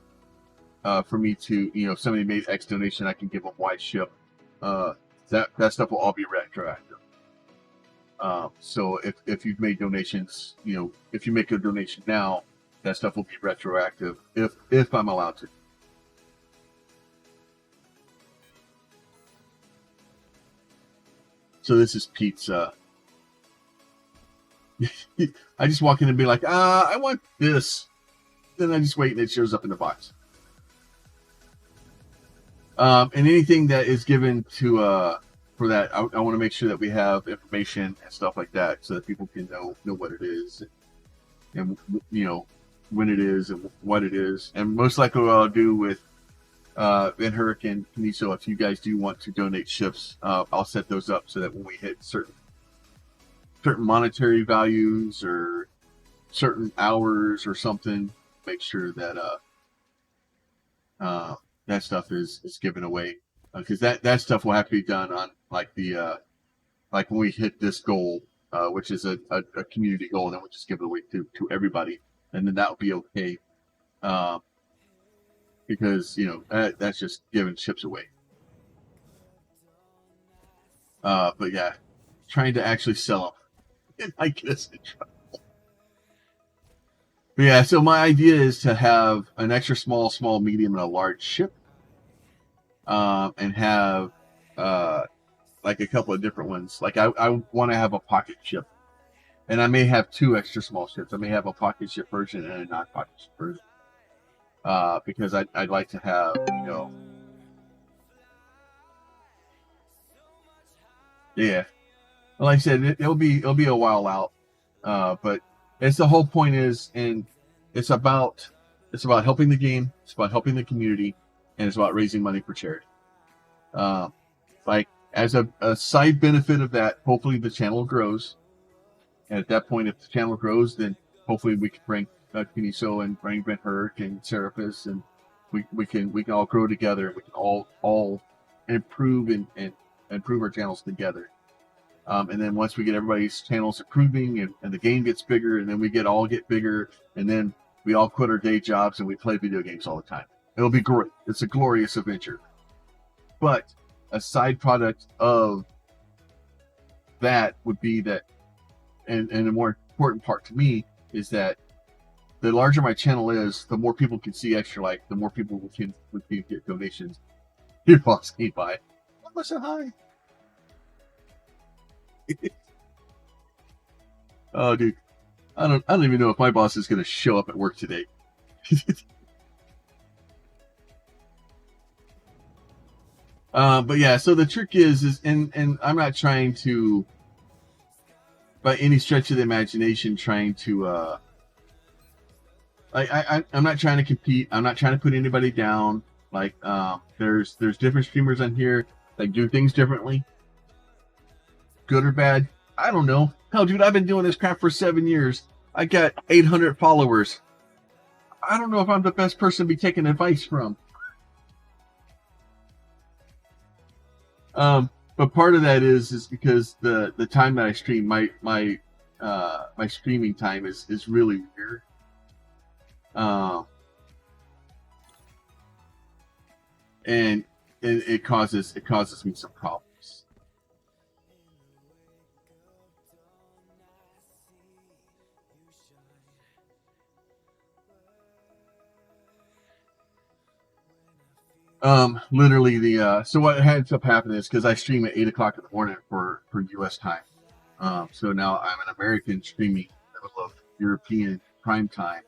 for me to, if somebody made X donation, I can give them Y ship. That stuff will all be retroactive. So if you've made donations, if you make a donation now, that stuff will be retroactive if I'm allowed to. So this is pizza. I just walk in and be like, I want this. Then I just wait and it shows up in the box. And anything that is given to for that, I want to make sure that we have information and stuff like that so that people can know what it is, and when it is and what it is. And most likely what I'll do with Van Herk and Kiniso, if you guys do want to donate ships, I'll set those up so that when we hit certain monetary values or certain hours or something, make sure that that stuff is given away, because that stuff will have to be done on like the like when we hit this goal, which is a community goal, and then we'll just give it away to everybody, and then that would be okay, uh, because that's just giving ships away. But yeah, trying to actually sell them, I guess. But yeah, so my idea is to have an extra small, medium, and a large ship, and have like a couple of different ones. Like I want to have a pocket ship, and I may have two extra small ships. I may have a pocket ship version and a non-pocket ship version, because I'd like to have, yeah. Like I said, it'll be a while out, but it's the whole point is, and it's about helping the game, it's about helping the community, and it's about raising money for charity. Like as a side benefit of that, hopefully the channel grows, and at that point, if the channel grows, then hopefully we can bring Kiniso and bring Ben Hurk and Seraphis, and we can all grow together. We can all improve and improve our channels together. And then once we get everybody's channels improving, and the game gets bigger, and then we all get bigger, and then we all quit our day jobs and we play video games all the time. It'll be great. It's a glorious adventure. But a side product of that would be that, and a more important part to me is that the larger my channel is, the more people can see Extra Life, the more people can get donations. Your boss came by. I said hi. Oh, dude, I don't even know if my boss is going to show up at work today. But yeah, so the trick is, and I'm not trying to, by any stretch of the imagination, trying to, I'm not trying to compete. I'm not trying to put anybody down. Like, there's different streamers on here that do things differently, good or bad. I don't know. Hell, dude, I've been doing this crap for 7 years. I got 800 followers. I don't know if I'm the best person to be taking advice from. But part of that is because the time that I stream, my streaming time is really weird. And it causes me some problems. Literally so what ends up happening is, because I stream at 8 o'clock in the morning for US time. So now I'm an American streaming in the middle of European prime time.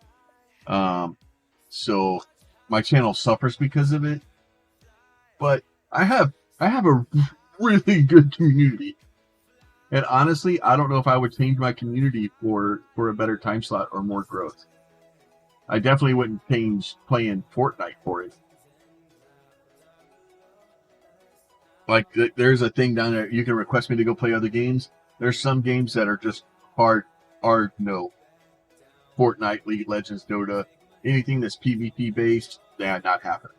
So my channel suffers because of it. But I have a really good community. And honestly, I don't know if I would change my community for a better time slot or more growth. I definitely wouldn't change playing Fortnite for it. Like, there's a thing down there. You can request me to go play other games. There's some games that are just hard no. Fortnite, League of Legends, Dota, anything that's PvP based, that not happen.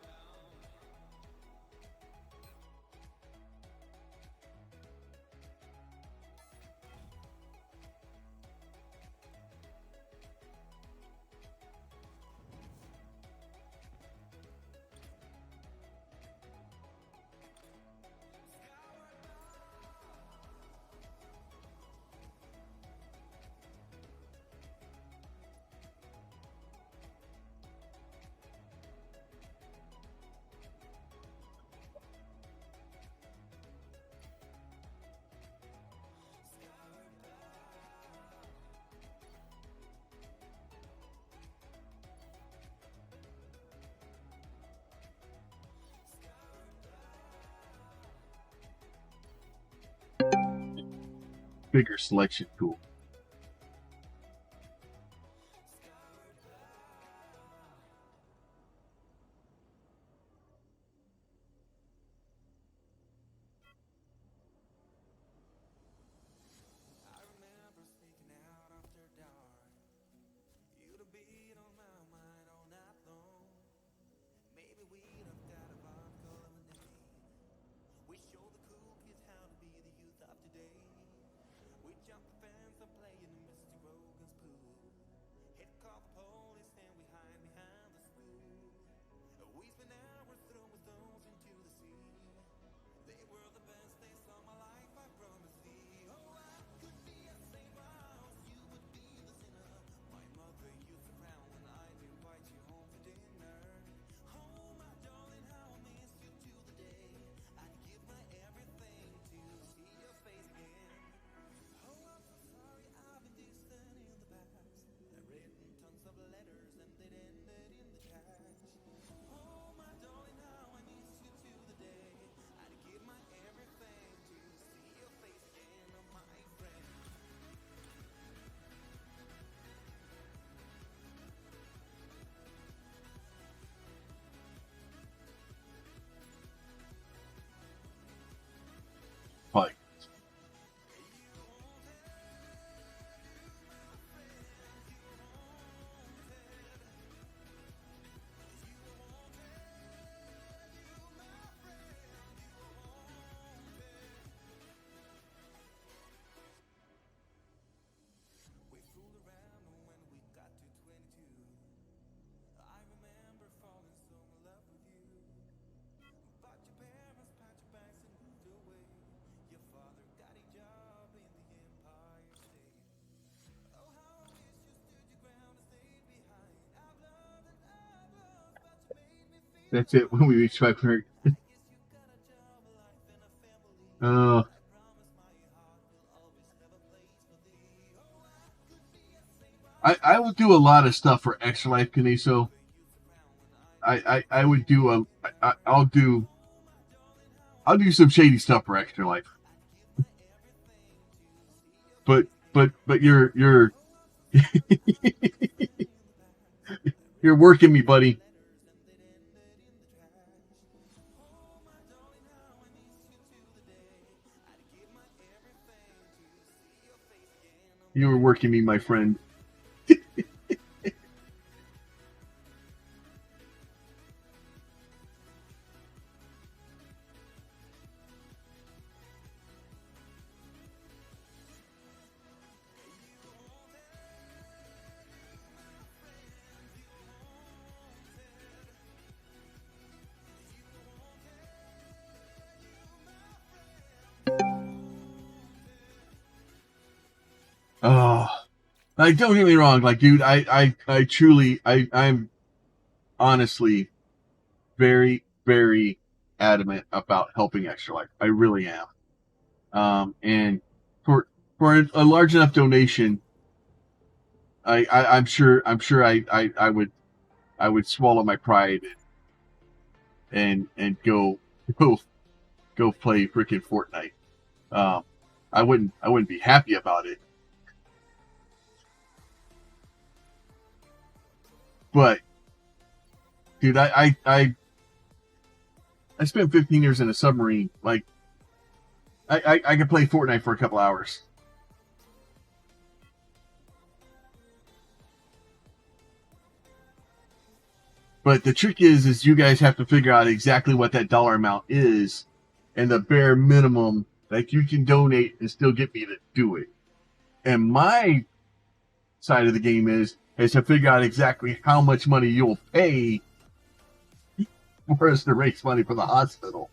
Bigger selection tool. That's it. When we reach 500. Uh, I would do a lot of stuff for Extra Life, Kaniso. I would do I'll do some shady stuff for Extra Life. But you're you're working me, buddy. You were working me, my friend. Oh, like don't get me wrong, like dude, I truly I'm honestly very very adamant about helping Extra Life. I really am. And for a large enough donation, I'm sure I would swallow my pride and go play freaking Fortnite. Um, I wouldn't be happy about it, but dude, I spent 15 years in a submarine. Like I could play Fortnite for a couple hours. But the trick is you guys have to figure out exactly what that dollar amount is, and the bare minimum that you can donate and still get me to do it. And my side of the game is to figure out exactly how much money you'll pay for us to raise money for the hospital.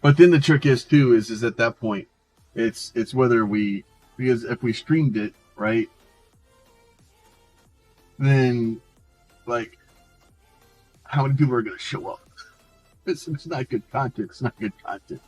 But then the trick is too is at that point, it's whether we, because if we streamed it right, then like how many people are going to show up? It's not good content. It's not good content.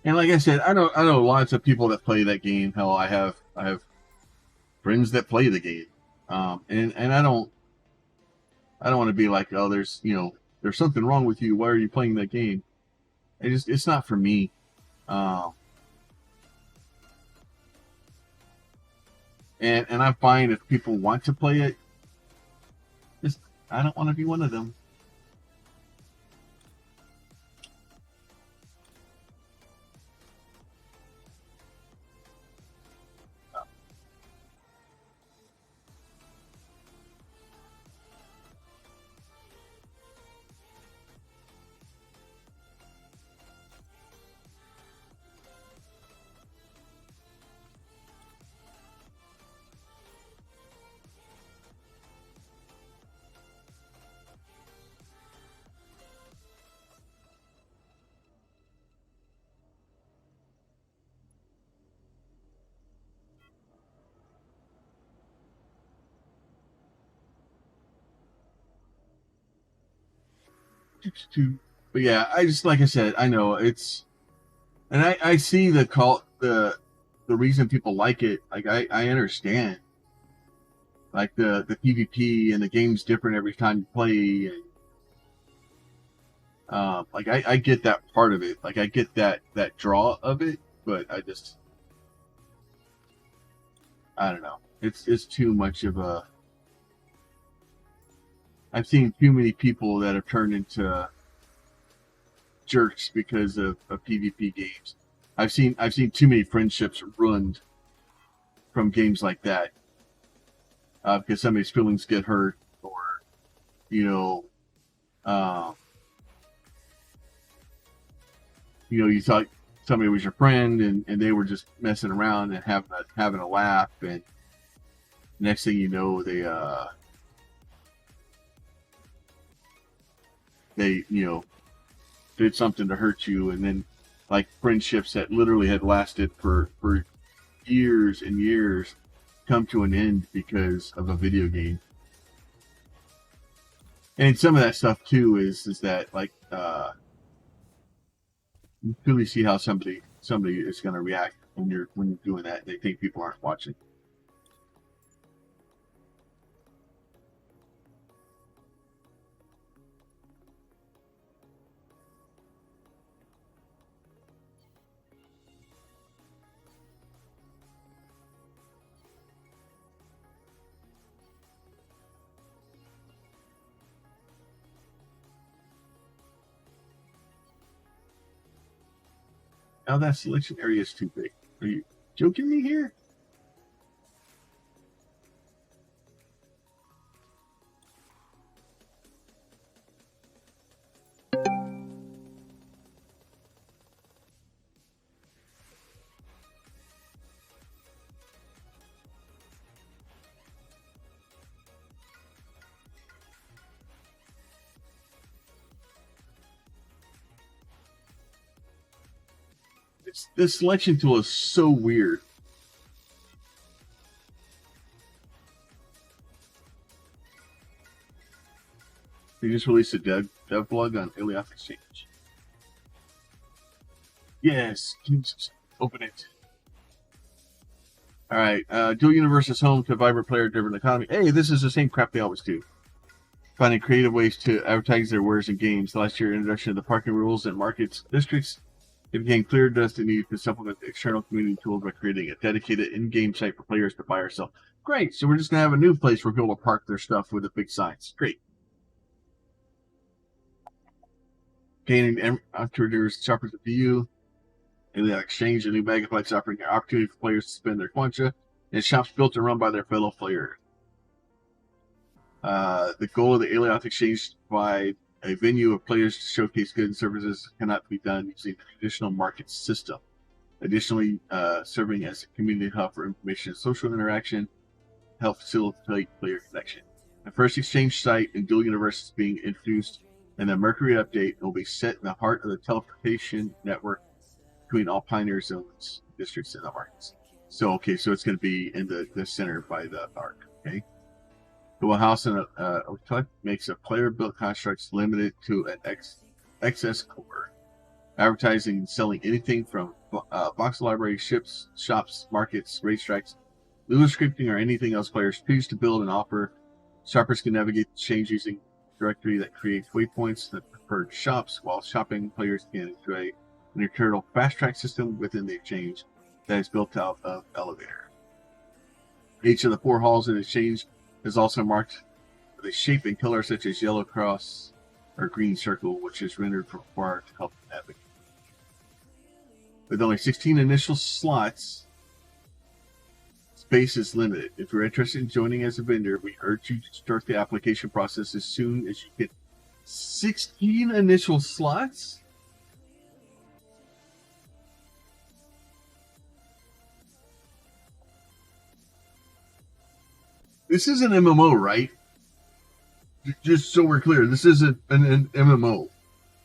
And like I said, I know lots of people that play that game. Hell, I have friends that play the game, and I don't want to be like, oh, there's there's something wrong with you. Why are you playing that game? It's not for me. Um, and I find if people want to play it, just I don't want to be one of them. But yeah, I just like I said, I know it's, and I see the reason people like it. Like I understand. Like the PvP and the game's different every time you play. And, like I get that part of it. Like I get that draw of it, but I don't know. It's too much of a. I've seen too many people that have turned into jerks because of PvP games. I've seen too many friendships ruined from games like that because somebody's feelings get hurt, or you know, uh, you thought somebody was your friend, and they were just messing around and having a laugh, and next thing you know, they did something to hurt you, and then like friendships that literally had lasted for years and years come to an end because of a video game. And some of that stuff too is that like you clearly see how somebody is going to react when you're doing that. They think people aren't watching. Now that selection area is too big. Are you joking me here? This selection tool is so weird. They just released a dev blog on Iliath Exchange. Yes, open it. All right, Dual Universe is home to a vibrant player-driven economy. Hey, this is the same crap they always do. Finding creative ways to advertise their wares and games. Last year, introduction of the parking rules and markets districts, it became clear to us the need to supplement the external community tools by creating a dedicated in-game site for players to buy or sell. Great, so we're just going to have a new place for people to park their stuff with the big signs. Great. Gaining entrepreneurs, shoppers at view. Iliath Exchange, a new megaplex offering an opportunity for players to spend their quantia in shops built and run by their fellow players. The goal of the Iliath Exchange is to provide a venue of players to showcase goods and services cannot be done using the traditional market system. Additionally, serving as a community hub for information and social interaction, help facilitate player connection. The first exchange site in Dual Universe is being introduced in the Mercury update and will be set in the heart of the teleportation network between all pioneer zones, districts, and the markets. So, okay, so it's going to be in the center by the arc, okay? The one house in a makes a player-built constructs limited to an XS core. Advertising and selling anything from box library, ships, shops, markets, racetracks, Lua scripting, or anything else players choose to build and offer. Shoppers can navigate the change using a directory that creates waypoints that preferred shops. While shopping, players can enjoy an internal fast track system within the exchange that is built out of elevator. Each of the 4 halls in the exchange is also marked with a shape and color such as yellow cross or green circle, which is rendered from afar to help navigate. With only 16 initial slots, space is limited. If you're interested in joining as a vendor, we urge you to start the application process as soon as you get 16 initial slots? This is an MMO, right? Just so we're clear, this isn't an MMO.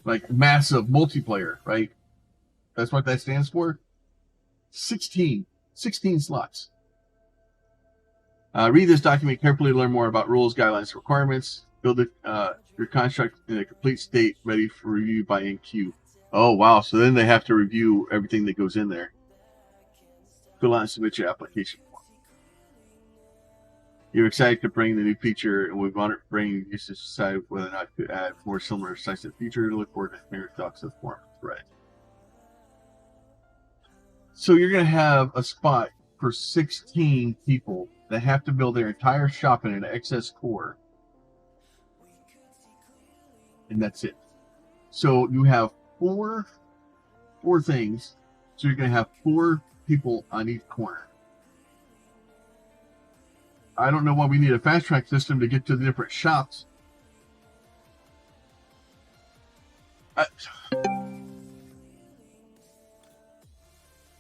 Like massive multiplayer, right? That's what that stands for? 16 slots. Read this document carefully to learn more about rules, guidelines, requirements. Build your construct in a complete state ready for review by NQ. Oh, wow. So then they have to review everything that goes in there. Fill out and submit your application form. You're excited to bring the new feature, and we want to bring you to decide whether or not to add more similar sites in the future. Look forward to hearing your thoughts of the forum thread. So you're going to have a spot for 16 people that have to build their entire shop in an XS core. and that's it. So you have four things. So you're going to have 4 people on each corner. I don't know why we need a fast track system to get to the different shops.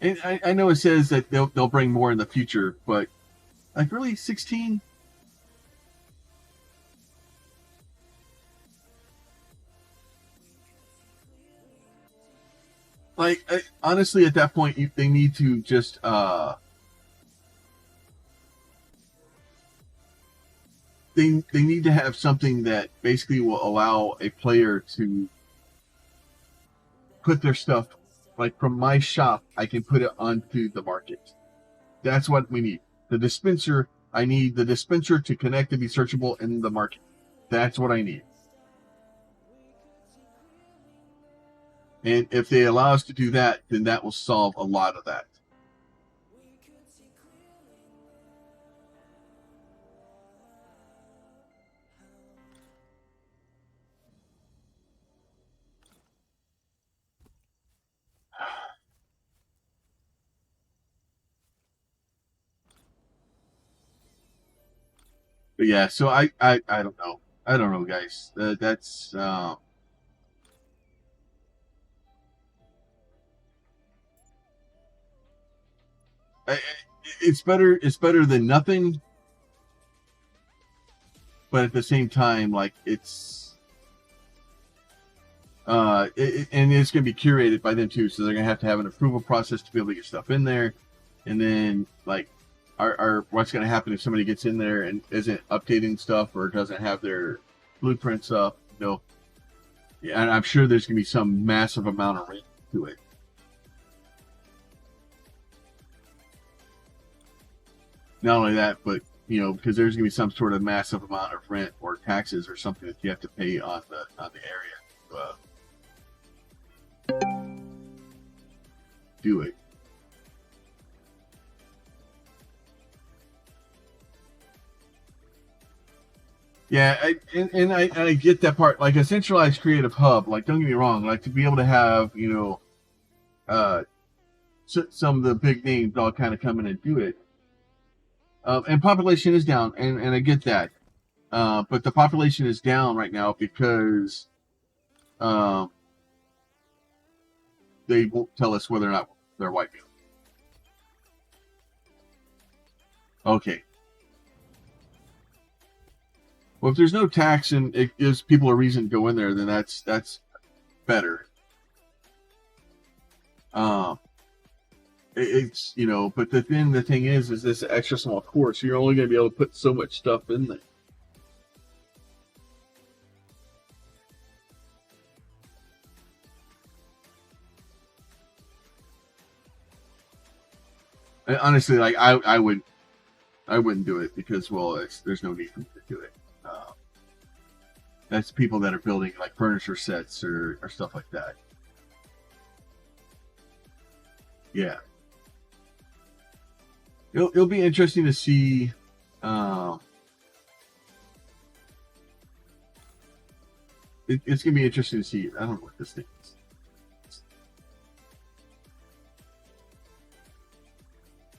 I know it says that they'll bring more in the future, but like really 16. Like honestly, at that point, they need to just they need to have something that basically will allow a player to put their stuff, like from my shop, I can put it onto the market. That's what we need. The dispenser, I need the dispenser to connect and be searchable in the market. That's what I need. And if they allow us to do that, then that will solve a lot of that. But yeah, so I don't know. I don't know, guys. That's it's better. It's better than nothing. But at the same time, like it's and it's going to be curated by them too. So they're going to have an approval process to be able to get stuff in there, and then like what's going to happen if somebody gets in there and isn't updating stuff or doesn't have their blueprints up, you know. Yeah, and I'm sure there's going to be some massive amount of rent to it. Not only that, but you know, because there's going to be some sort of massive amount of rent or taxes or something that you have to pay on the area. Do it. Yeah, I get that part. Like a centralized creative hub, like don't get me wrong, like to be able to have, you know, some of the big names all kind of come in and do it. And population is down, and I get that. But the population is down right now because they won't tell us whether or not they're white people. Okay. Well, if there's no tax and it gives people a reason to go in there, then that's better. It's, you know, but the thing is this extra small course. You're only going to be able to put so much stuff in there. And honestly, like I wouldn't do it because, well, there's no need for me to do it. That's people that are building like furniture sets or stuff like that. Yeah, it'll be interesting to see. It's gonna be interesting to see. I don't know what this thing is.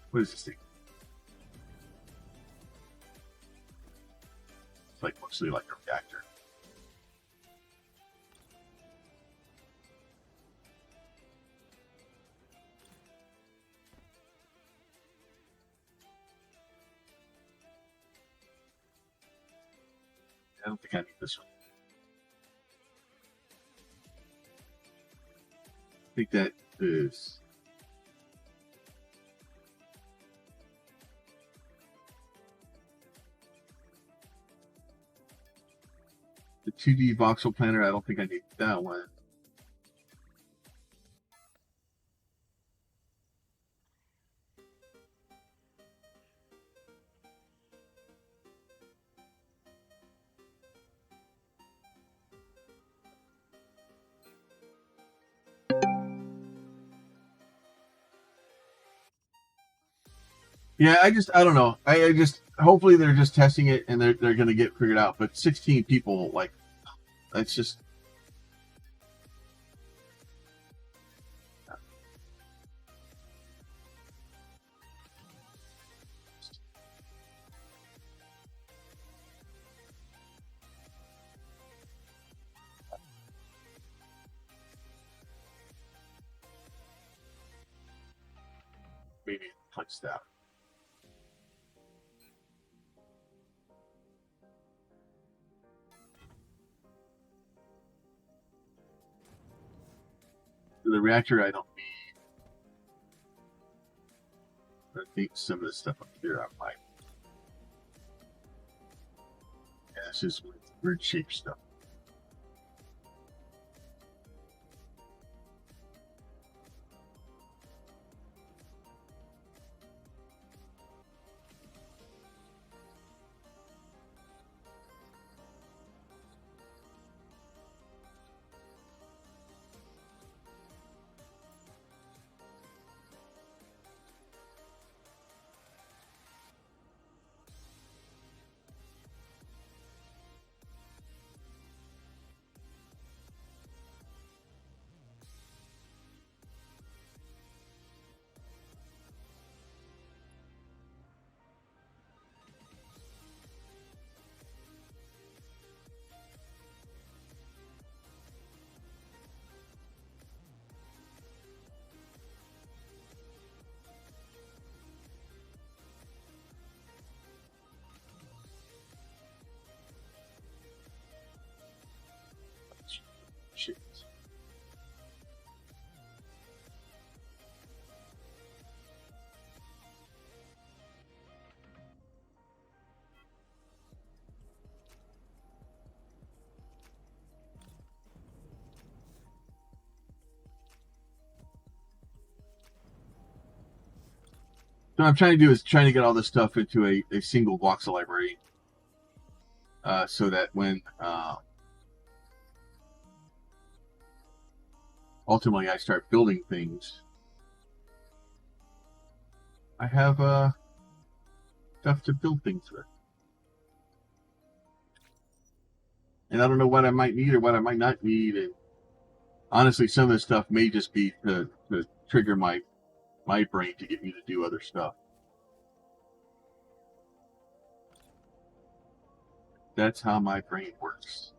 What is this thing? It's like mostly like a reactor. I don't think I need this one. I think that is. The 2D voxel planner, I don't think I need that one. Yeah, I don't know. I just hopefully they're just testing it and they're gonna get figured out. But 16 people, like that's just place that. The reactor I don't need. I think some of the stuff up here I might. Yeah, it's just weird shape stuff. Shapes. So what I'm trying to do is trying to get all this stuff into a single voxel library, so that when ultimately I start building things, I have stuff to build things with. And I don't know what I might need or what I might not need. And honestly, some of this stuff may just be to trigger my brain to get me to do other stuff. That's how my brain works.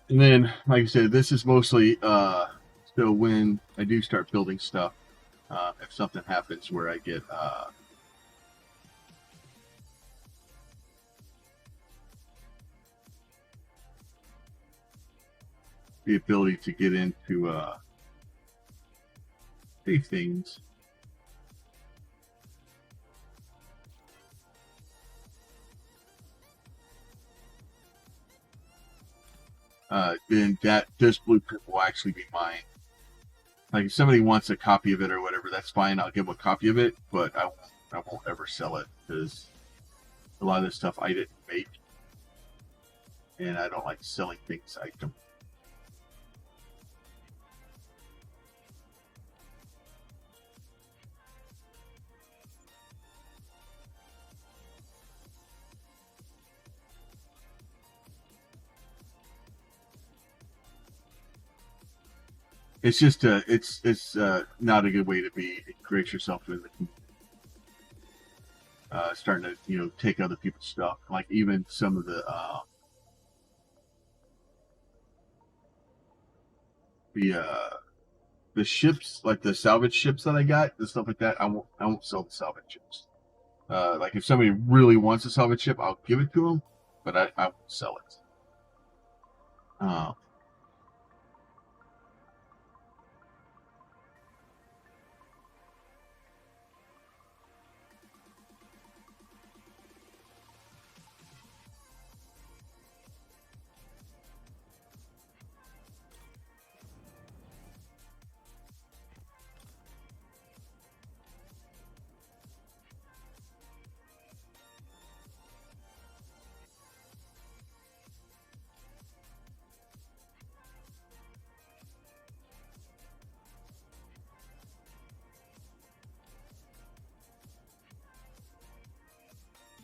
And then, like I said, this is mostly so when I do start building stuff, if something happens where I get the ability to get into these things. Then this blueprint will actually be mine. Like if somebody wants a copy of it or whatever, that's fine. I'll give them a copy of it, but I won't ever sell it because a lot of this stuff I didn't make, and I don't like selling things I don't. It's just it's not a good way to be. Create yourself in the starting to take other people's stuff. Like even some of the ships, like the salvage ships that I got, the stuff like that. I won't sell the salvage ships. Like if somebody really wants a salvage ship, I'll give it to them, but I won't sell it.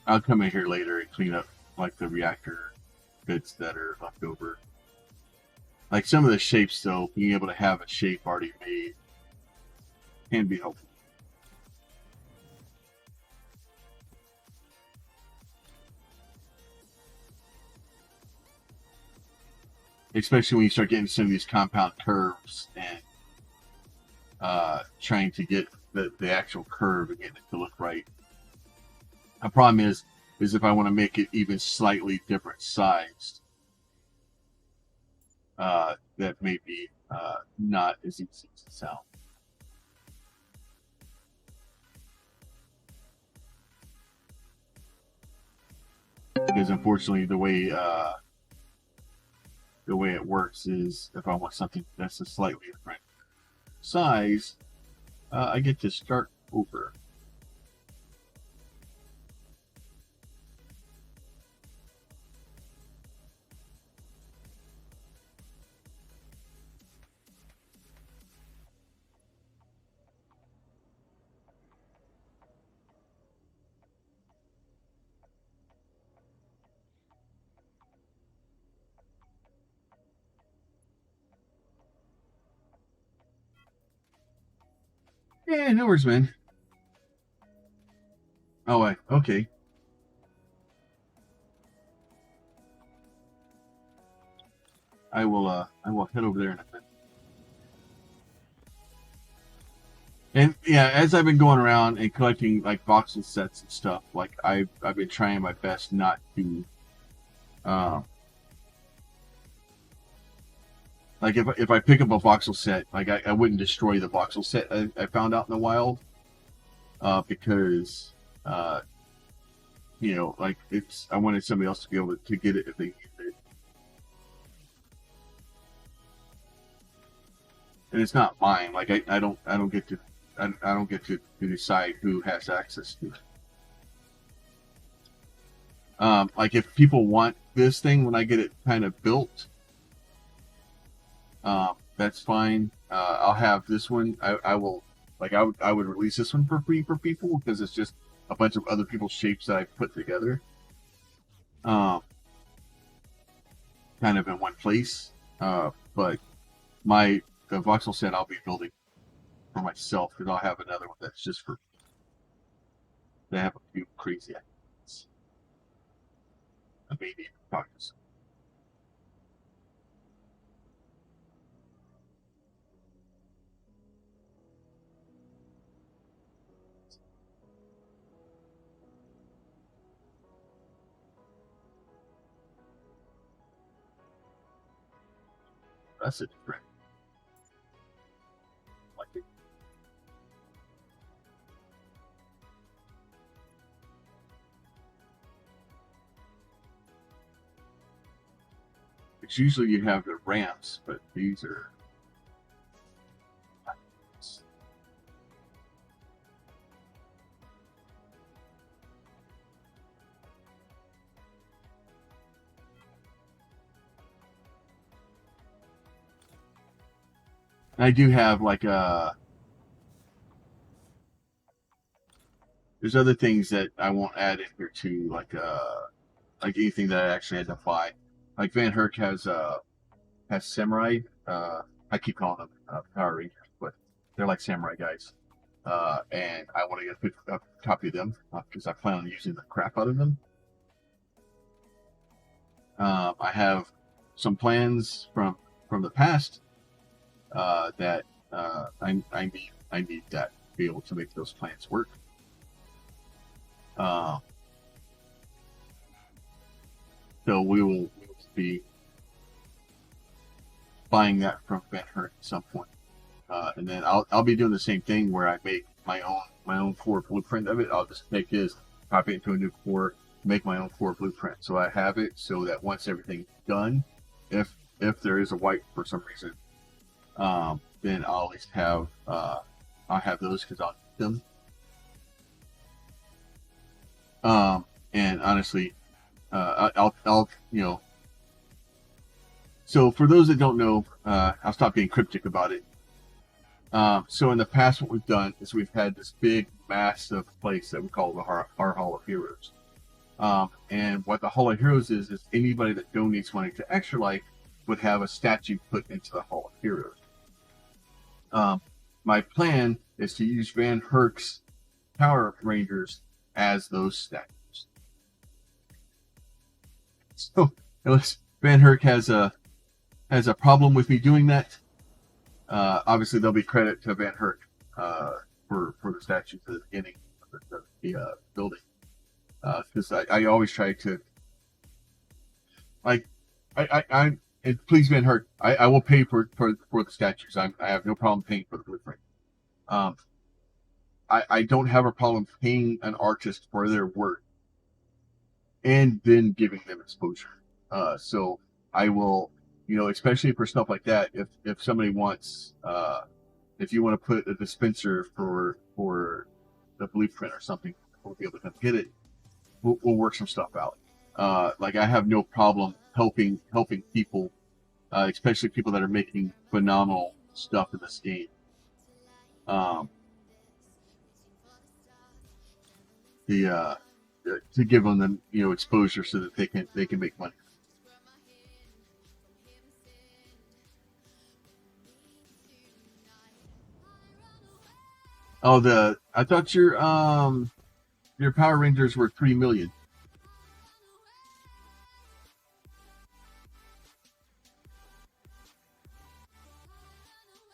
I'll come in here later and clean up like the reactor bits that are left over. Like some of the shapes, though, being able to have a shape already made can be helpful. Especially when you start getting some of these compound curves and trying to get the actual curve and getting it to look right. The problem is if I want to make it even slightly different sized, that may be not as easy to sound. Because unfortunately, the way it works is if I want something that's a slightly different size, I get to start over. Yeah, no worries, man. Oh, okay. I will head over there in a minute. And yeah, as I've been going around and collecting like voxel sets and stuff, like I've been trying my best not to, uh, like if I pick up a voxel set, like I wouldn't destroy the voxel set I found out in the wild, because you know, like I wanted somebody else to be able to get it if they needed it. And it's not mine. Like I don't get to I don't get to decide who has access to it. Like if people want this thing when I get it kind of built, that's fine. I'll have this one. I will like I would release this one for free for people because it's just a bunch of other people's shapes that I put together, kind of in one place. But the voxel set I'll be building for myself because I'll have another one that's just for. They have a few crazy ideas. I may need to talk to some. That's a different. Like it. It's usually you have the ramps, but these are. I do have like there's other things that I won't add in here too, like anything that I actually had to buy. Like Van Herk has samurai. I keep calling them Power Rangers, but they're like samurai guys. And I want to get a copy of them because I plan on using the crap out of them. I have some plans from the past that I need that to be able to make those plans work. So we will be buying that from Van Herk at some point, and then I'll be doing the same thing where I make my own core blueprint of it. I'll just take his, copy it into a new core, make my own core blueprint, so I have it so that once everything's done, if there is a wipe for some reason, then I'll at least have I'll have those because I'll need them. And honestly, I'll you know. So for those that don't know, I'll stop being cryptic about it. So in the past, what we've done is we've had this big, massive place that we call our Hall of Heroes. And what the Hall of Heroes is anybody that donates money to Extra Life would have a statue put into the Hall of Heroes. My plan is to use Van Herk's Power Rangers as those statues. So unless Van Herk has a problem with me doing that, obviously there'll be credit to Van Herk for the statues at the beginning of the building. Because I always try to, like, and please, Van Herk, I will pay for the statues. I have no problem paying for the blueprint. I don't have a problem paying an artist for their work and then giving them exposure. So I will, especially for stuff like that, if somebody wants, if you want to put a dispenser for the blueprint or something, we'll be able to come get it. We'll work some stuff out. Like, I have no problem helping people, especially people that are making phenomenal stuff in this game. To give them exposure so that they can make money. Oh, I thought your Power Rangers were 3 million.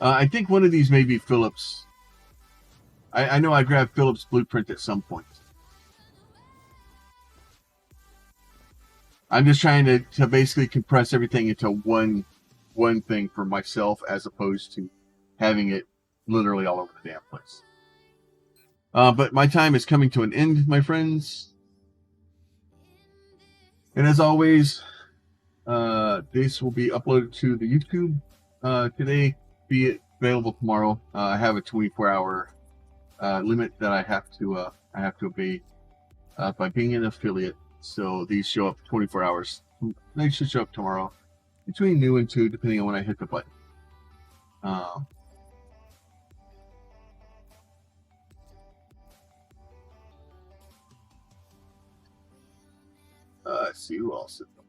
I think one of these may be Phillips. I know I grabbed Phillips' blueprint at some point. I'm just trying to basically compress everything into one thing for myself, as opposed to having it literally all over the damn place. But my time is coming to an end, my friends. And as always, this will be uploaded to the YouTube today, be it available tomorrow. I have a 24-hour limit that I have to obey by being an affiliate. So these show up 24 hours. They should show up tomorrow between noon and 2, depending on when I hit the button. Let's see who else is on.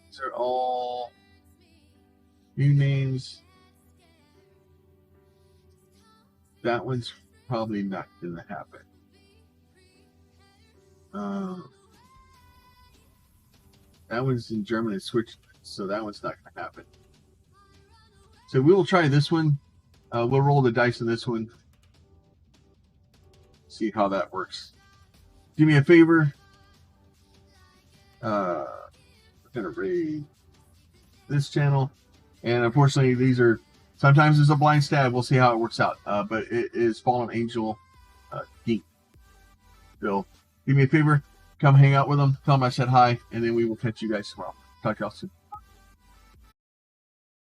These are all new names. That one's probably not going to happen. That one's in German and Switzerland, so that one's not going to happen. So we will try this one. We'll roll the dice on this one. See how that works. Do me a favor. We're going to raid this channel. And unfortunately, these are, sometimes there's a blind stab. We'll see how it works out. But it is Fallen Angel Geek. So do me a favor. Come hang out with them. Tell them I said hi. And then we will catch you guys tomorrow. Talk to y'all soon.